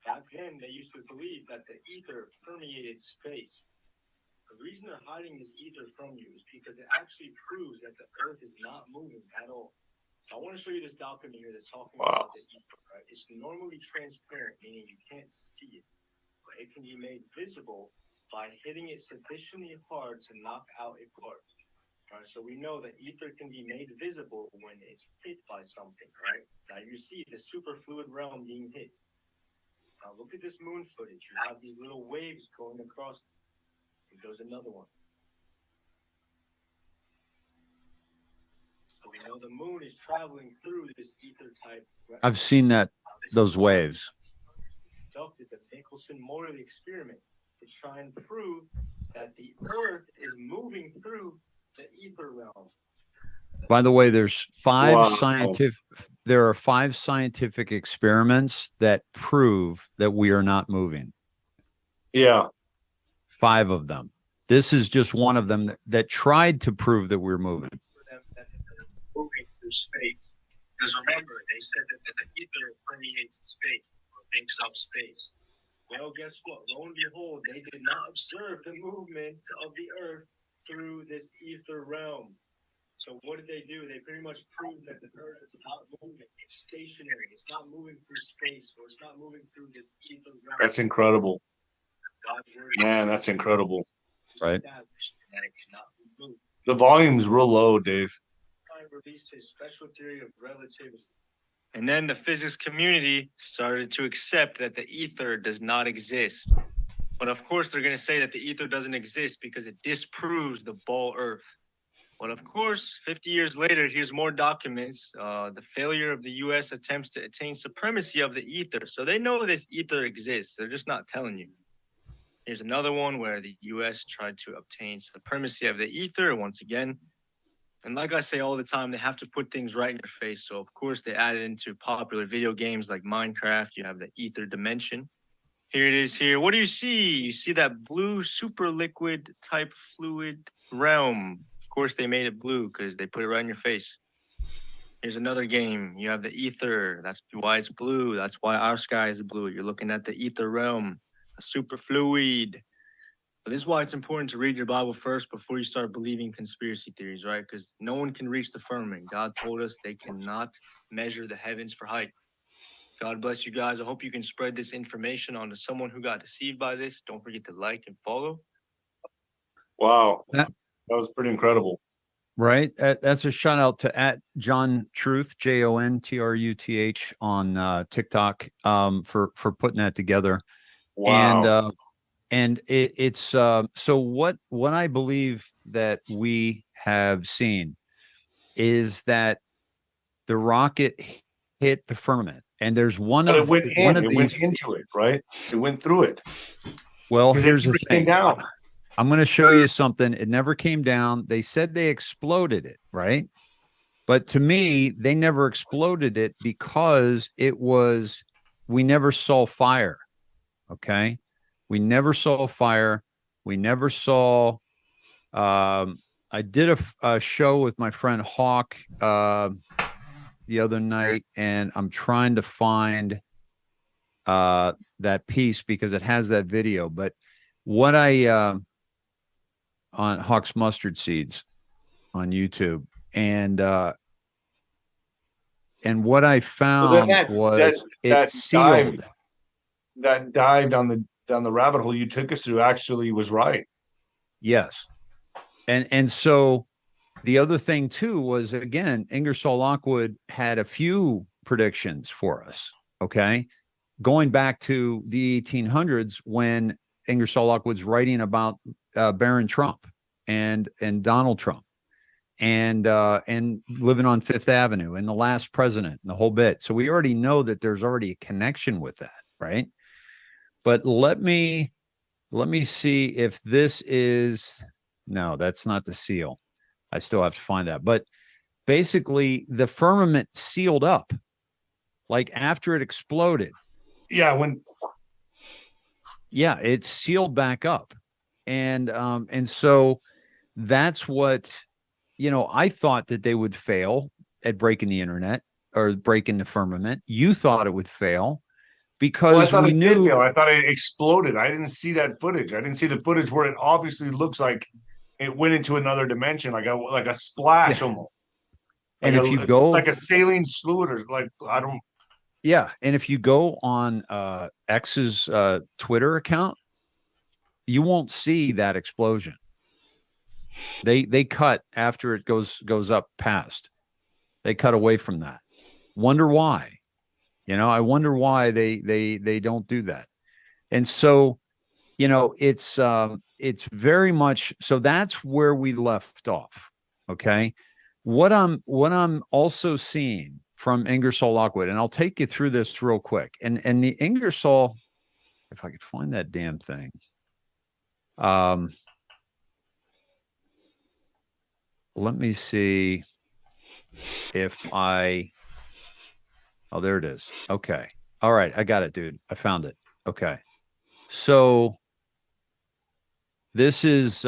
Back then, they used to believe that the ether permeated space. The reason they're hiding this ether from you is because it actually proves that the Earth is not moving at all. I want to show you this document here that's talking about the ether. Right? It's normally transparent, meaning you can't see it, but it can be made visible by hitting it sufficiently hard to knock out a part. Right, so we know that ether can be made visible when it's hit by something, right? Now you see the superfluid realm being hit. Now look at this moon footage. You have these little waves going across. And there's another one. So we know the moon is traveling through this ether type. I've seen those waves. Conducted the Michelson-Morley experiment to try and prove that the Earth is moving through the ether realm. By the way, there are 5 scientific experiments that prove that we are not moving. Yeah. 5 of them. This is just one of them that tried to prove that we're moving. For them that they're moving through space. Because remember, they said that the ether permeates space or makes up space. Well, guess what? Lo and behold, they did not observe the movement of the Earth through this ether realm. So what did they do? They pretty much proved that the Earth is not moving. It's stationary. It's not moving through space, or it's not moving through this ether realm. That's incredible. God's word, Man, that's incredible. Right. That it cannot be moved. The volume's real low, Dave. I released his special theory of relativity. And then the physics community started to accept that the ether does not exist. But of course, they're going to say that the ether doesn't exist because it disproves the ball Earth. But of course, 50 years later, here's more documents. The failure of the U.S. attempts to attain supremacy of the ether. So they know this ether exists. They're just not telling you. Here's another one where the U.S. tried to obtain supremacy of the ether once again. And like I say all the time, they have to put things right in your face. So of course, they added into popular video games like Minecraft. You have the ether dimension. Here it is here. What do you see? You see that blue super liquid type fluid realm. Of course, they made it blue because they put it right in your face. Here's another game. You have the ether. That's why it's blue. That's why our sky is blue. You're looking at the ether realm, a super fluid. But this is why it's important to read your Bible first before you start believing conspiracy theories, right? Because no one can reach the firmament. God told us they cannot measure the heavens for height. God bless you guys. I hope you can spread this information on to someone who got deceived by this. Don't forget to like and follow. Wow. That- That was pretty incredible. Right. That's a shout out to @John Truth, JONTRUTH on TikTok for putting that together. Wow. And it's so what I believe that we have seen is that the rocket hit the firmament, and there's one But of it went these. went into it, right? It went through it. Well, 'Cause it here's the never thing. came down. I'm going to show you something. It never came down. They said they exploded it, right? But to me, they never exploded it because we never saw fire. Okay. We never saw fire. We never saw, I did a show with my friend Hawk the other night, and I'm trying to find that piece because it has that video. But what on Hawk's Mustard Seeds on YouTube, and what I found was it sealed. That dive down the rabbit hole you took us through actually was right. Yes. And so the other thing too was, again, Ingersoll Lockwood had a few predictions for us. Okay. Going back to the 1800s when Ingersoll Lockwood's writing about Barron Trump and Donald Trump and living on Fifth Avenue and the last president and the whole bit. So we already know that there's already a connection with that, right? But let me see if this is, no, that's not the seal. I still have to find that. But basically the firmament sealed up like after it exploded. Yeah, it sealed back up. And so that's what, I thought that they would fail at breaking the internet or breaking the firmament. You thought it would fail because we knew. I thought it exploded. I didn't see that footage. I didn't see the footage where it obviously looks like it went into another dimension, like a splash almost. And if you go like a saline fluid, or like I don't. Yeah, and if you go on X's Twitter account, you won't see that explosion. They cut after it goes up past. They cut away from that. Wonder why? I wonder why they don't do that. And so, it's very much so. That's where we left off. Okay, what I'm also seeing from Ingersoll Lockwood, and I'll take you through this real quick. And the Ingersoll, if I could find that damn thing. Let me see if oh, there it is. Okay. All right. I got it, dude. I found it. Okay. So this is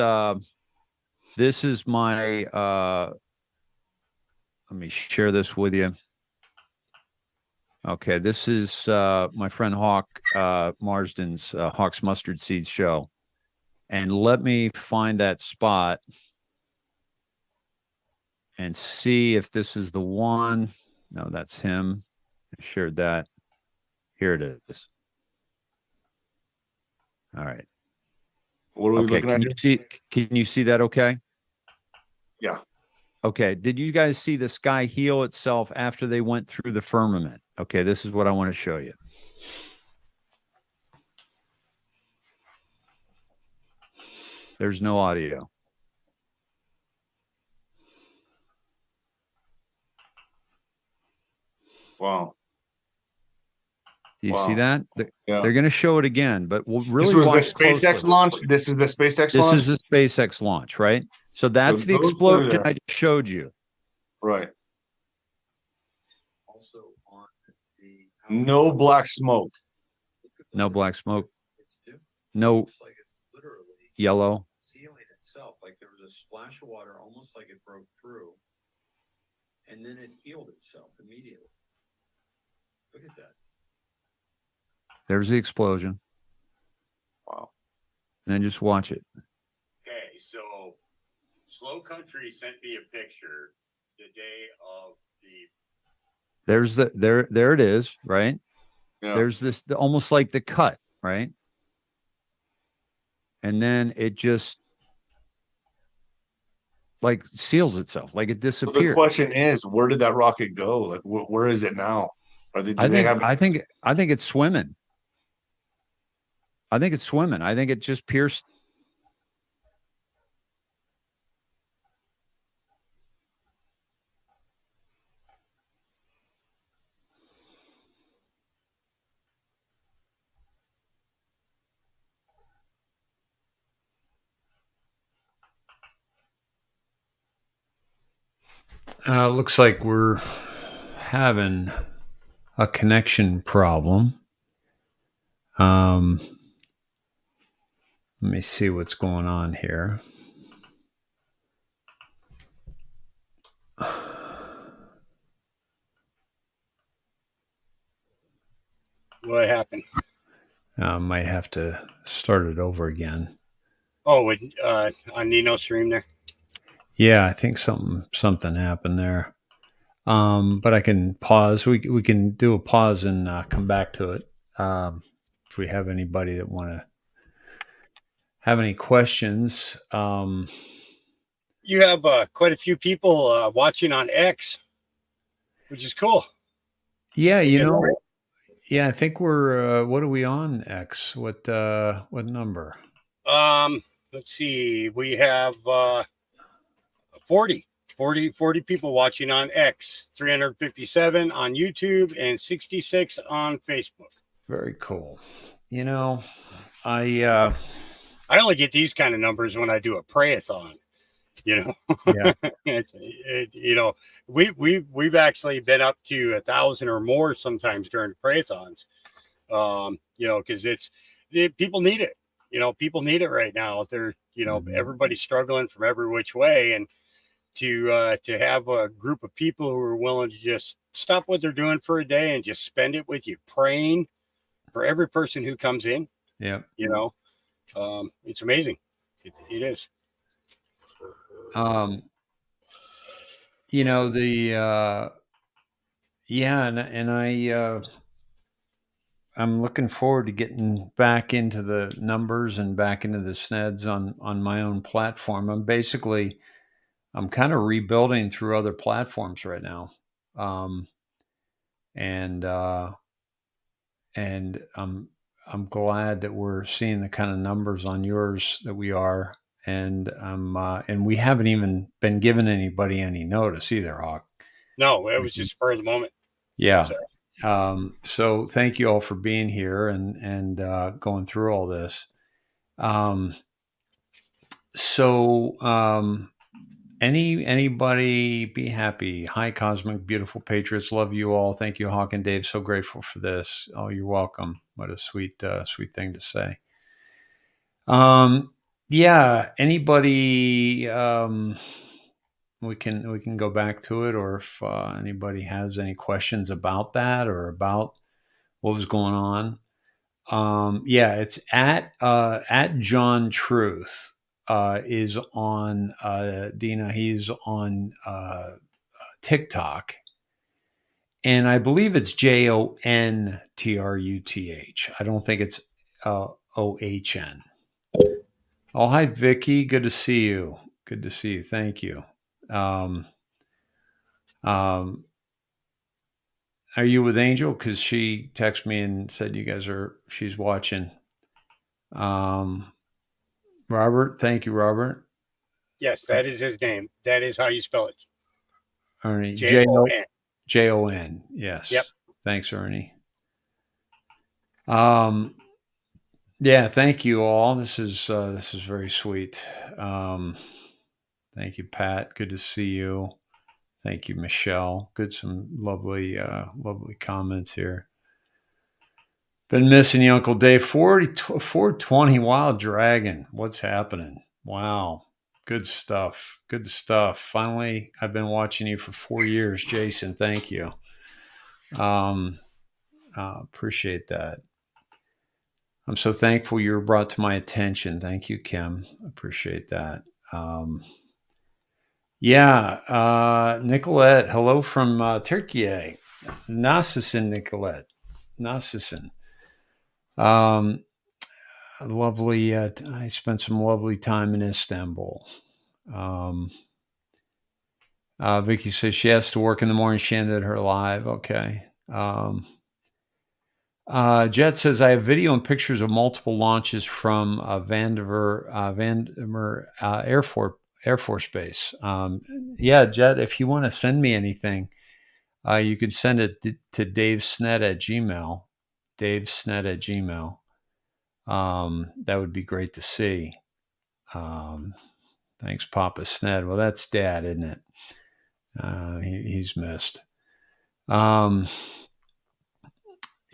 my, let me share this with you. Okay. This is, my friend Hawk, Marsden's, Hawk's Mustard Seeds show. And let me find that spot and see if this is the one. No, that's him. I shared that. Here it is. All right. What are we looking at? Can you see that okay? Yeah. Okay. Did you guys see the sky heal itself after they went through the firmament? Okay, this is what I want to show you. There's no audio. Wow. Do you see that? Yeah. They're going to show it again, but we'll really This was the watch SpaceX closely. launch. This is the SpaceX launch. This is the SpaceX launch, right? So that's the explosion I just showed you. Right. Also on the No black smoke. No black smoke. No looks like it's literally yellow. sealing itself. Like there was a splash of water, almost like it broke through, and then it healed itself immediately. Look at that. There's the explosion. Wow. And then just watch it. Okay, so Slow Country sent me a picture the day of the. There it is, right? Yeah. There's this almost like the cut, right? And then it just like seals itself, like it So the disappears. question is, where did that rocket go? Like, where is it now? Are they? Do they have? I think it's swimming. I think it's swimming. I think it just pierced. Looks like we're having a connection problem. Let me see what's going on here. What happened? Might have to start it over again. Oh, on Nino's stream there. Yeah, I think something happened there. But I can pause. We can do a pause and come back to it. If we have anybody that want to have any questions. You have quite a few people watching on X, which is cool. Yeah, you Yeah, know. right. Yeah, I think we're. What are we on X? What number? Let's see. We have 40 people watching on X, 357 on YouTube, and 66 on Facebook. Very cool. You know, I only get these kind of numbers when I do a pray-a-thon. You know, yeah. We've actually been up to 1,000 or more sometimes during the pray-a-thons. Because people need it. People need it right now. They're everybody's struggling from every which way, and to have a group of people who are willing to just stop what they're doing for a day and just spend it with you, praying for every person who comes in. Yeah. It's amazing. It is. I'm looking forward to getting back into the numbers and back into the Snedz on my own platform. I'm kind of rebuilding through other platforms right now. And I'm glad that we're seeing the kind of numbers on yours that we are. And we haven't even been giving anybody any notice either, Hawk. No, it was just spur of the moment. Yeah. So thank you all for being here and going through all this. Anybody be happy. Hi, Cosmic Beautiful Patriots. Love you all. Thank you, Hawk and Dave. So grateful for this. Oh, you're welcome. What a sweet thing to say. Yeah. Anybody? We can go back to it, or if anybody has any questions about that or about what was going on. Yeah, it's at John Truth is on Dina. He's on TikTok, and I believe it's JONTRUTH. I don't think it's OHN. Oh, hi, Vicky. Good to see you. Good to see you. Thank you. Are you with Angel? Because she texted me and said she's watching. Robert, thank you, Robert. Yes, that is his name. That is how you spell it. Ernie. Jon. Jon. Yes. Yep. Thanks, Ernie. Yeah, thank you all. This is very sweet. Thank you, Pat. Good to see you. Thank you, Michelle. Some lovely comments here. Been missing you, Uncle Dave. 420 Wild Dragon. What's happening? Wow. Good stuff. Good stuff. Finally, I've been watching you for 4 years, Jason. Thank you. Appreciate that. I'm so thankful you were brought to my attention. Thank you, Kim. Appreciate that. Nicolette. Hello from Turkey. Nasılsın, Nicolette? Narcissan. Lovely. I spent some lovely time in Istanbul. Vicky says she has to work in the morning. She ended her live. Okay. Jet says I have video and pictures of multiple launches from Vandiver Air Force Base. Yeah, Jet, if you want to send me anything, you could send it to davesned@gmail. davesned@gmail. That would be great to see. Thanks, Papa Sned. Well, that's Dad, isn't it? He's missed.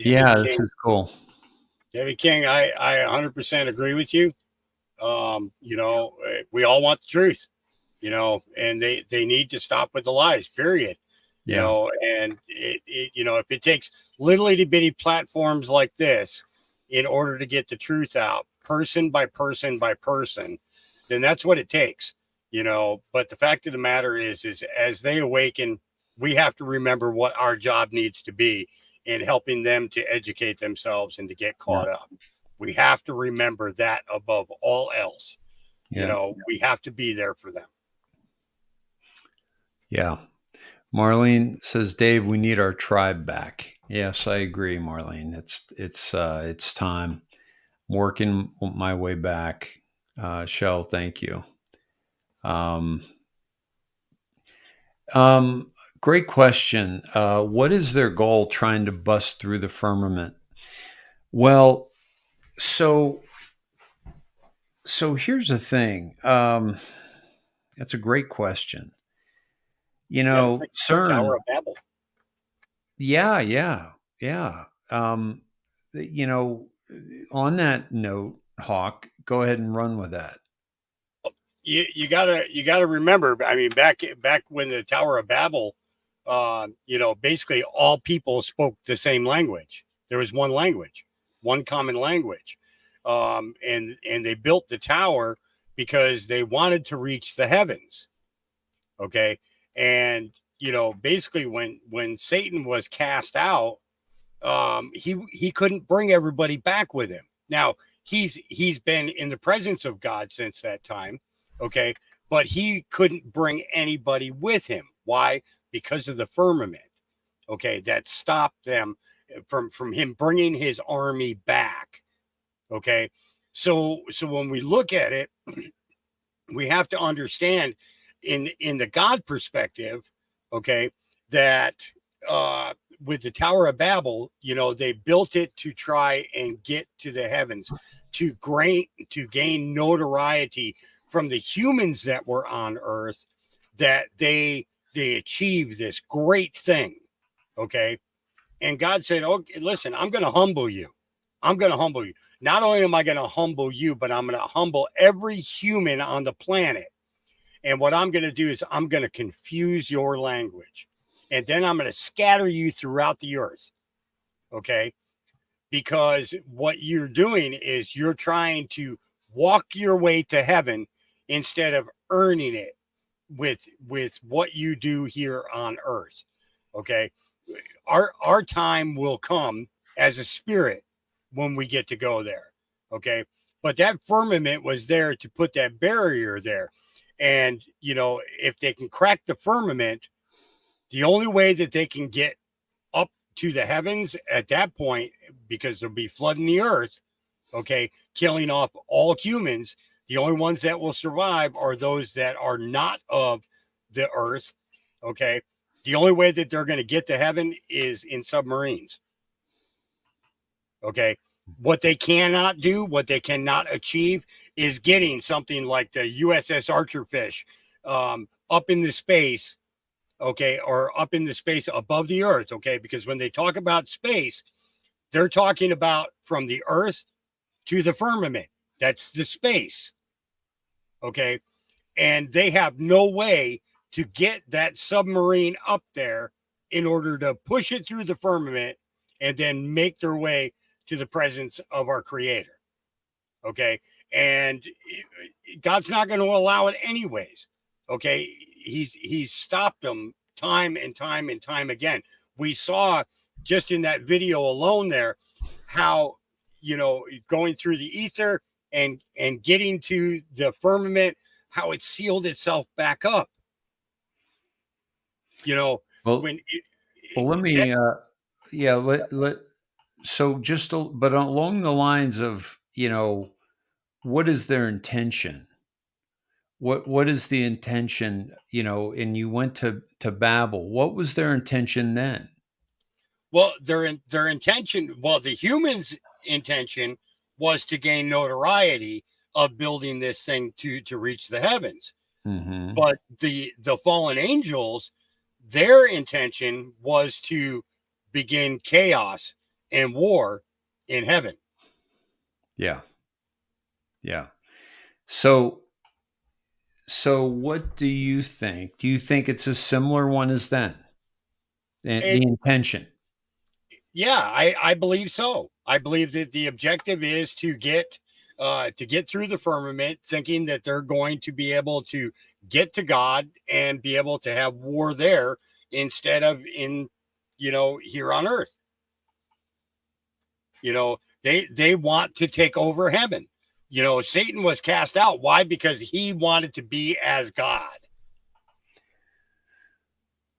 Yeah, this is cool. David King, I 100% agree with you. You know, we all want the truth, you know, and they need to stop with the lies, period. You know, and it you know, if it takes little itty bitty platforms like this in order to get the truth out, person by person by person, then that's what it takes, you know. But the fact of the matter is as they awaken, we have to remember what our job needs to be in helping them to educate themselves and to get caught up. We have to remember that above all else. You know, we have to be there for them. Yeah. Marlene says, Dave, we need our tribe back. Yes, I agree, Marlene. It's time. I'm working my way back. Shell, thank you. Great question. What is their goal trying to bust through the firmament? Well, so here's the thing. That's a great question. You know, CERN. Tower of Babel. Yeah. You know, on that note, Hawk, go ahead and run with that. You gotta remember. I mean, back when the Tower of Babel, you know, basically all people spoke the same language. There was one language, one common language, and they built the tower because they wanted to reach the heavens. Okay, and you know, basically when Satan was cast out, he couldn't bring everybody back with him. Now he's been in the presence of God since that time. Okay, but he couldn't bring anybody with him. Why? Because of the firmament. Okay, that stopped them from him bringing his army back. Okay, so when we look at it, we have to understand in the God perspective, okay, that with the Tower of Babel, you know, they built it to try and get to the heavens, to gain notoriety from the humans that were on Earth, that they achieved this great thing, okay? And God said, "Okay, listen, I'm going to humble you. I'm going to humble you. Not only am I going to humble you, but I'm going to humble every human on the planet. And what I'm going to do is I'm going to confuse your language. And then I'm going to scatter you throughout the earth, okay? Because what you're doing is you're trying to walk your way to heaven instead of earning it with what you do here on earth, okay? Our time will come as a spirit when we get to go there, okay? But that firmament was there to put that barrier there. And, you know, if they can crack the firmament, the only way that they can get up to the heavens at that point, because there'll be flooding the earth, okay, killing off all humans, the only ones that will survive are those that are not of the earth, okay? The only way that they're going to get to heaven is in submarines, okay? What they cannot do, what they cannot achieve is getting something like the USS Archerfish up in the space, okay, or up in the space above the earth, okay? Because when they talk about space, they're talking about from the earth to the firmament. That's the space, okay? And they have no way to get that submarine up there in order to push it through the firmament and then make their way to the presence of our creator, okay? And God's not going to allow it anyways, okay? He's stopped them time and time and time again. We saw just in that video alone there, how, you know, going through the ether and getting to the firmament, how it sealed itself back up. You know, Well, when let me, so just, but along the lines of, you know, what is their intention? What is the intention, you know, and you went to Babel. What was their intention then? well, their intention, well, the humans' intention was to gain notoriety of building this thing to reach the heavens. Mm-hmm. But the fallen angels, their intention was to begin chaos and war in heaven. Yeah. Yeah. So what do you think? Do you think it's a similar one as then? The intention? Yeah, I believe so. I believe that the objective is to get through the firmament, thinking that they're going to be able to get to God and be able to have war there instead of in, you know, here on earth. You know, they want to take over heaven. You know, Satan was cast out. Why? Because he wanted to be as God.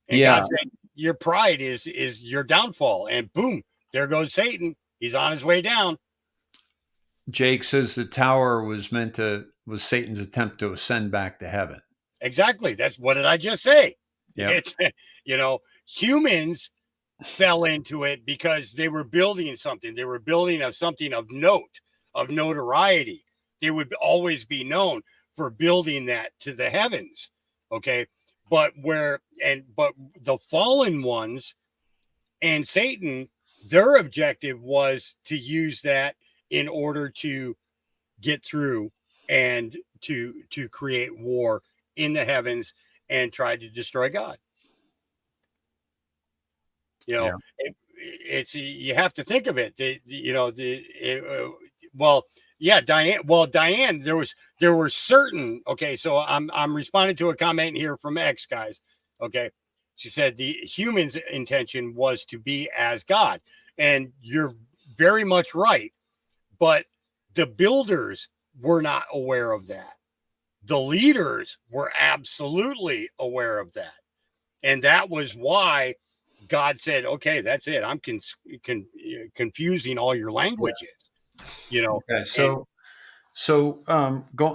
And Yeah. God said, your pride is your downfall. And boom, there goes Satan. He's on his way down. Jake says the tower was Satan's attempt to ascend back to heaven. Exactly. That's what did I just say? Yep. It's, you know, humans fell into it because they were building something. They were building something of note, of notoriety. They would always be known for building that to the heavens. Okay. But the fallen ones and Satan, their objective was to use that in order to get through and to create war in the heavens and try to destroy God. You know, it's you have to think of it. Diane, there were certain. Okay, so I'm responding to a comment here from X, guys. Okay, she said the human's intention was to be as God, and you're very much right. But the builders were not aware of that. The leaders were absolutely aware of that, and that was why God said, "Okay, that's it. I'm confusing all your languages." You know. Okay,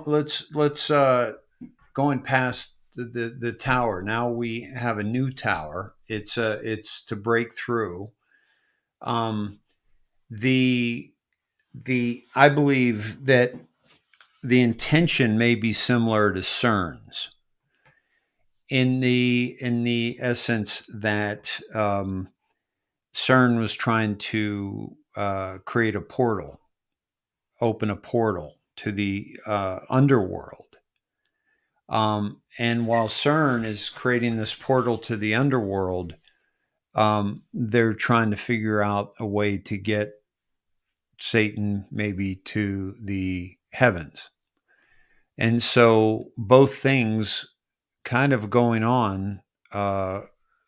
let's going past the tower. Now we have a new tower. It's to break through. I believe that the intention may be similar to CERN's in the essence that CERN was trying to create a portal, open a portal to the underworld. And while CERN is creating this portal to the underworld, they're trying to figure out a way to get Satan maybe to the heavens. And so both things kind of going on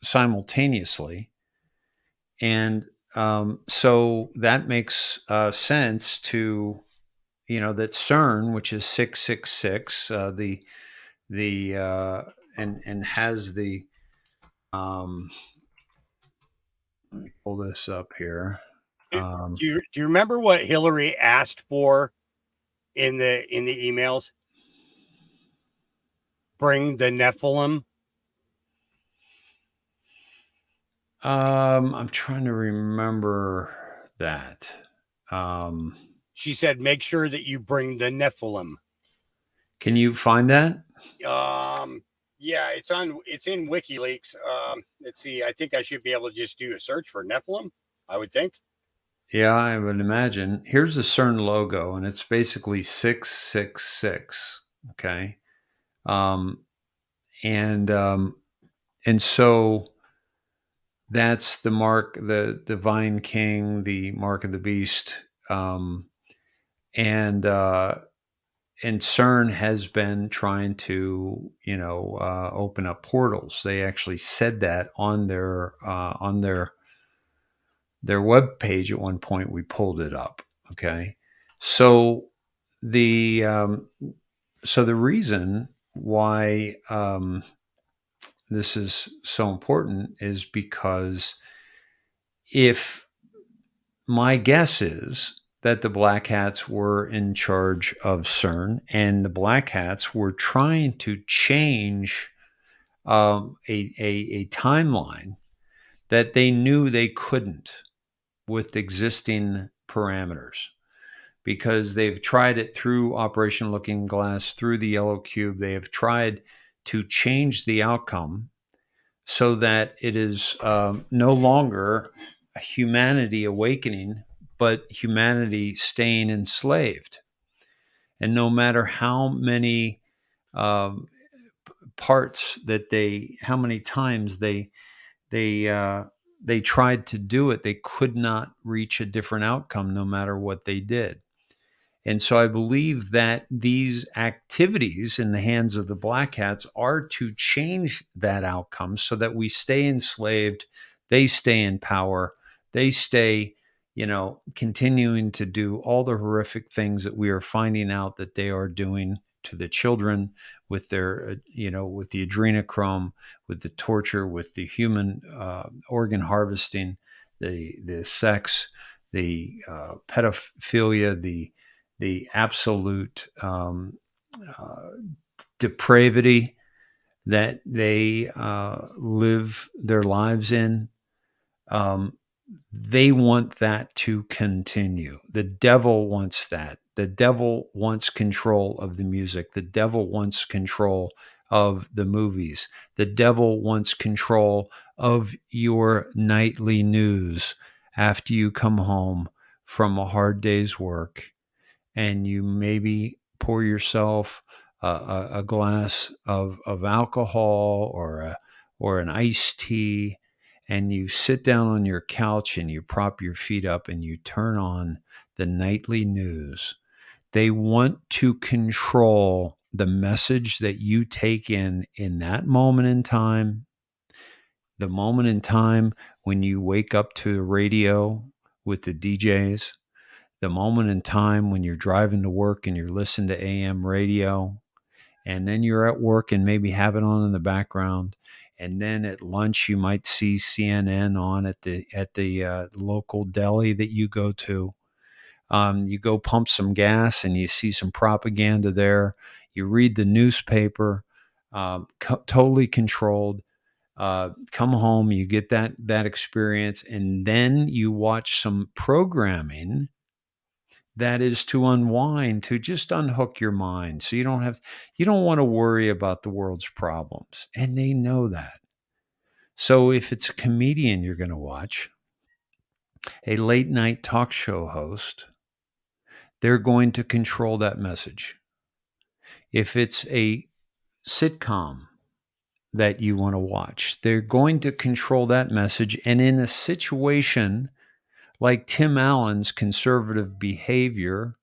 simultaneously. And so that makes sense to, you know, that CERN, which is 666, and has the, let me pull this up here. Do you remember what Hillary asked for in the emails? Bring the Nephilim. I'm trying to remember that. She said, make sure that you bring the Nephilim. Can you find that? Yeah, it's in WikiLeaks. Let's see. I think I should be able to just do a search for Nephilim, I would think. Yeah, I would imagine. Here's the CERN logo, and it's basically 666. Okay. And so that's the mark, the divine king, the mark of the beast. And CERN has been trying to, you know, open up portals. They actually said that on their their web page at one point. We pulled it up. Okay. So the reason why this is so important is because if my guess is that the Black Hats were in charge of CERN, and the Black Hats were trying to change a timeline that they knew they couldn't with existing parameters, because they've tried it through Operation Looking Glass, through the Yellow Cube. They have tried to change the outcome so that it is no longer humanity awakening, but humanity staying enslaved. And no matter how many parts that how many times they tried to do it, they could not reach a different outcome no matter what they did. And so I believe that these activities in the hands of the Black Hats are to change that outcome so that we stay enslaved, they stay in power, they stay, continuing to do all the horrific things that we are finding out that they are doing to the children with their, with the adrenochrome, with the torture, with the human organ harvesting, the sex, the pedophilia, the absolute depravity that they live their lives in. They want that to continue. The devil wants that. The devil wants control of the music. The devil wants control of the movies. The devil wants control of your nightly news after you come home from a hard day's work, and you maybe pour yourself a glass of alcohol or an iced tea, and you sit down on your couch and you prop your feet up and you turn on the nightly news. They want to control the message that you take in that moment in time, the moment in time when you wake up to the radio with the DJs, the moment in time when you're driving to work and you're listening to AM radio, and then you're at work and maybe have it on in the background, and then at lunch you might see CNN on at the local deli that you go to. You go pump some gas and you see some propaganda there. You read the newspaper, totally controlled. Come home, you get that experience, and then you watch some programming that is to unwind, to just unhook your mind. So you don't want to worry about the world's problems. And they know that. So if it's a comedian you're going to watch, a late night talk show host, they're going to control that message. If it's a sitcom that you want to watch, they're going to control that message. And in a situation like Tim Allen's conservative behavior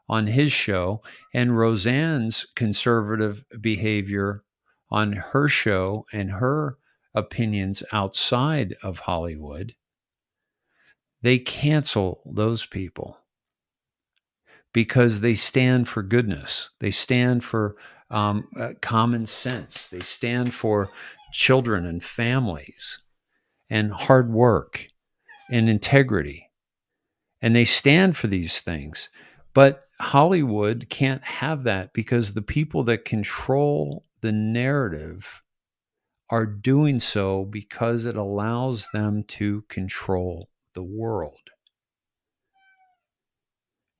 on his show and Roseanne's conservative behavior on her show and her opinions outside of Hollywood, they cancel those people because they stand for goodness. They stand for common sense. They stand for children and families and hard work and integrity. And they stand for these things. But Hollywood can't have that because the people that control the narrative are doing so because it allows them to control the world.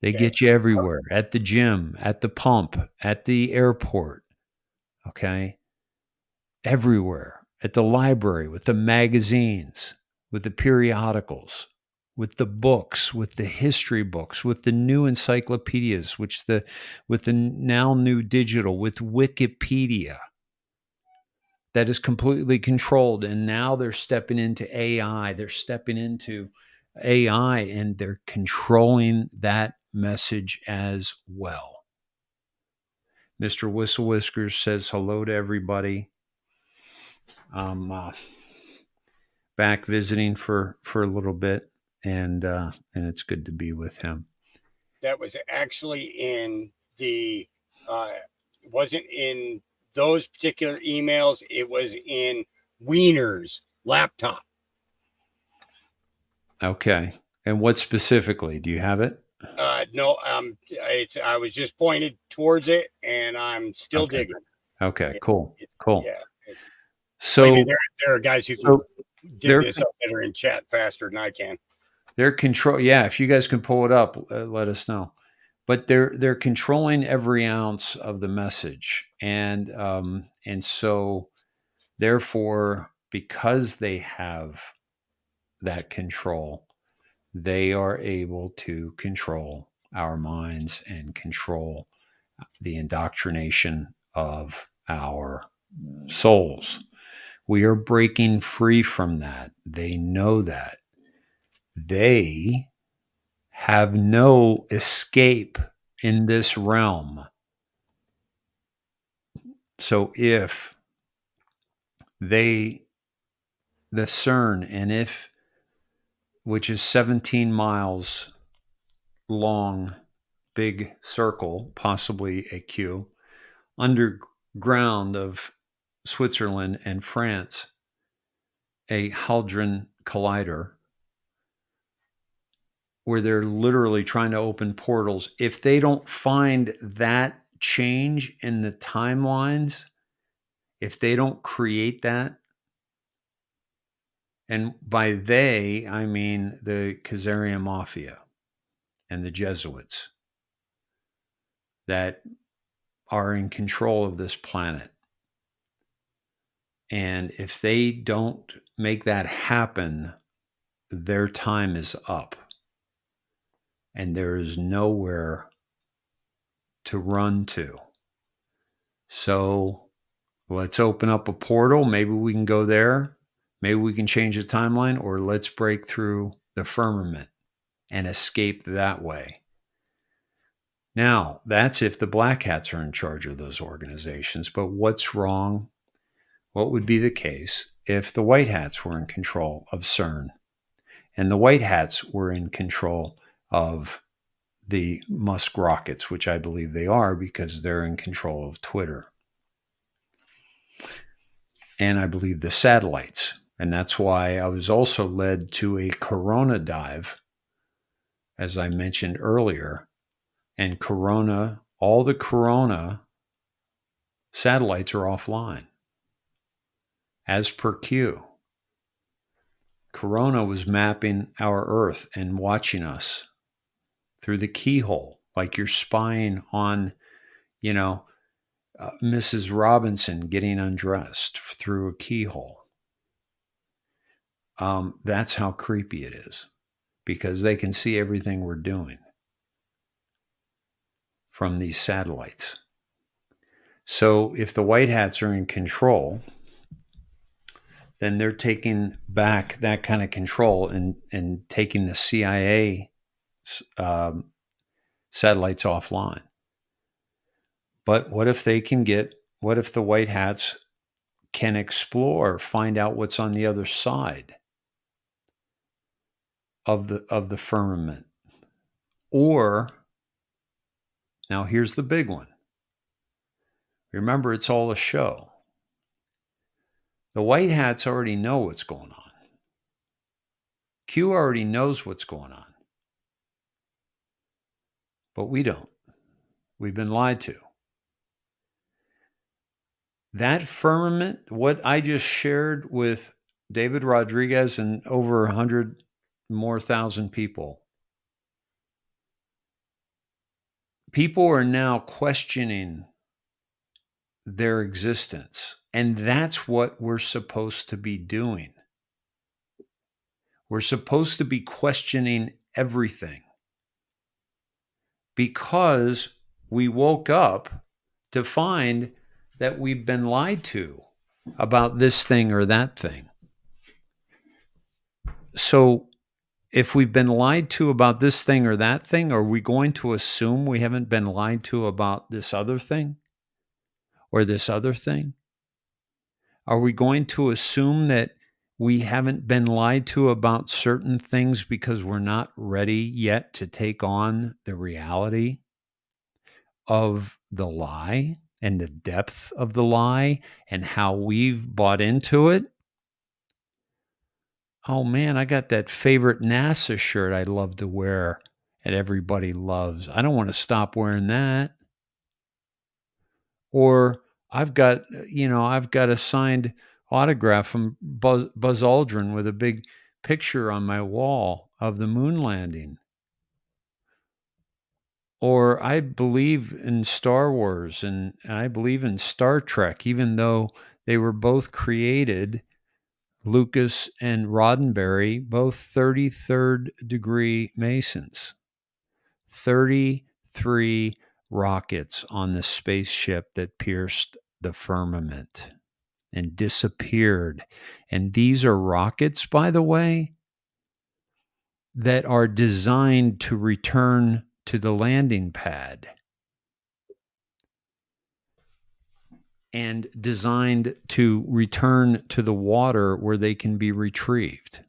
They get you everywhere, at the gym, at the pump, at the airport, okay? Everywhere, at the library, with the magazines, with the periodicals, with the books, with the history books, with the new encyclopedias, with the now new digital, with Wikipedia that is completely controlled. And now they're stepping into AI. They're stepping into AI and they're controlling that message as well. Mr. Whistle Whiskers says hello to everybody. back visiting for a little bit, and it's good to be with him. That was actually in the wasn't in those particular emails. It was in Wiener's laptop. Okay. And what specifically? Do you have it? No, I was just pointed towards it, and I'm still digging. Okay, cool. Yeah. So maybe there are guys who can dig this up better in chat faster than I can. They're control. Yeah, if you guys can pull it up, let us know. But they're controlling every ounce of the message, and so therefore, because they have that control, they are able to control our minds and control the indoctrination of our souls. We are breaking free from that. They know that. They have no escape in this realm. So if the CERN, and if, which is 17 miles long, big circle, possibly a Q, underground of Switzerland and France, a Hadron Collider, where they're literally trying to open portals. If they don't find that change in the timelines, if they don't create that, and by they, I mean the Khazarian Mafia and the Jesuits that are in control of this planet. And if they don't make that happen, their time is up. And there is nowhere to run to. So let's open up a portal. Maybe we can go there. Maybe we can change the timeline, or let's break through the firmament and escape that way. Now, that's if the black hats are in charge of those organizations. But what's wrong? What would be the case if the white hats were in control of CERN, and the white hats were in control of the Musk rockets, which I believe they are because they're in control of Twitter? And I believe the satellites. And that's why I was also led to a Corona dive, as I mentioned earlier. And Corona, all the Corona satellites are offline, as per Q. Corona was mapping our Earth and watching us through the keyhole, like you're spying on, Mrs. Robinson getting undressed through a keyhole. That's how creepy it is, because they can see everything we're doing from these satellites. So if the white hats are in control, then they're taking back that kind of control and taking the CIA satellites offline. But what if the white hats can explore, find out what's on the other side of the firmament? Or, now here's the big one. Remember, it's all a show. The white hats already know what's going on. Q already knows what's going on. But we don't. We've been lied to. That firmament, what I just shared with David Rodriguez and over 100 more thousand people, people are now questioning their existence. And that's what we're supposed to be doing. We're supposed to be questioning everything, because we woke up to find that we've been lied to about this thing or that thing. So if we've been lied to about this thing or that thing, are we going to assume we haven't been lied to about this other thing or this other thing? Are we going to assume that we haven't been lied to about certain things because we're not ready yet to take on the reality of the lie and the depth of the lie and how we've bought into it. Oh man, I got that favorite NASA shirt I love to wear and everybody loves. I don't want to stop wearing that. Or I've got, I've got a signed autograph from Buzz Aldrin with a big picture on my wall of the moon landing. Or I believe in Star Wars and I believe in Star Trek, even though they were both created, Lucas and Roddenberry, both 33rd degree Masons. 33 rockets on the spaceship that pierced the firmament and disappeared. And these are rockets, by the way, that are designed to return to the landing pad and designed to return to the water where they can be retrieved.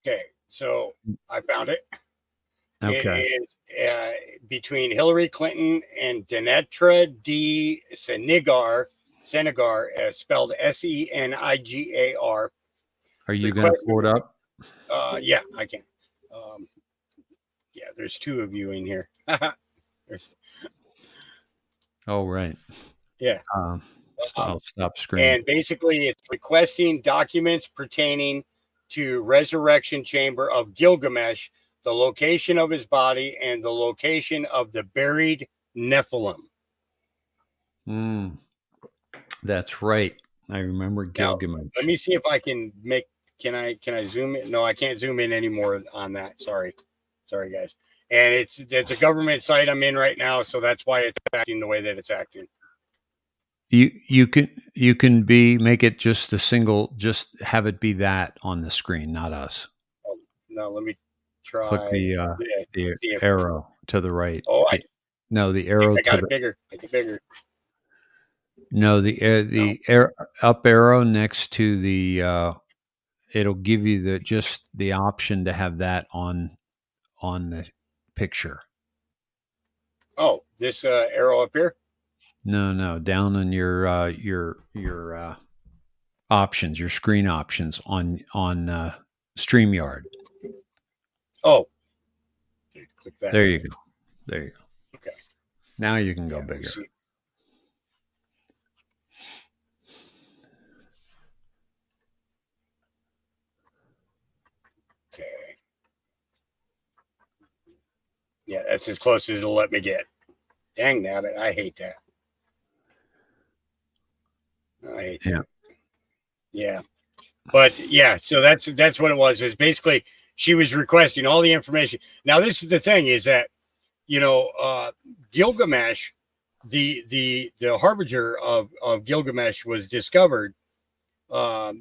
Okay, so I found it. Okay. It is between Hillary Clinton and Denetra D. Snedeker, spelled Senigar. Are you going to pull it up? Yeah, I can. Yeah, there's two of you in here. Oh, right. Yeah. I'll stop screen. And basically, it's requesting documents pertaining to Resurrection Chamber of Gilgamesh, the location of his body, and the location of the buried Nephilim. That's right. I remember Gilgamesh. Now, let me see if I can make. Can I zoom in? No, I can't zoom in anymore on that. Sorry, guys. And it's a government site I'm in right now, so that's why it's acting the way that it's acting. You can make it just a single, just have it be that on the screen, not us. Oh, no, let me try. Click the arrow to the right. Oh, the arrow. I got it bigger. It's bigger. No, the up arrow next to the. It'll give you the option to have that on the picture. Oh, this arrow up here? No, down on your options, your screen options on StreamYard. Oh, click that. There you go. Okay. Now you can go bigger. Okay. Yeah, that's as close as it'll let me get. Dang nabbit, I hate that. That. Yeah. But yeah, so that's what it was. It was basically she was requesting all the information. Now, this is the thing is that, Gilgamesh, the harbinger of Gilgamesh was discovered by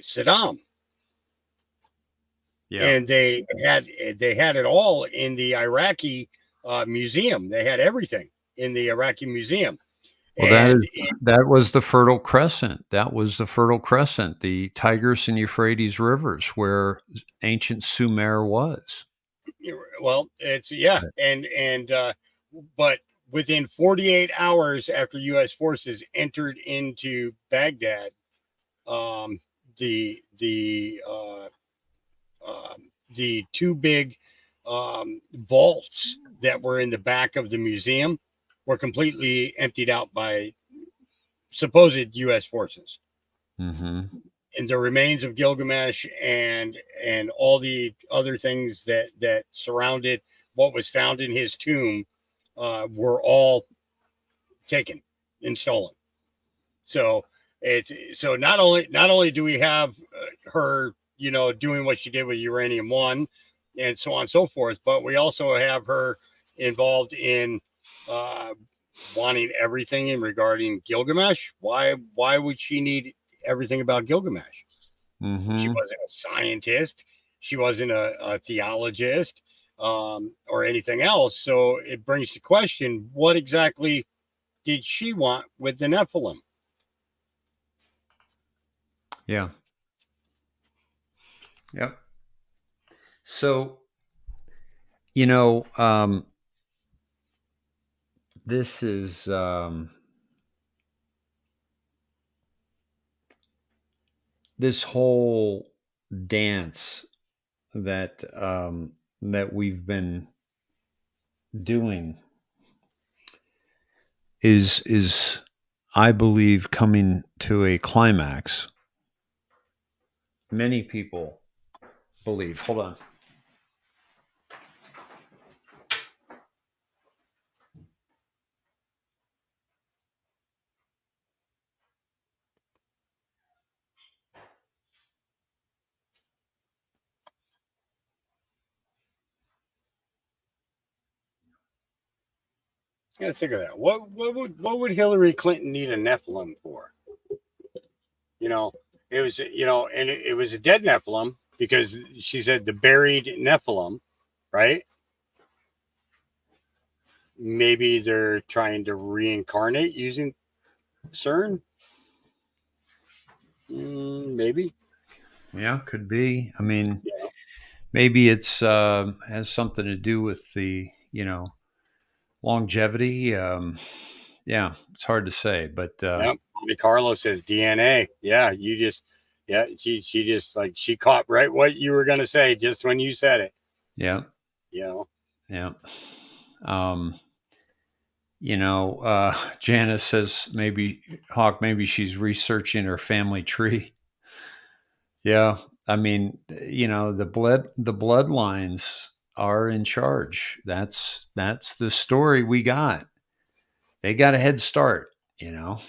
Saddam. Yeah. And they had it all in the Iraqi museum. They had everything in the Iraqi museum. Well, that was the Fertile Crescent. That was the Fertile Crescent, the Tigris and Euphrates rivers, where ancient Sumer was. Well, it's but within 48 hours after U.S. forces entered into Baghdad, the two big vaults that were in the back of the museum were completely emptied out by supposed U.S. forces. Mm-hmm. And the remains of Gilgamesh and all the other things that surrounded what was found in his tomb were all taken and stolen. So not only do we have her, doing what she did with Uranium 1 and so on and so forth, but we also have her involved in wanting everything in regarding Gilgamesh. Why would she need everything about Gilgamesh? Mm-hmm. She wasn't a scientist. She wasn't a theologist or anything else. So it brings to question, what exactly did she want with the Nephilim? Yeah. Yep. So, you know, this is this whole dance that that we've been doing is I believe coming to a climax. Many people believe. Hold on. Yeah, think of that. What would Hillary Clinton need a Nephilim for? You know, it was, you know, and it was a dead Nephilim because she said the buried Nephilim, right? Maybe they're trying to reincarnate using CERN. Maybe. Yeah, could be. I mean, Yeah. maybe it's has something to do with the, you know, longevity. Yeah, it's hard to say, but Yep. Carlos says DNA. Yeah, you just, yeah, she just like she caught right what you were gonna say just when you said it. yeah, You know. yeah. You know, Janice says maybe Hawk, maybe she's researching her family tree. Yeah, I mean, you know, the bloodlines are in charge. That's the story we got. They got a head start. You know,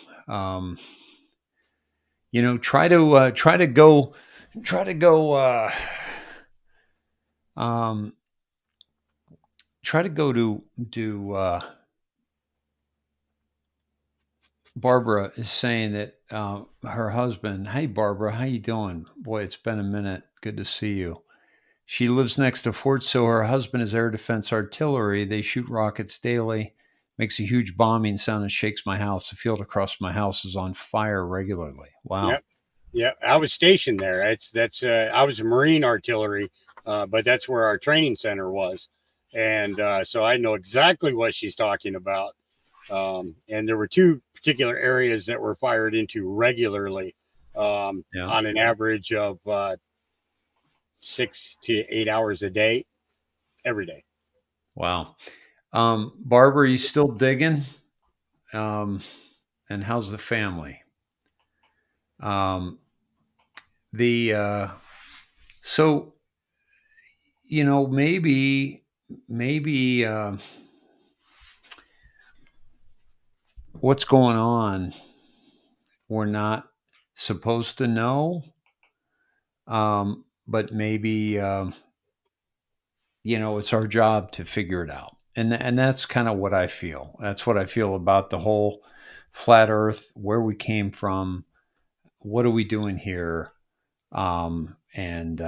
you know, try to go, um, try to go to Barbara is saying that her husband, hey Barbara, how you doing? Boy, it's been a minute. Good to see you. She lives next to Fort, so her husband is air defense artillery. They shoot rockets daily. Makes a huge bombing sound and shakes my house. The field across my house is on fire regularly. Wow. Yep. Yeah, I was stationed there. That's I was a Marine artillery, but that's where our training center was, and so I know exactly what she's talking about. And there were two particular areas that were fired into regularly, Yeah. on an average of 6 to 8 hours a day, every day. Wow. Barbara, you still digging? And how's the family? So, you know, maybe what's going on we're not supposed to know, but maybe you know, it's our job to figure it out, and that's kind of what I feel. That's what I feel about the whole flat Earth, where we came from, what are we doing here, and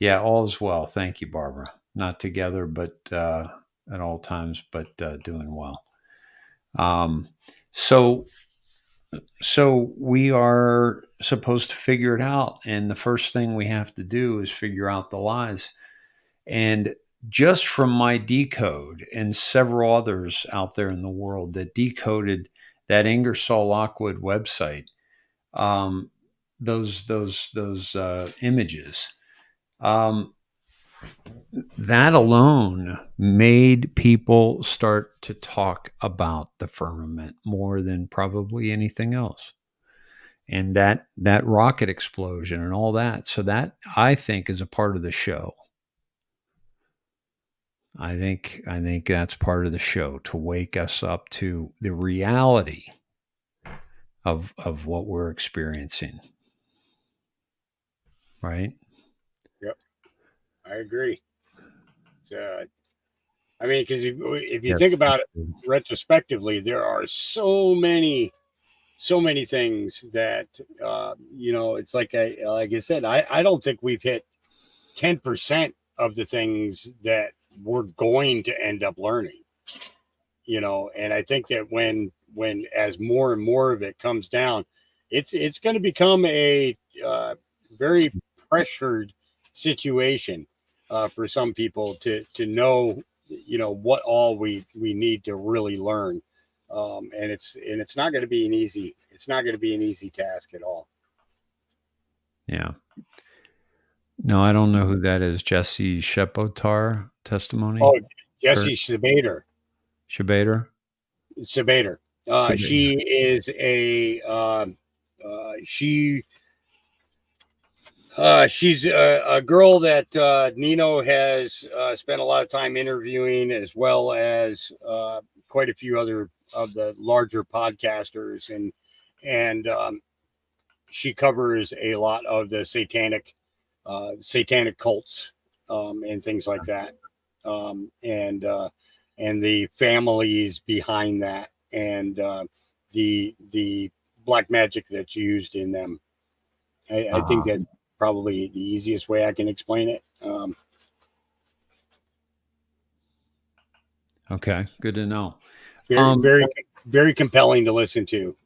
yeah, all is well. Thank you, Barbara. Not together, but at all times, but doing well. So we are supposed to figure it out, and the first thing we have to do is figure out the lies. And just from my Decode and several others out there in the world that decoded that Ingersoll Lockwood website, those images, that alone made people start to talk about the firmament more than probably anything else. And that rocket explosion and all that. So that, I think, is a part of the show. I think that's part of the show, to wake us up to the reality of what we're experiencing. Right? Yep, I agree. So, I mean, because if you think about it retrospectively, there are so many things that you know. It's like I said, I don't think we've hit 10% of the things that we're going to end up learning. You know, and I think that when as more and more of it comes down, it's going to become a very pressured situation for some people to know, what all we need to really learn, and it's not going to be an easy task at all. Yeah. No, I don't know who that is. Jesse Shepotar testimony. Oh, Jesse Sebater. Shebater. Sebater. She is a she's a girl that Nino has spent a lot of time interviewing, as well as quite a few other of the larger podcasters, and she covers a lot of the satanic cults and things like that, and the families behind that, and the black magic that's used in them. I think that's probably the easiest way I can explain it. Okay, good to know. Very compelling to listen to.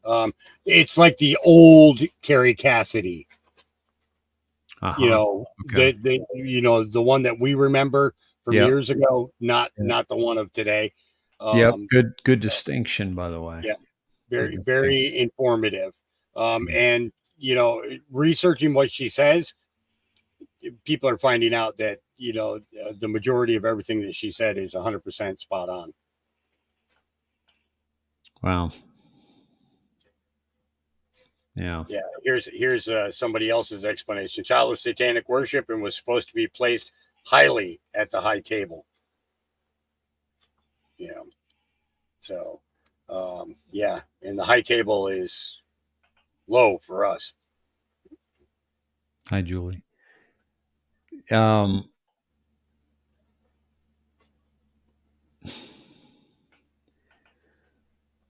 It's like the old Carrie Cassidy. Okay. The one that we remember from years ago, not the one of today. Good distinction, by the way. Yeah, very informative. And researching what she says, people are finding out that the majority of everything that she said is 100% spot on. Wow. Yeah. Here's somebody else's explanation. Child of satanic worship and was supposed to be placed highly at the high table. So and the high table is low for us. Hi, Julie.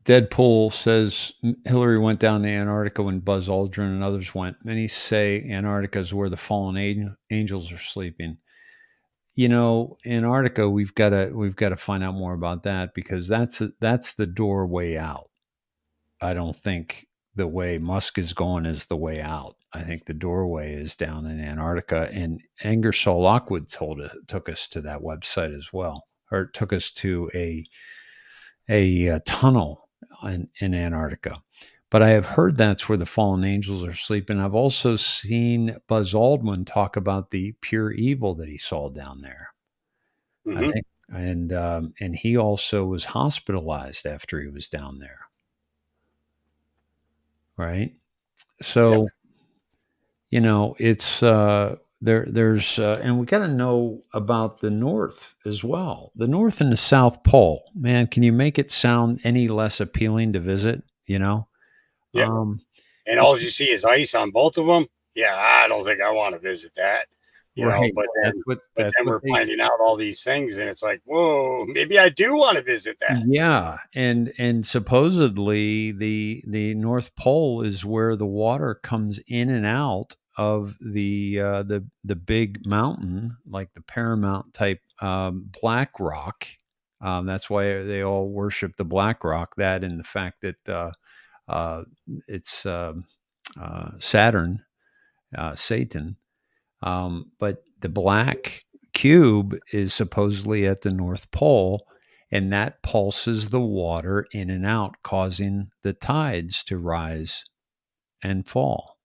Deadpool says Hillary went down to Antarctica when Buzz Aldrin and others went. Many say Antarctica is where the fallen angels are sleeping. Antarctica, we've got to find out more about that, because that's the doorway out. I don't think the way Musk is going is the way out. I think the doorway is down in Antarctica, and Ingersoll Lockwood took us to that website as well, or took us to a tunnel in Antarctica. But I have heard that's where the fallen angels are sleeping. I've also seen Buzz Aldrin talk about the pure evil that he saw down there. Mm-hmm. I think, and he also was hospitalized after he was down there. Right. So, it's there's and we got to know about the North as well. The North and the South Pole, man. Can you make it sound any less appealing to visit? Yeah. And all you see is ice on both of them. Yeah, I don't think I want to visit that. Right. But then we're finding out all these things, and it's like, whoa, maybe I do want to visit that. Yeah, and supposedly the North Pole is where the water comes in and out of the big mountain, like the Paramount type black rock. That's why they all worship the black rock. That, and the fact that it's Saturn, Satan. But the black cube is supposedly at the North Pole, and that pulses the water in and out, causing the tides to rise and fall.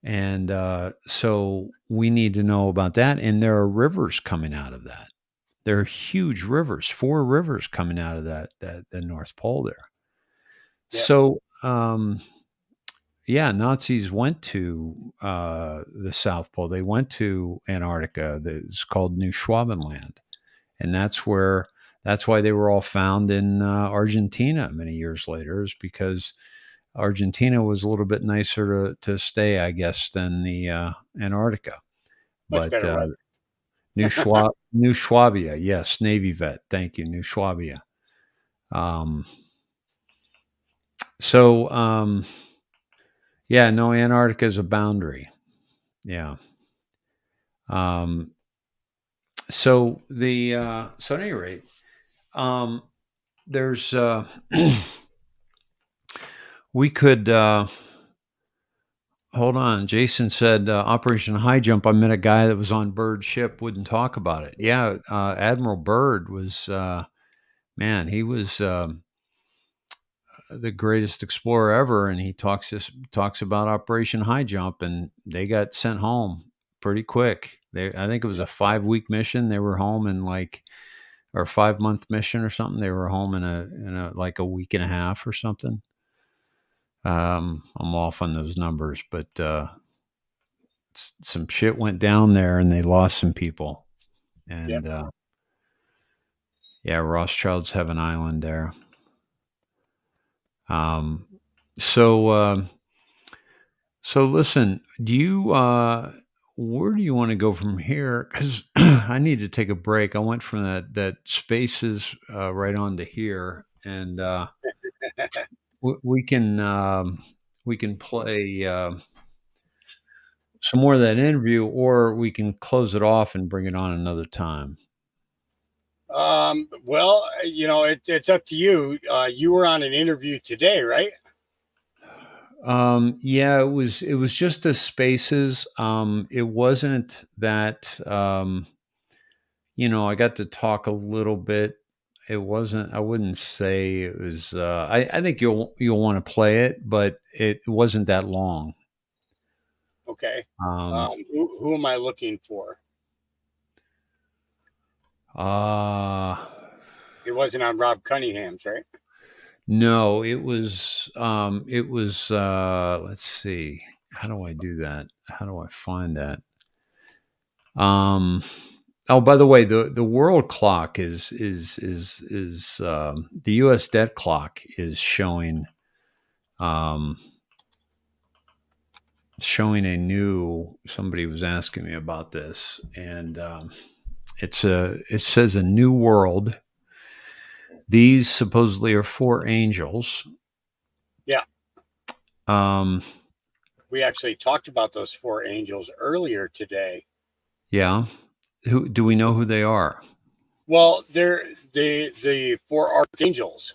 And so we need to know about that. And there are rivers coming out of that. There are huge rivers, 4 rivers coming out of the North Pole there. Yep. So, Nazis went to the South Pole. They went to Antarctica. It's called New Schwabenland, and that's why they were all found in Argentina many years later, is because Argentina was a little bit nicer to stay, I guess, than the Antarctica. Much better weather. New Schwabia, yes, Navy vet. Thank you, New Schwabia. Antarctica is a boundary. Yeah. So at any rate, there's We could hold on. Jason said Operation High Jump. I met a guy that was on Bird's ship, wouldn't talk about it. Yeah, Admiral Byrd was man. He was the greatest explorer ever, and he talks about Operation High Jump, and they got sent home pretty quick. I think it was a 5-week mission. They were home in or 5-month mission or something. They were home in a like a week and a half or something. I'm off on those numbers, but some shit went down there, and they lost some people. And yeah, Rothschilds have an island there. So listen, do you, where do you want to go from here? Cause I need to take a break. I went from that Spaces, right on to here, and, we can play, some more of that interview, or we can close it off and bring it on another time. Well, it's up to you. You were on an interview today, right? Yeah, it was just a Spaces. It wasn't that, I got to talk a little bit. It wasn't, I wouldn't say it was, I think you'll want to play it, but it wasn't that long. Okay. Who am I looking for? It wasn't on Rob Cunningham's, right? No, it was, let's see. How do I do that? How do I find that? Oh, by the way, the world clock is the U.S. debt clock is showing a new. Somebody was asking me about this, and it says a new world. These supposedly are 4 angels. Yeah. We actually talked about those 4 angels earlier today. Yeah. Who do we know who they are? Well, they're the 4 archangels.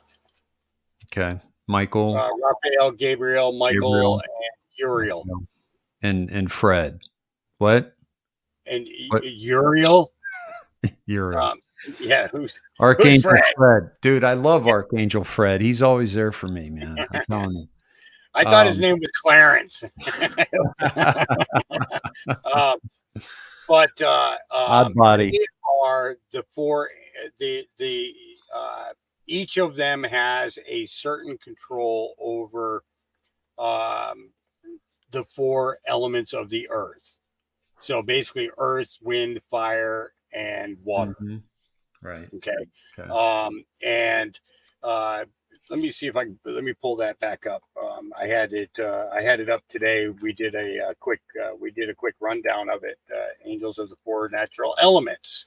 Okay. Michael, Raphael, Gabriel, Michael, and Uriel. And Fred. What? And Uriel? Uriel. Yeah, who's Archangel Fred? Dude, I love Archangel Fred. He's always there for me, man. I'm telling you. I thought his name was Clarence. But odd body. They are the 4. Each of them has a certain control over the 4 elements of the earth. So basically, earth, wind, fire, and water. Mm-hmm. Right. Okay. And let me see if let me pull that back up. I had it up today. We did a quick rundown of it. Angels of the 4 natural elements.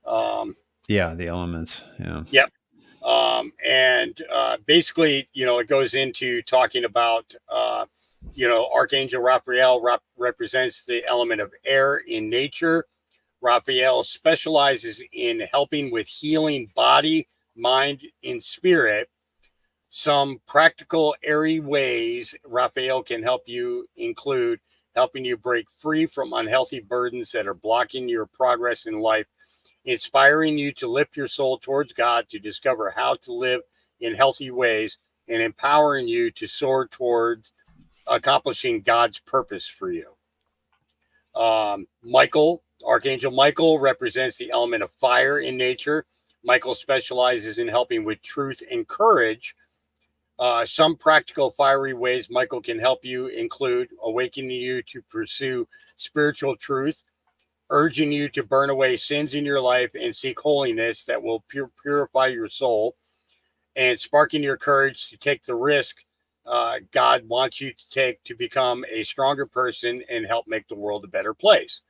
Yeah, the elements. Yeah. Yep. And basically, it goes into talking about, Archangel Raphael represents the element of air in nature. Raphael specializes in helping with healing body, mind, and spirit. Some practical, airy ways Raphael can help you include helping you break free from unhealthy burdens that are blocking your progress in life, inspiring you to lift your soul towards God to discover how to live in healthy ways, and empowering you to soar towards accomplishing God's purpose for you. Archangel Michael represents the element of fire in nature. Michael specializes in helping with truth and courage. Some practical fiery ways Michael can help you include awakening you to pursue spiritual truth, urging you to burn away sins in your life and seek holiness that will purify your soul, and sparking your courage to take the risk God wants you to take to become a stronger person and help make the world a better place.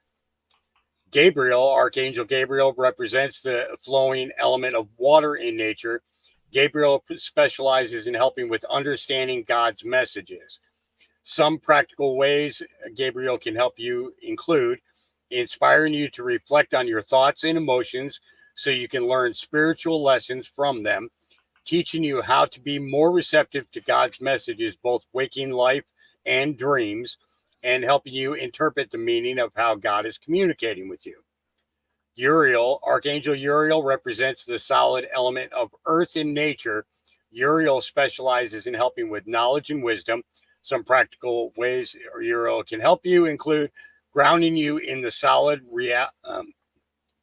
Archangel Gabriel represents the flowing element of water in nature. Gabriel specializes in helping with understanding God's messages. Some practical ways Gabriel can help you include inspiring you to reflect on your thoughts and emotions so you can learn spiritual lessons from them, teaching you how to be more receptive to God's messages, both waking life and dreams, and helping you interpret the meaning of how God is communicating with you. Uriel, Archangel Uriel, represents the solid element of earth and nature. Uriel specializes in helping with knowledge and wisdom. Some practical ways Uriel can help you include grounding you in the solid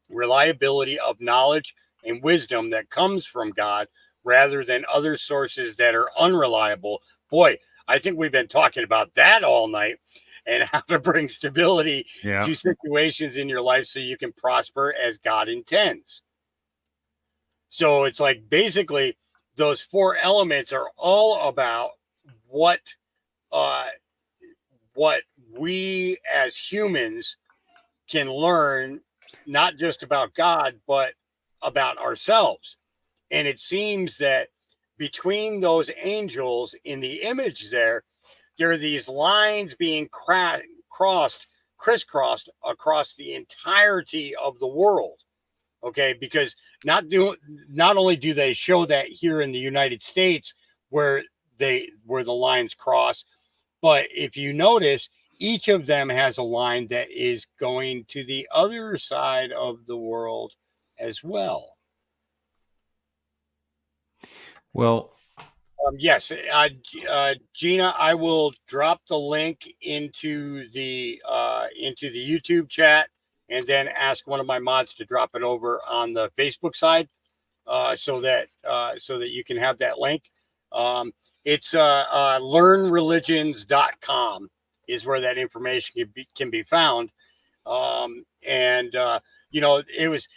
reliability of knowledge and wisdom that comes from God rather than other sources that are unreliable. Boy, I think we've been talking about that all night, and how to bring stability to situations in your life so you can prosper as God intends. So it's like basically those 4 elements are all about what we as humans can learn, not just about God, but about ourselves. And it seems that between those angels in the image there are these lines being crisscrossed across the entirety of the world. Okay, because not only do they show that here in the United States where the lines cross, but if you notice, each of them has a line that is going to the other side of the world as well. Well, yes, Gina, I will drop the link into the YouTube chat, and then ask one of my mods to drop it over on the Facebook side, so that you can have that link. It's learnreligions.com is where that information can be found. You know, it was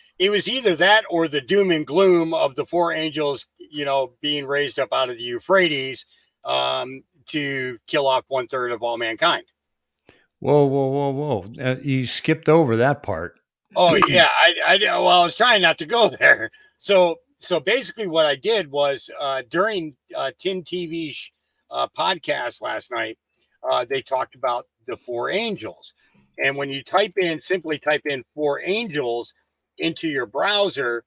either that or the doom and gloom of the 4 angels, you know, being raised up out of the Euphrates to kill off 1/3 of all mankind. Whoa. You skipped over that part. Oh yeah. I was trying not to go there. So basically what I did was during Tin TV's podcast last night, they talked about the 4 angels. And when you simply type in 4 angels into your browser,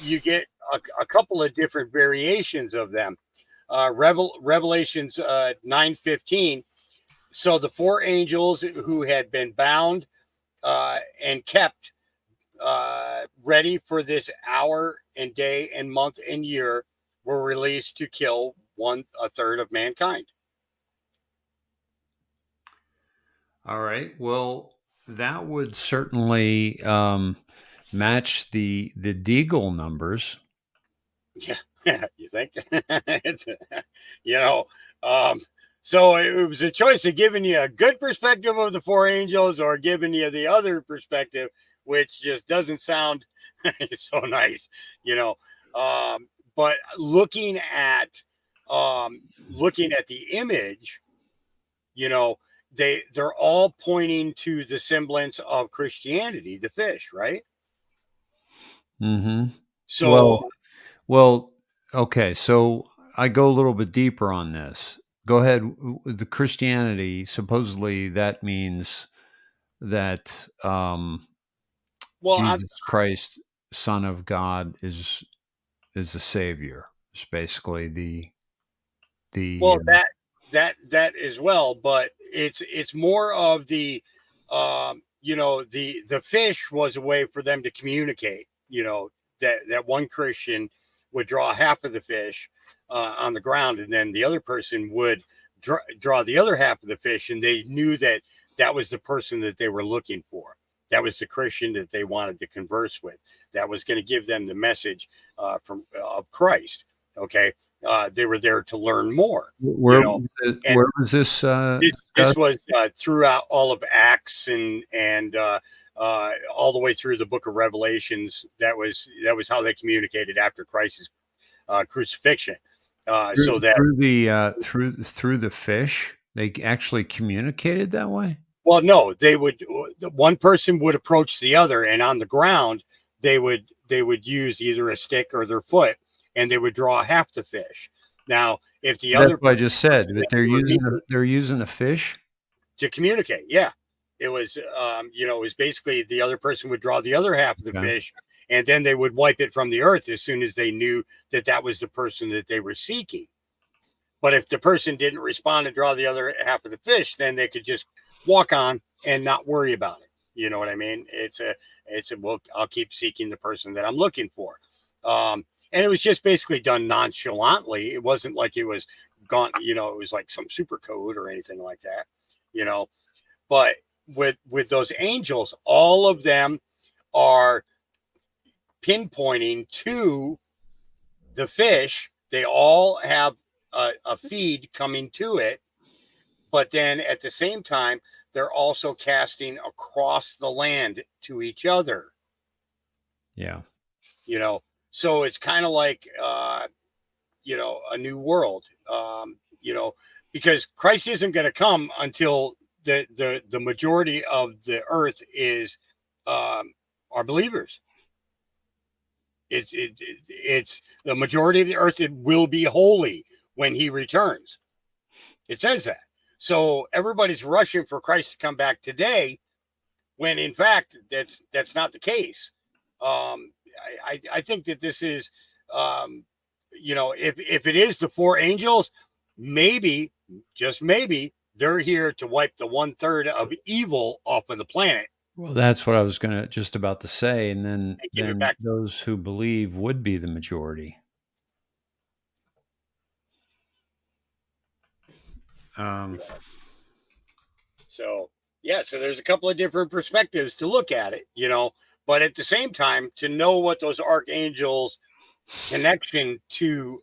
you get a couple of different variations of them. Revelations 9:15. So the 4 angels who had been bound and kept ready for this hour and day and month and year were released to kill 1/3 of mankind. All right. Well, that would certainly match the Deagle numbers. Yeah, you think? It's, you know, so it was a choice of giving you a good perspective of the 4 angels or giving you the other perspective, which just doesn't sound so nice, you know. But looking at the image, you know, they're all pointing to the semblance of Christianity, the fish, right? Mm-hmm. So, well, okay. So I go a little bit deeper on this. Go ahead. The Christianity, supposedly that means that Jesus Christ, Son of God, is the Savior. It's basically the that as well, but it's more of the you know, the fish was a way for them to communicate. You know, that one Christian would draw half of the fish on the ground, and then the other person would draw the other half of the fish, and they knew that was the person that they were looking for. That was the Christian that they wanted to converse with. That was going to give them the message of Christ. Okay. They were there to learn more. Where was this? This was throughout all of Acts and all the way through the book of Revelations. That was how they communicated after Christ's crucifixion. So that through the fish, they actually communicated that way. Well, no, one person would approach the other, and on the ground they would use either a stick or their foot, and they would draw half the fish. Now, if the other, what I just said, that they're using a fish to communicate. Yeah, it was, you know, it was basically the other person would draw the other half of the fish, and then they would wipe it from the earth as soon as they knew that that was the person that they were seeking. But if the person didn't respond and draw the other half of the fish, then they could just walk on and not worry about it. You know what I mean? It's a well, I'll keep seeking the person that I'm looking for. And it was just basically done nonchalantly. It wasn't like it was gone, you know, it was like some super code or anything like that, you know. But with those angels, all of them are pinpointing to the fish. They all have a feed coming to it, but then at the same time, they're also casting across the land to each other. Yeah. You know, so it's kind of like, you know, a new world, you know, because Christ isn't going to come until the majority of the earth is are believers. It's the majority of the earth. It will be holy when he returns. It says that. So everybody's rushing for Christ to come back today, when in fact that's not the case. I think that this is, you know, if it is the four angels, maybe, just maybe, they're here to wipe the 1/3 of evil off of the planet. Well, that's what I was just about to say. And then, And give it back. those who believe would be the majority. So yeah, so there's a couple of different perspectives to look at it, you know, but at the same time, to know what those archangels' connection to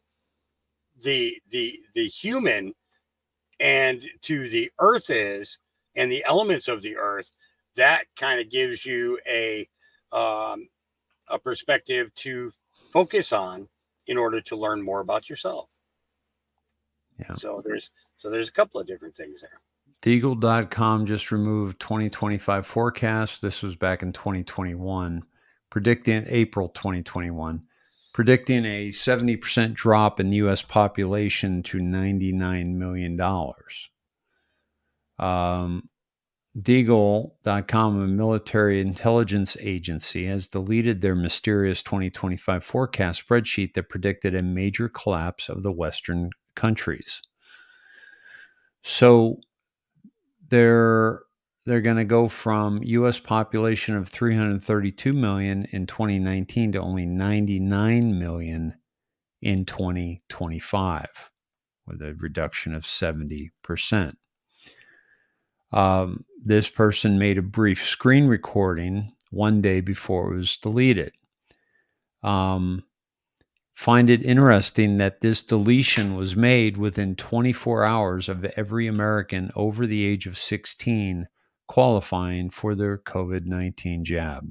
the human and to the earth is, and the elements of the earth, that kind of gives you a perspective to focus on in order to learn more about yourself. Yeah. So there's a couple of different things there. Deagle.com just removed 2025 forecast. This was back in 2021, predicting April 2021, predicting a 70% drop in the U.S. population to $99 million. Deagle.com, a military intelligence agency, has deleted their mysterious 2025 forecast spreadsheet that predicted a major collapse of the Western countries. So they're going to go from U.S. population of 332 million in 2019 to only 99 million in 2025, with a reduction of 70%. This person made a brief screen recording one day before it was deleted. Find it interesting that this deletion was made within 24 hours of every American over the age of 16 qualifying for their COVID-19 jab.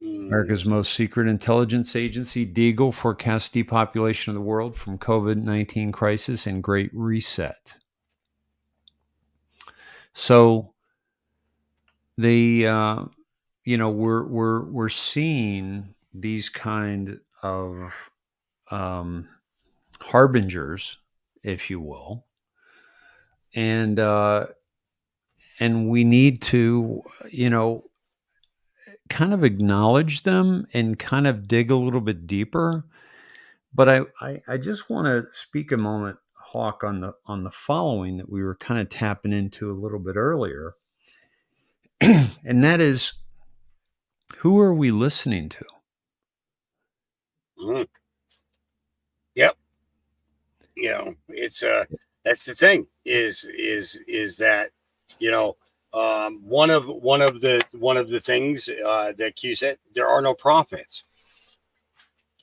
America's most secret intelligence agency, Deagle, forecasts depopulation of the world from COVID-19 crisis and Great Reset. So the you know, we're seeing these kind of harbingers, if you will, and we need to, you know, kind of acknowledge them and kind of dig a little bit deeper. But I just want to speak a moment, Hawk, on the following that we were kind of tapping into a little bit earlier, and that is, who are we listening to? Yep. You know, it's that's the thing is that, you know, one of the things that Q said, there are no prophets.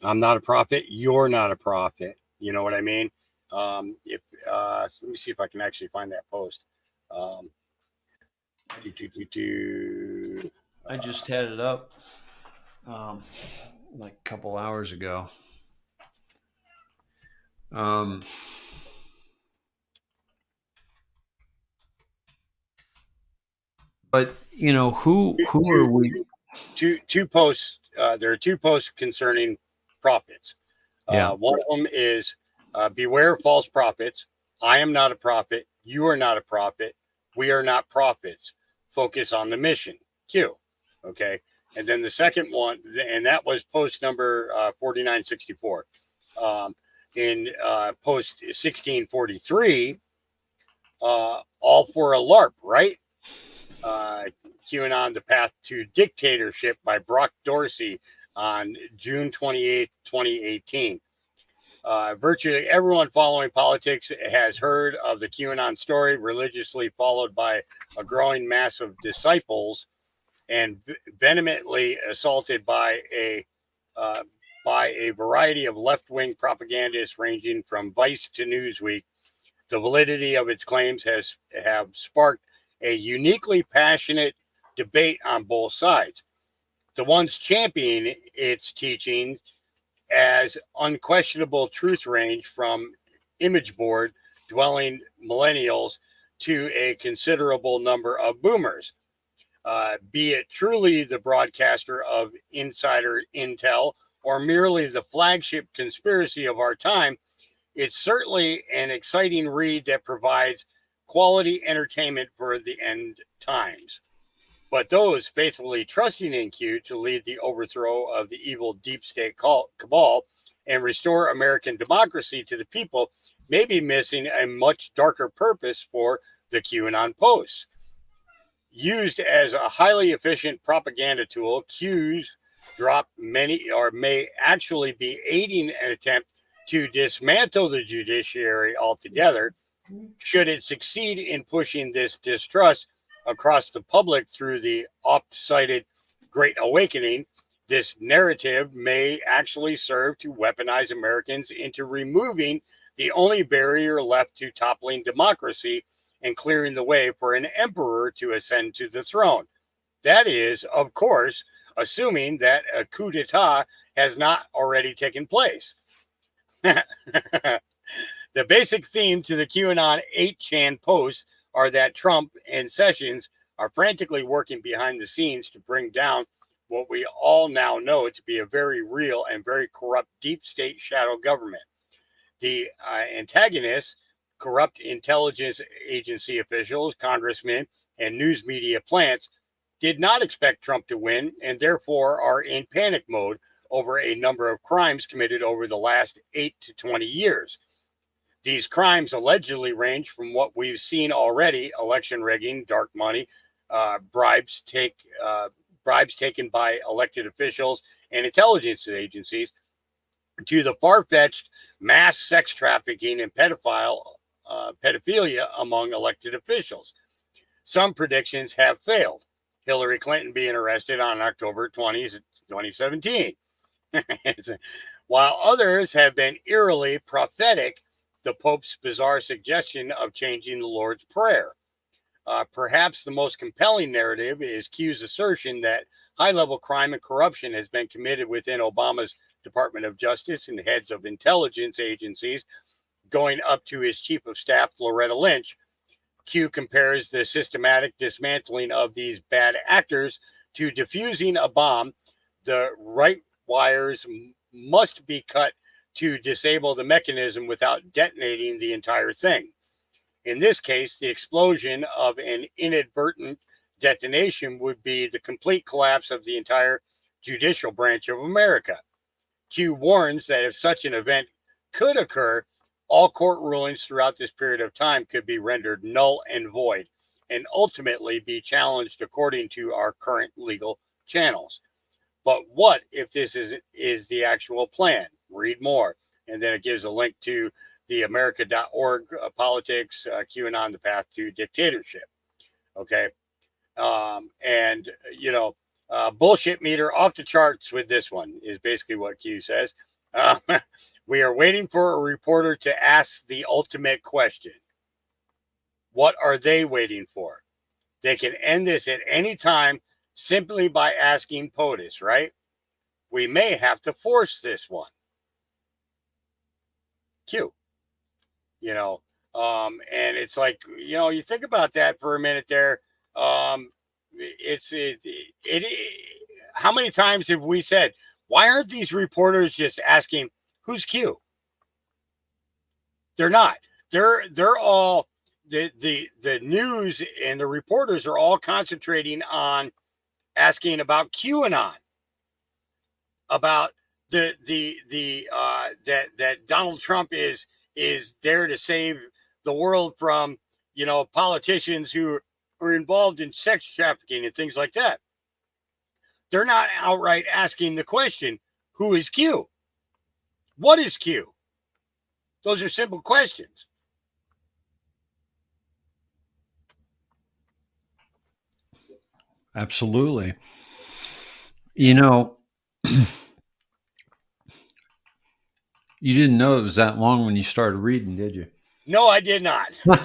I'm not a prophet. You're not a prophet. You know what I mean? If let me see if I can actually find that post. I just had it up like a couple hours ago. But you know, who are we? Two posts. There are two posts concerning prophets. Yeah. One of them is beware false prophets. I am not a prophet. You are not a prophet. We are not prophets. Focus on the mission. Q. Okay. And then the second one, and that was post number 4964. In post 1643, all for a LARP, right? QAnon, The Path to Dictatorship by Brock Dorsey on June 28th, 2018. Virtually everyone following politics has heard of the QAnon story, religiously followed by a growing mass of disciples and vehemently assaulted by a variety of left-wing propagandists ranging from Vice to Newsweek. The validity of its claims have sparked a uniquely passionate debate on both sides. The ones championing its teachings as unquestionable truth range from image board dwelling millennials to a considerable number of boomers. Be it truly the broadcaster of insider intel or merely the flagship conspiracy of our time, it's certainly an exciting read that provides quality entertainment for the end times. But those faithfully trusting in Q to lead the overthrow of the evil deep state cabal and restore American democracy to the people may be missing a much darker purpose for the QAnon posts. Used as a highly efficient propaganda tool, Qs drop many or may actually be aiding an attempt to dismantle the judiciary altogether. Should it succeed in pushing this distrust across the public through the oft-cited Great Awakening, this narrative may actually serve to weaponize Americans into removing the only barrier left to toppling democracy and clearing the way for an emperor to ascend to the throne. That is, of course, assuming that a coup d'etat has not already taken place. The basic theme to the QAnon 8chan posts are that Trump and Sessions are frantically working behind the scenes to bring down what we all now know to be a very real and very corrupt deep state shadow government. The antagonists, corrupt intelligence agency officials, congressmen, and news media plants, did not expect Trump to win and therefore are in panic mode over a number of crimes committed over the last 8 to 20 years. These crimes allegedly range from what we've seen already: election rigging, dark money, bribes taken by elected officials and intelligence agencies, to the far-fetched mass sex trafficking and pedophilia among elected officials. Some predictions have failed. Hillary Clinton being arrested on October 20th, 2017. While others have been eerily prophetic, the Pope's bizarre suggestion of changing the Lord's Prayer. Perhaps the most compelling narrative is Q's assertion that high-level crime and corruption has been committed within Obama's Department of Justice and heads of intelligence agencies, going up to his chief of staff, Loretta Lynch. Q compares the systematic dismantling of these bad actors to defusing a bomb. The right wires must be cut to disable the mechanism without detonating the entire thing. In this case, the explosion of an inadvertent detonation would be the complete collapse of the entire judicial branch of America. Q warns that if such an event could occur, all court rulings throughout this period of time could be rendered null and void and ultimately be challenged according to our current legal channels. But what if this is the actual plan? Read more. And then it gives a link to the America.org politics, QAnon, The Path to Dictatorship. Okay. And, you know, bullshit meter off the charts with this one is basically what Q says. We are waiting for a reporter to ask the ultimate question. What are they waiting for? They can end this at any time simply by asking POTUS, right? We may have to force this one. Q. You know, and it's like, you know, you think about that for a minute there. How many times have we said, why aren't these reporters just asking who's Q? They're not. They're all the news and the reporters are all concentrating on asking about QAnon, about that Donald Trump is there to save the world from, you know, politicians who are involved in sex trafficking and things like that. They're not outright asking the question, who is Q? What is Q? Those are simple questions. Absolutely. You know, you didn't know it was that long when you started reading, did you? No, I did not. No,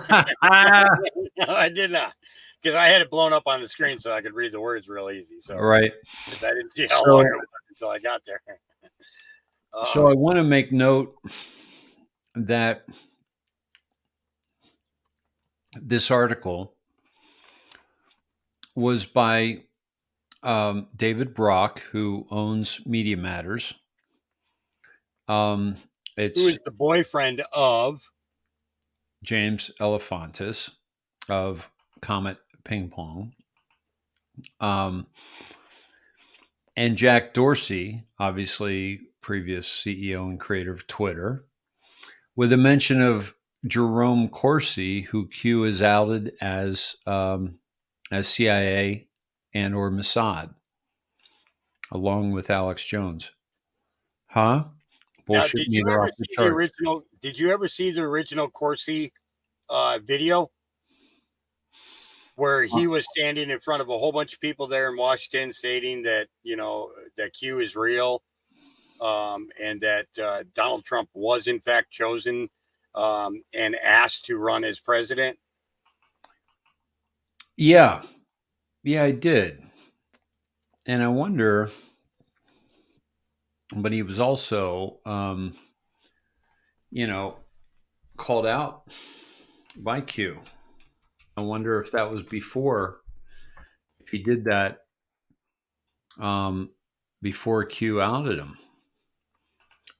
I did not. Because I had it blown up on the screen so I could read the words real easy. So Right. I didn't see how long it was until I got there. So I want to make note that this article was by David Brock, who owns Media Matters. It's who is the boyfriend of James Elefantis of Comet Ping Pong. And Jack Dorsey, obviously previous CEO and creator of Twitter, with a mention of Jerome Corsi, who Q is outed as CIA and or Mossad, along with Alex Jones. Huh? Bullshit. Now, did you ever see the original? Did you ever see the original Corsi video where he was standing in front of a whole bunch of people there in Washington, stating that, you know, that Q is real, and that Donald Trump was in fact chosen and asked to run as president? Yeah, I did, and I wonder. But he was also, you know, called out by Q. I wonder if that was before, if he did that before Q outed him.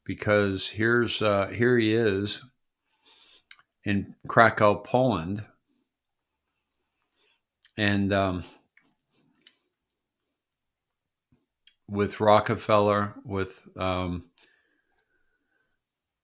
Because here he is in Krakow, Poland, and with Rockefeller, with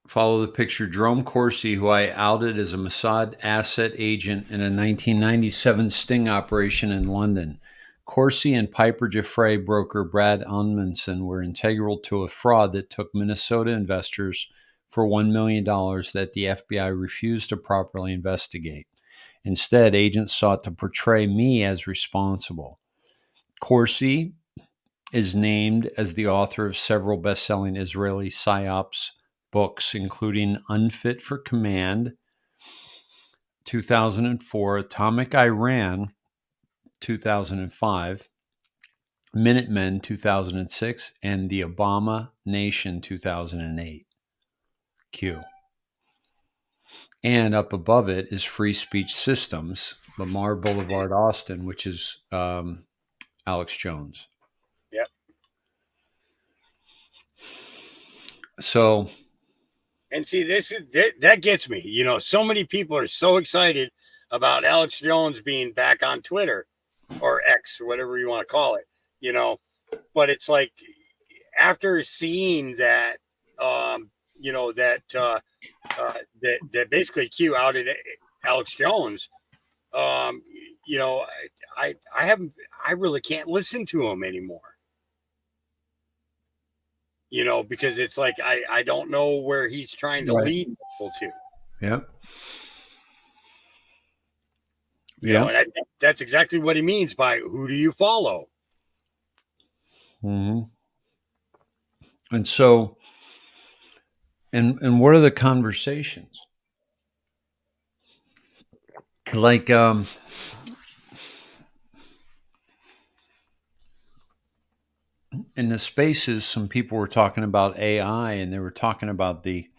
follow the picture, Jerome Corsi, who I outed as a Mossad asset agent in a 1997 sting operation in London. Corsi and Piper Jaffray broker Brad Amundsen were integral to a fraud that took Minnesota investors for $1 million that the FBI refused to properly investigate. Instead, agents sought to portray me as responsible. Corsi is named as the author of several best-selling Israeli PSYOPs books, including Unfit for Command, 2004, Atomic Iran, 2005, Minutemen, 2006, and The Obama Nation, 2008. Q. And up above it is Free Speech Systems, Lamar Boulevard, Austin, which is Alex Jones. Yep. So, and see, that gets me. You know, so many people are so excited about Alex Jones being back on Twitter or X or whatever you want to call it, you know, but it's like after seeing that, you know, that basically Q outed Alex Jones, you know, I really can't listen to him anymore. You know, because it's like I don't know where he's trying to lead people to. Yep. You know, and I think that's exactly what he means by who do you follow? Mm-hmm. And so, and what are the conversations? Like, in the spaces, some people were talking about AI, and they were talking about the,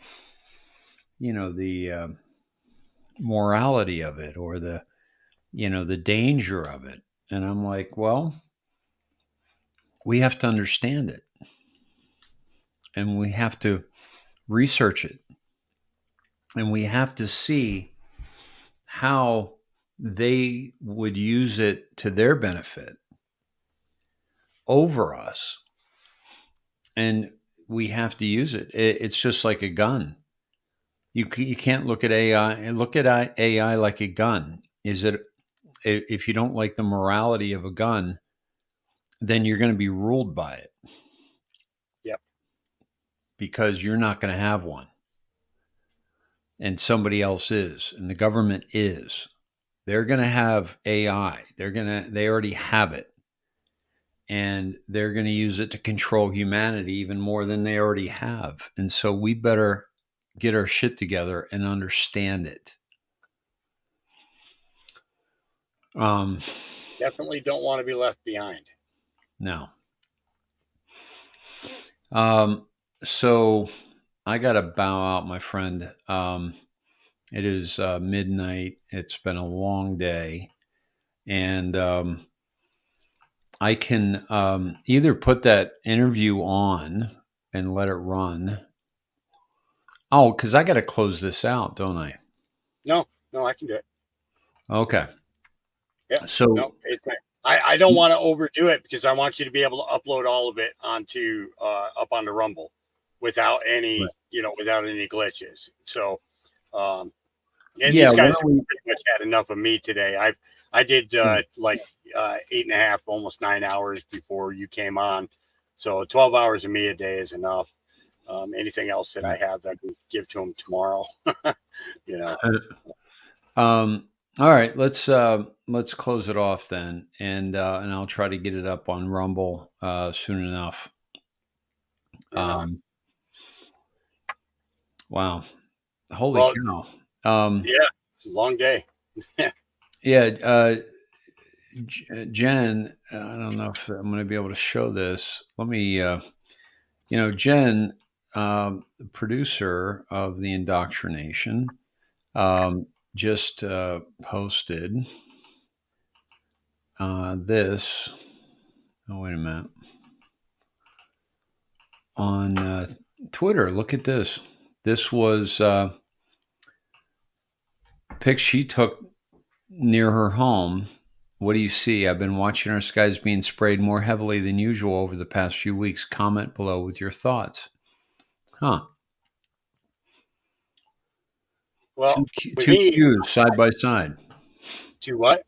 you know, the morality of it, or the, you know, the danger of it. And I'm like, well, we have to understand it, and we have to research it, and we have to see how they would use it to their benefit. over us, and we have to use it. It's just like a gun. You can't look at AI. Look at AI like a gun. If you don't like the morality of a gun, then you're going to be ruled by it. Yep. Because you're not going to have one, and somebody else is, and the government is. They're going to have AI. They already have it. And they're going to use it to control humanity even more than they already have. And so we better get our shit together and understand it. Definitely don't want to be left behind. No. So I got to bow out, my friend. It is midnight. It's been a long day. And I can either put that interview on and let it run. Oh, because I got to close this out, don't I? No, I can do it. Okay. Yeah. So no, I don't want to overdo it because I want you to be able to upload all of it onto up onto Rumble without any without any glitches. So and these guys pretty much had enough of me today. I did like 8.5, almost 9 hours before you came on. So 12 hours of me a day is enough. Anything else that I have, I can give to them tomorrow. All right, let's close it off then, and I'll try to get it up on Rumble soon enough. Wow, holy cow! Long day. Yeah, Jen, I don't know if I'm going to be able to show this. Let me, Jen, the producer of the indoctrination, just posted this. Oh, wait a minute. On Twitter, look at this. This was a pic she took near her home. What do you see? I've been watching our skies being sprayed more heavily than usual over the past few weeks. Comment below with your thoughts. Huh. Well, two Qs side by side. Two what?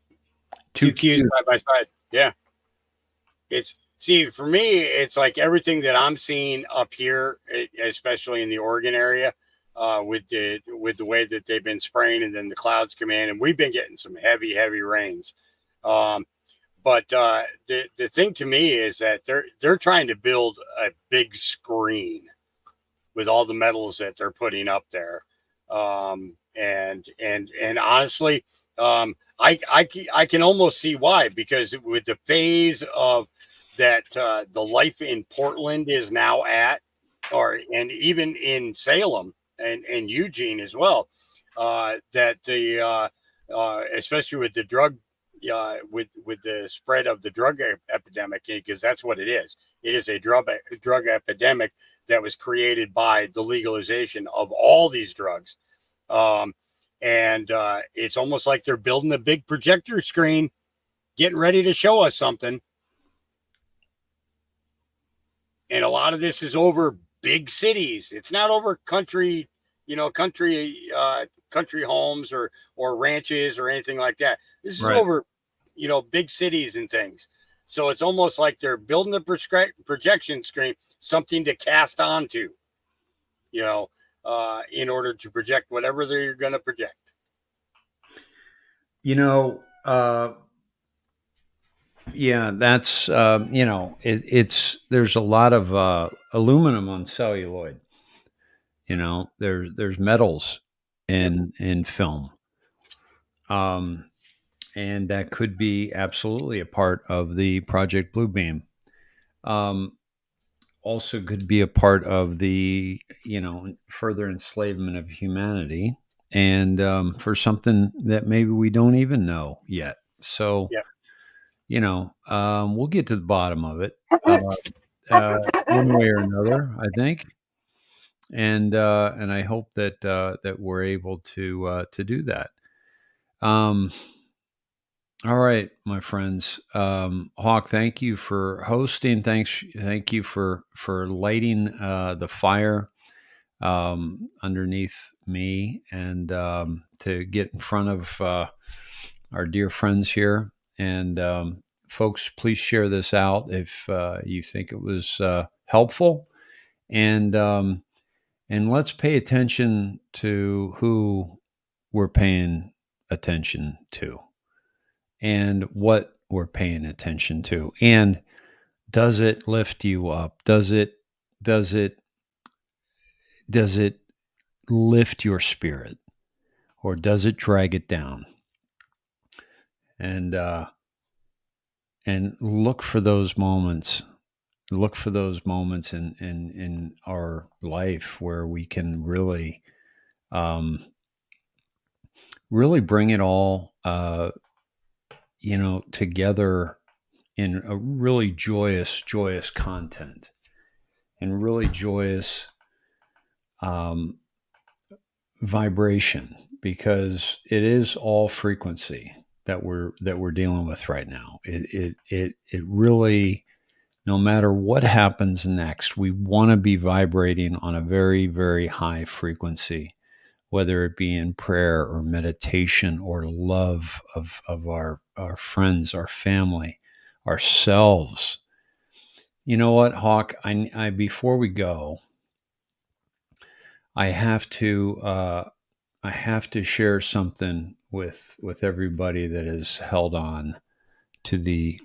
Two Qs side by side. Yeah. For me, it's like everything that I'm seeing up here, especially in the Oregon area, with the way that they've been spraying, and then the clouds come in, and we've been getting some heavy rains. But the thing to me is that they're trying to build a big screen with all the metals that they're putting up there. And honestly, I can almost see why, because with the phase of that, the life in Portland is now at, and even in Salem and Eugene as well, that the especially with the drug, with the spread of the drug epidemic, because that's what it is. It is a drug epidemic that was created by the legalization of all these drugs. And it's almost like they're building a big projector screen, getting ready to show us something. And a lot of this is over big cities. It's not over country homes or ranches or anything like that. This is over, big cities and things. So it's almost like they're building a projection screen, something to cast onto, in order to project whatever they're going to project. Yeah, that's, there's a lot of aluminum on celluloid. There's metals in film. And that could be absolutely a part of the Project Bluebeam. Also could be a part of the, further enslavement of humanity, and for something that maybe we don't even know yet. So, we'll get to the bottom of it one way or another, I think. And I hope that we're able to do that. All right, my friends. Hawk, thank you for hosting. Thank you for lighting the fire underneath me, and to get in front of our dear friends here. And folks, please share this out if you think it was helpful. And let's pay attention to who we're paying attention to, and what we're paying attention to, and does it lift you up? Does it lift your spirit, or does it drag it down? And look for those moments. Look for those moments in our life where we can really really bring it all together in a really joyous content, and really joyous vibration, because it is all frequency that we're dealing with right now. It really, no matter what happens next, we want to be vibrating on a very, very high frequency, whether it be in prayer or meditation or love of our friends, our family, ourselves. You know what, Hawk? I before we go, I have to share something with everybody that has held on to the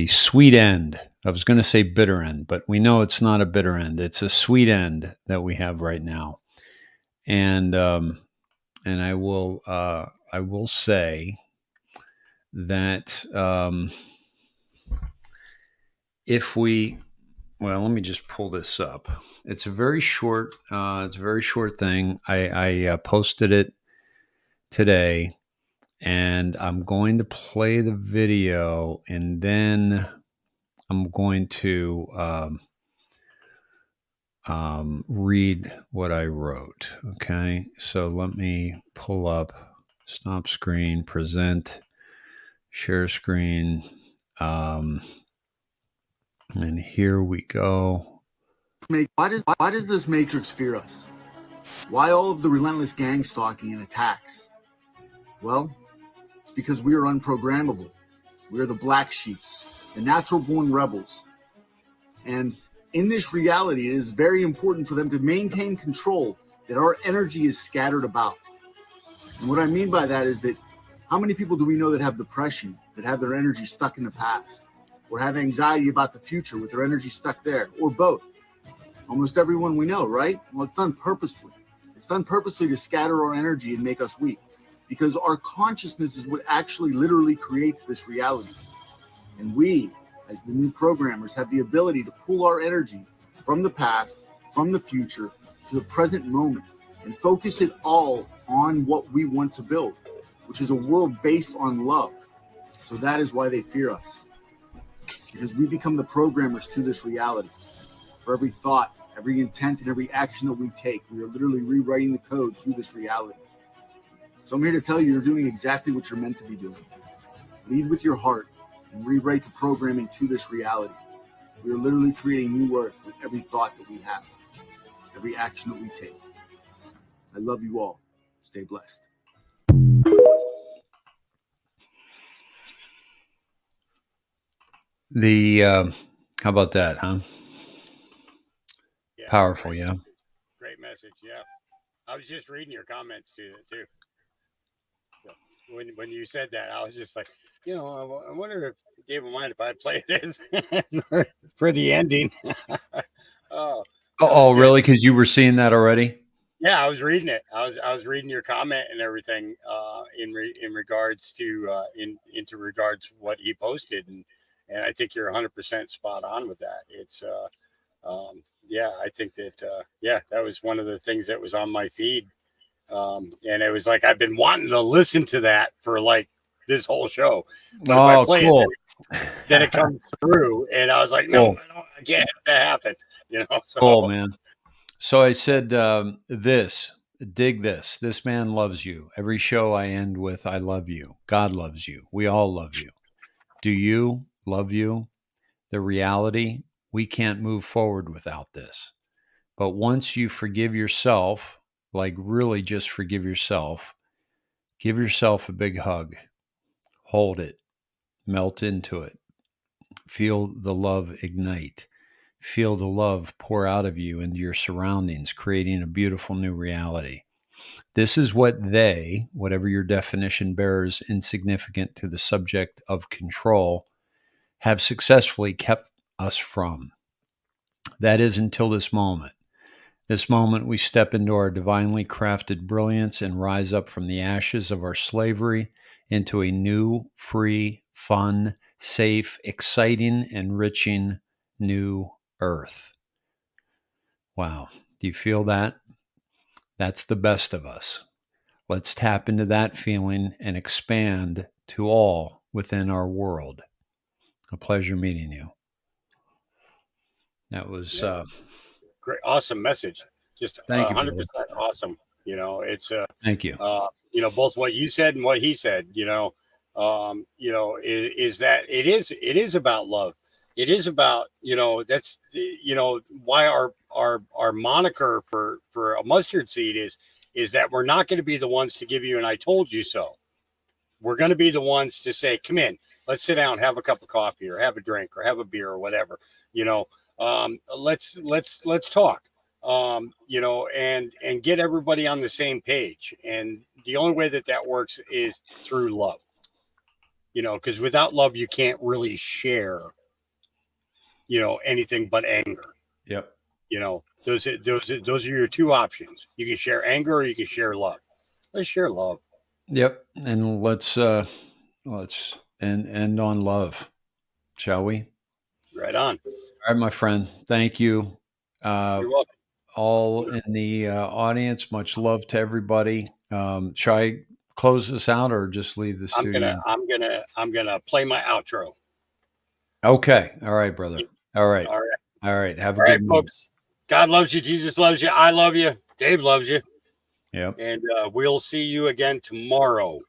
sweet end. I was going to say bitter end, but we know it's not a bitter end. It's a sweet end that we have right now. And I will say that if we, well, let me just pull this up. It's a very short thing. I posted it today, and I'm going to play the video, and then I'm going to read what I wrote. Okay, so let me pull up, stop screen, present, share screen, and here we go. Why does this matrix fear us? Why all of the relentless gang stalking and attacks? Well, it's because we are unprogrammable. We are the black sheeps, the natural born rebels. And in this reality, it is very important for them to maintain control, that our energy is scattered about. And what I mean by that is that how many people do we know that have depression, that have their energy stuck in the past, or have anxiety about the future with their energy stuck there, or both? Almost everyone we know, right? Well, it's done purposefully. It's done purposely to scatter our energy and make us weak, because our consciousness is what actually literally creates this reality. And we, as the new programmers, have the ability to pull our energy from the past, from the future, to the present moment, and focus it all on what we want to build, which is a world based on love. So that is why they fear us, because we become the programmers to this reality. For every thought, every intent, and every action that we take, we are literally rewriting the code through this reality. So I'm here to tell you, you're doing exactly what you're meant to be doing. Lead with your heart and rewrite the programming to this reality. We are literally creating new earth with every thought that we have, every action that we take. I love you all. Stay blessed. How about that, huh? Yeah, Powerful, yeah. Great message, yeah. I was just reading your comments to it too. So when you said that, I was just like, I wonder if Dave would mind if I play this for the ending. Really? Because you were seeing that already? Yeah, I was reading it. I was reading your comment and everything in regards to into regards to what he posted, and I think you're 100% spot on with that. It's I think that that was one of the things that was on my feed, and it was like I've been wanting to listen to that for like this whole show. But if I play cool. then it comes through, and I was like, no, I can't have that happen. So cool, man. So I said this. dig this. This man loves you. Every show I end with, I love you. God loves you. We all love you. Do you love you? The reality, we can't move forward without this. But once you forgive yourself, like really just forgive yourself, give yourself a big hug, hold it, melt into it, feel the love ignite, feel the love pour out of you into your surroundings, creating a beautiful new reality. This is what they, whatever your definition bears, insignificant to the subject of control, have successfully kept us from. That is until this moment. This moment we step into our divinely crafted brilliance and rise up from the ashes of our slavery into a new, free, fun, safe, exciting, enriching new earth. Wow. Do you feel that? That's the best of us. Let's tap into that feeling and expand to all within our world. A pleasure meeting you. That was great, awesome message. Just thank you, 100% awesome. You know, it's thank you. You know, both what you said and what he said. You know, is that it is about love. It is about, you know, that's, you know, why our moniker for a mustard seed is that we're not going to be the ones to give you an I told you so. We're going to be the ones to say, come in, let's sit down, have a cup of coffee or have a drink or have a beer or whatever, you know. Let's talk, you know, and get everybody on the same page. And the only way that works is through love, you know, because without love, you can't really share, you know, anything but anger. Yep. You know, those are your two options. You can share anger or you can share love. Let's share love. Yep. And let's end on love, shall we? Right on. All right, my friend. Thank you. You're welcome. All in the audience, much love to everybody. Shall I close this out or just leave the studio? I'm gonna play my outro. Okay. All right, brother. All right. All right. All right. Have a All good right, night. folks. God loves you. Jesus loves you. I love you. Dave loves you. Yep. And we'll see you again tomorrow.